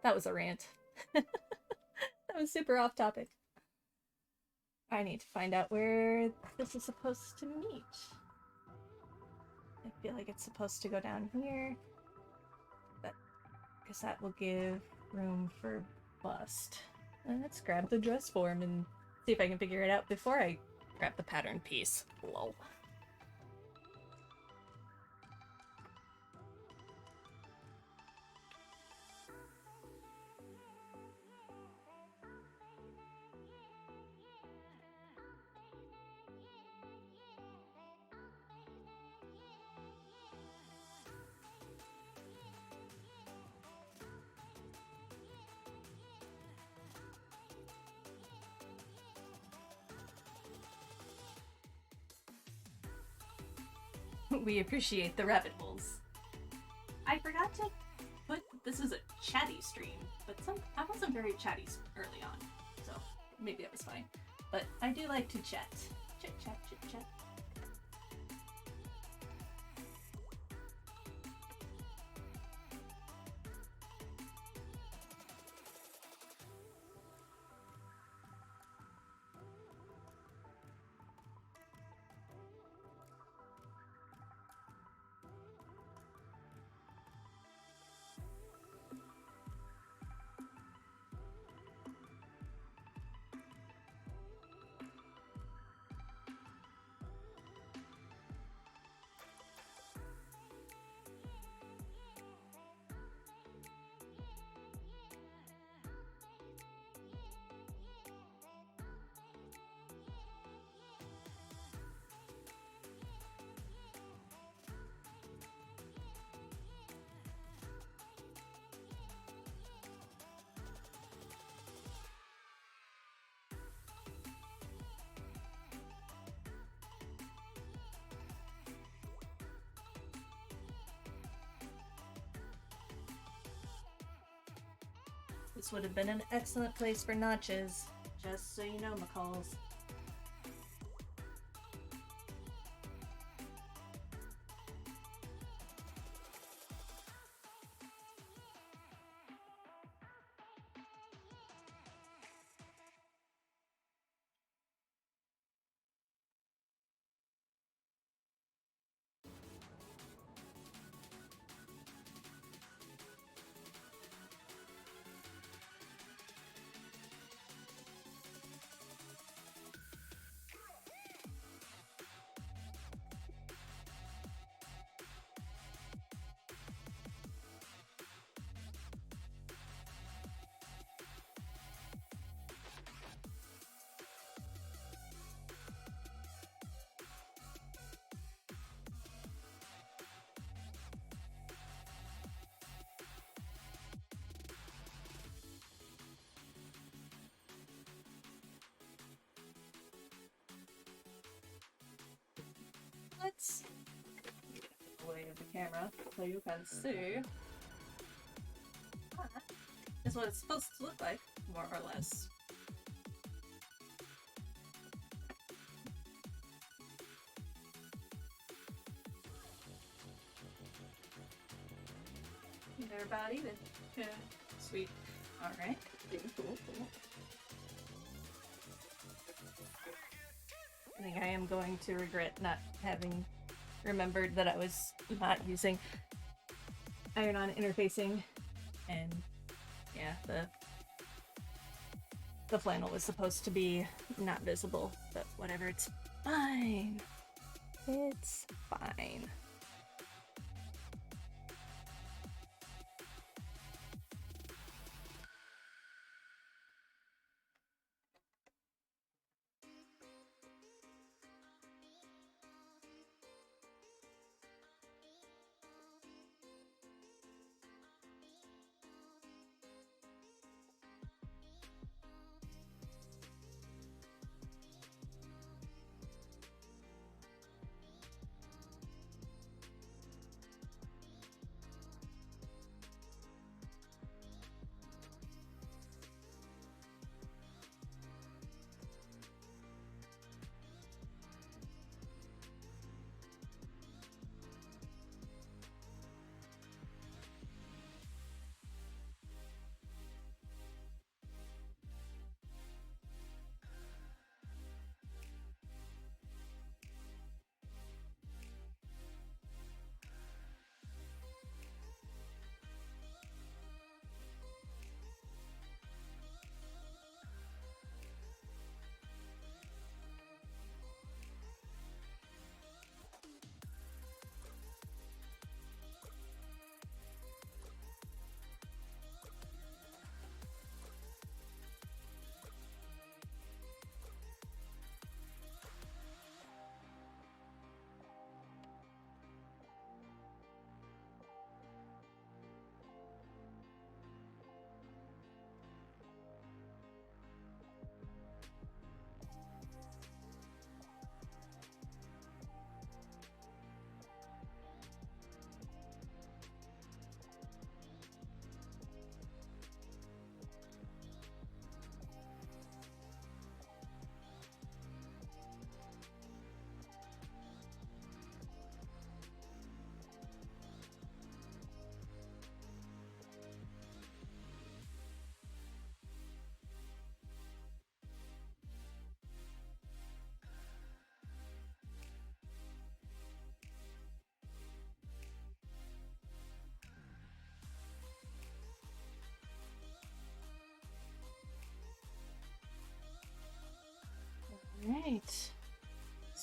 That was a rant. That was super off topic. I need to find out where this is supposed to meet. I feel like it's supposed to go down here. But because that will give room for bust. Let's grab the dress form and see if I can figure it out before I grab the pattern piece. Lol. We appreciate the rabbit holes. I forgot to put this is a chatty stream, but I wasn't very chatty early on, so maybe that was fine. But I do like to chat. Chit chat, chit chat. This would have been an excellent place for notches, just so you know, McCalls. Let's get away of the camera so you can see. That is what it's supposed to look like, more or less. They're about even. Yeah. Sweet. Alright. Cool. I think I am going to regret not having remembered that I was not using iron-on interfacing, and yeah, the flannel was supposed to be not visible, but whatever, it's fine. It's fine.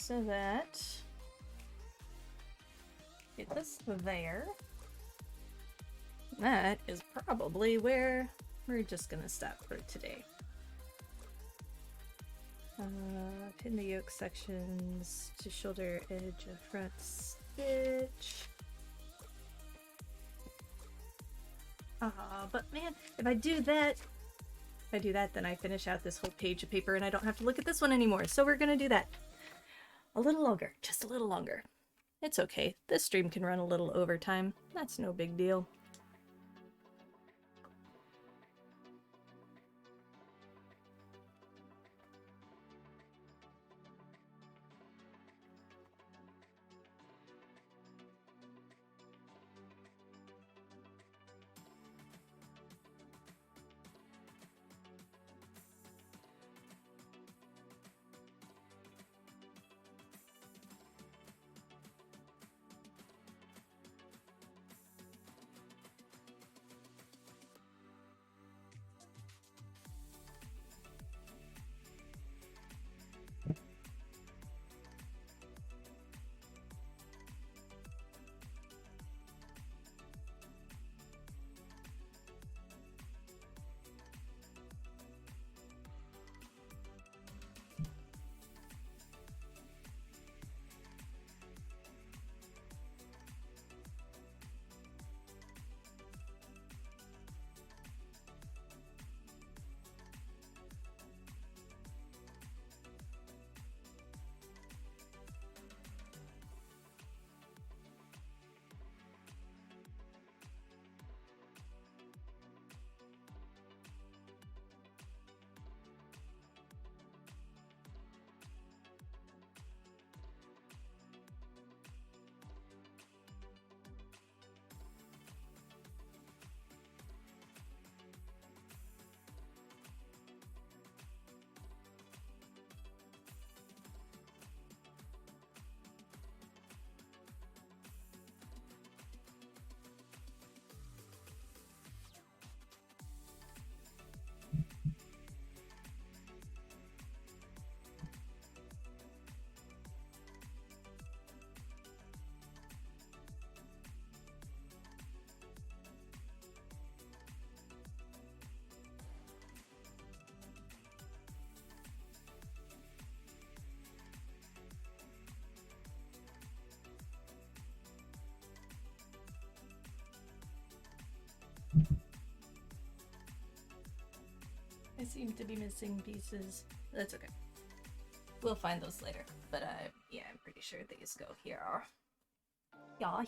so that get this there. That is probably where we're just gonna stop for today. Pin the yoke sections to shoulder edge of front stitch. But man, if I do that, then I finish out this whole page of paper and I don't have to look at this one anymore. So we're gonna do that a little longer, just a little longer. It's okay. This stream can run a little overtime. That's no big deal. I seem to be missing pieces. That's okay. We'll find those later. But yeah, I'm pretty sure these go here. Yeah.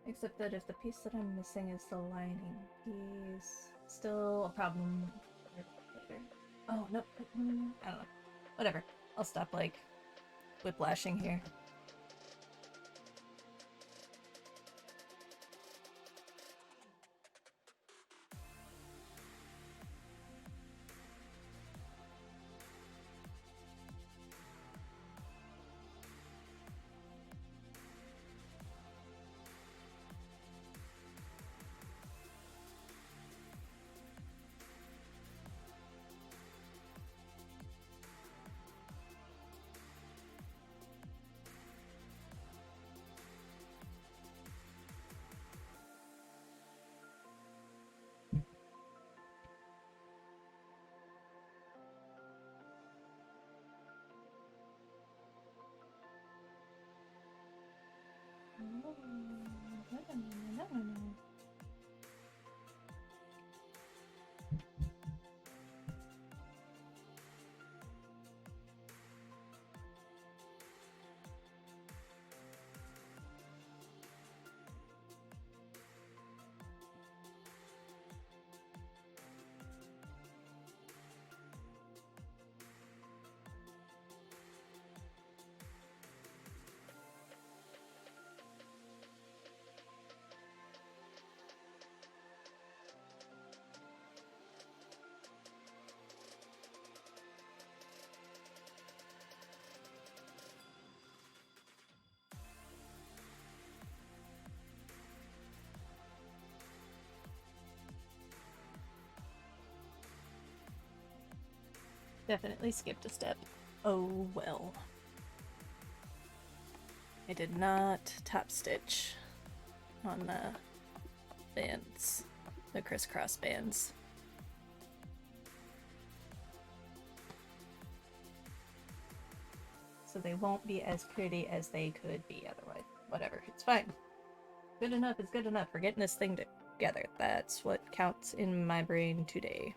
Except that if the piece that I'm missing is the lining piece, still a problem later. Oh, no. I don't know. Whatever. I'll stop, like, whiplashing here. No. Definitely skipped a step. Oh well. I did not top stitch on the bands, the crisscross bands. So they won't be as pretty as they could be otherwise. Whatever, it's fine. Good enough is good enough. We're getting this thing together. That's what counts in my brain today.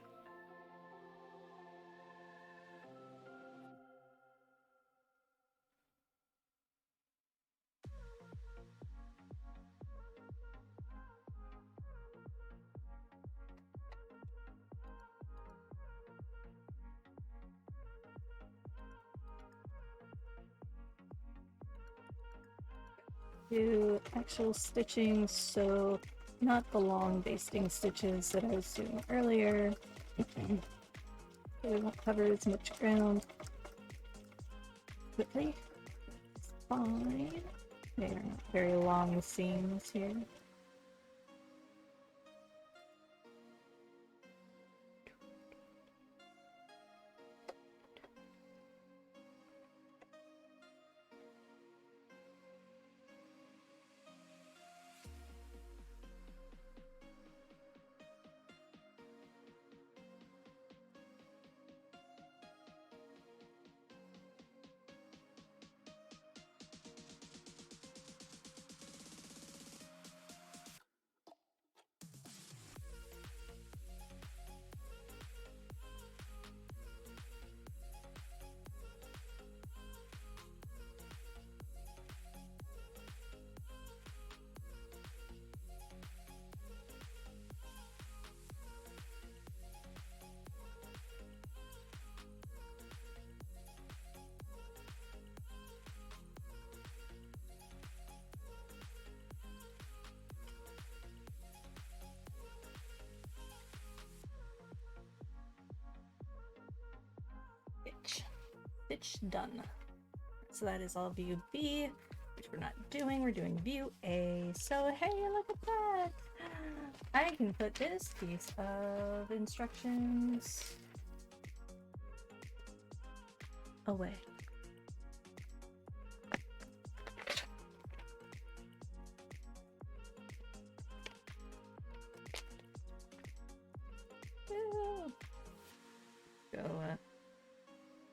Do actual stitching, so not the long basting stitches that I was doing earlier. We won't cover as much ground quickly. It's fine. They are not very long seams here. Stitch done. So that is all view B, which we're not doing. We're doing view A. So hey, look at that! I can put this piece of instructions away. Go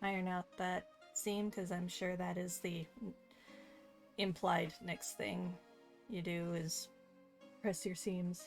iron out that seam, because I'm sure that is the implied next thing you do is press your seams.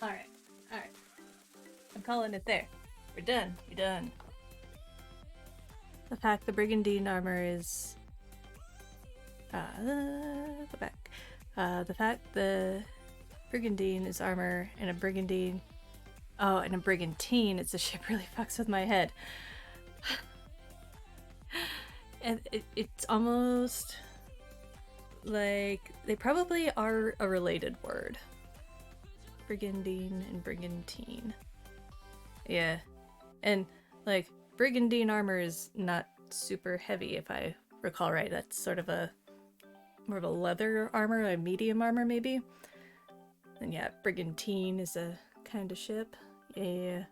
Alright, alright. I'm calling it there. We're done. We're done. The fact the Brigandine armor is... go back. The fact the Brigandine is armor and a Brigandine... Oh, and a Brigantine, it's a ship really fucks with my head. And it's almost like they probably are a related word. Brigandine and Brigantine. Yeah. And like Brigandine armor is not super heavy if I recall right. That's sort of a more of a leather armor, a medium armor maybe. And yeah, Brigantine is a kind of ship. Yeah.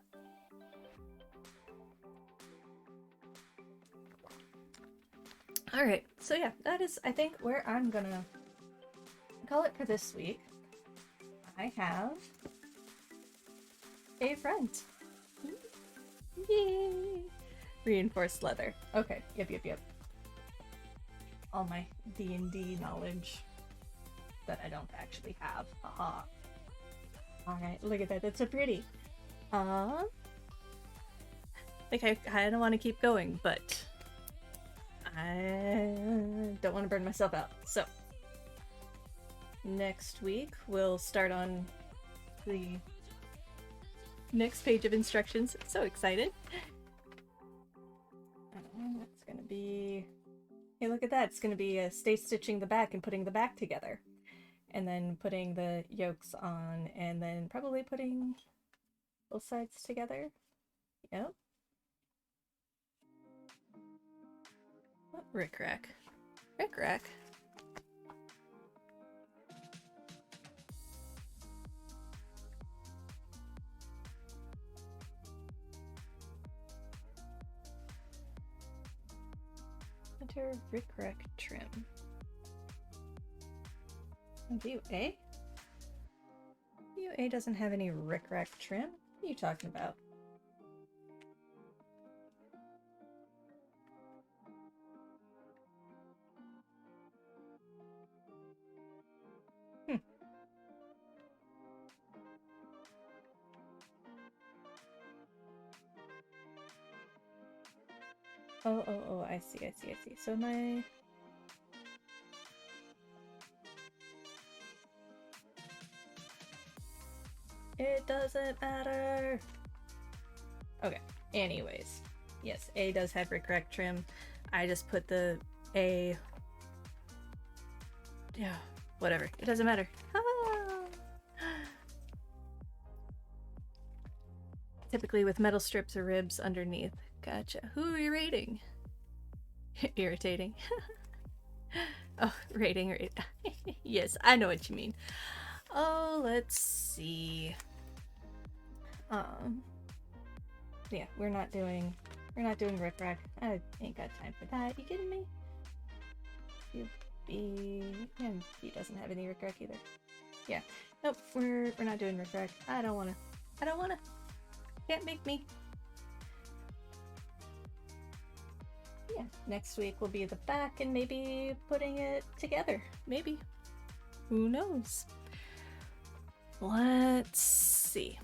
Alright, so yeah, that is, I think, where I'm gonna call it for this week. I have a friend. Yay! Reinforced leather. Okay, yep. All my D&D knowledge that I don't actually have. Haha. Alright, look at that, that's so pretty. Like, I kind of want to keep going, but I don't want to burn myself out. So, next week we'll start on the next page of instructions. So excited. It's gonna be... Hey, look at that. It's gonna be stay stitching the back and putting the back together. And then putting the yolks on, and then probably putting both sides together. Yep. What rick-rack? Rick-rack? Enter rick-rack trim. View A? View A doesn't have any rick-rack trim? What are you talking about? Oh, I see. So my... It doesn't matter! Okay, anyways. Yes, A does have rick-rack trim. I just put the A... Yeah, whatever. It doesn't matter. Typically with metal strips or ribs underneath. Gotcha. Who are you rating? Irritating. Oh, rating. Yes, I know what you mean. Oh, let's see. Yeah, we're not doing rick-rack. I ain't got time for that. You kidding me? B and B doesn't have any rick-rack either. Yeah. Nope, we're not doing rick-rack. I don't wanna. Can't make me. Yeah, next week will be the back and maybe putting it together. Maybe. Who knows? Let's see.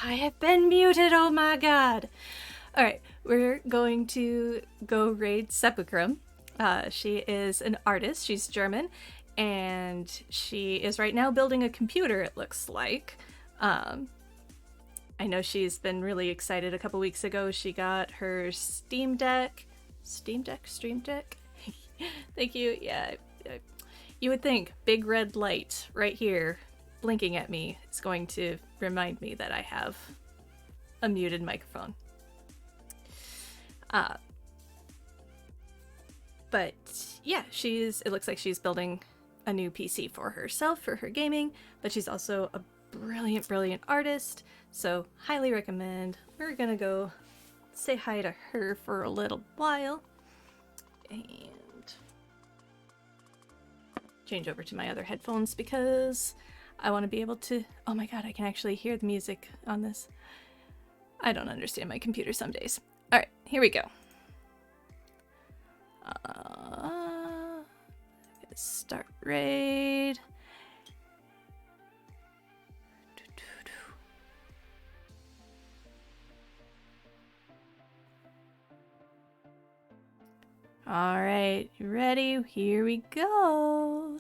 I have been muted. Oh my god. All right, we're going to go raid Sepulchrum. She is an artist. She's German, and she is right now building a computer. It looks like. Um, I know she's been really excited. A couple weeks ago, she got her Steam Deck. Steam Deck? Stream Deck? Thank you. Yeah. You would think big red light right here blinking at me is going to remind me that I have a muted microphone. Uh, but yeah, it looks like she's building a new PC for herself, for her gaming, but she's also a brilliant, brilliant artist. So highly recommend. We're gonna go say hi to her for a little while. And change over to my other headphones because I want to be able to. Oh my god, I can actually hear the music on this. I don't understand my computer some days. Alright, here we go. Start raid. Alright, you ready? Here we go.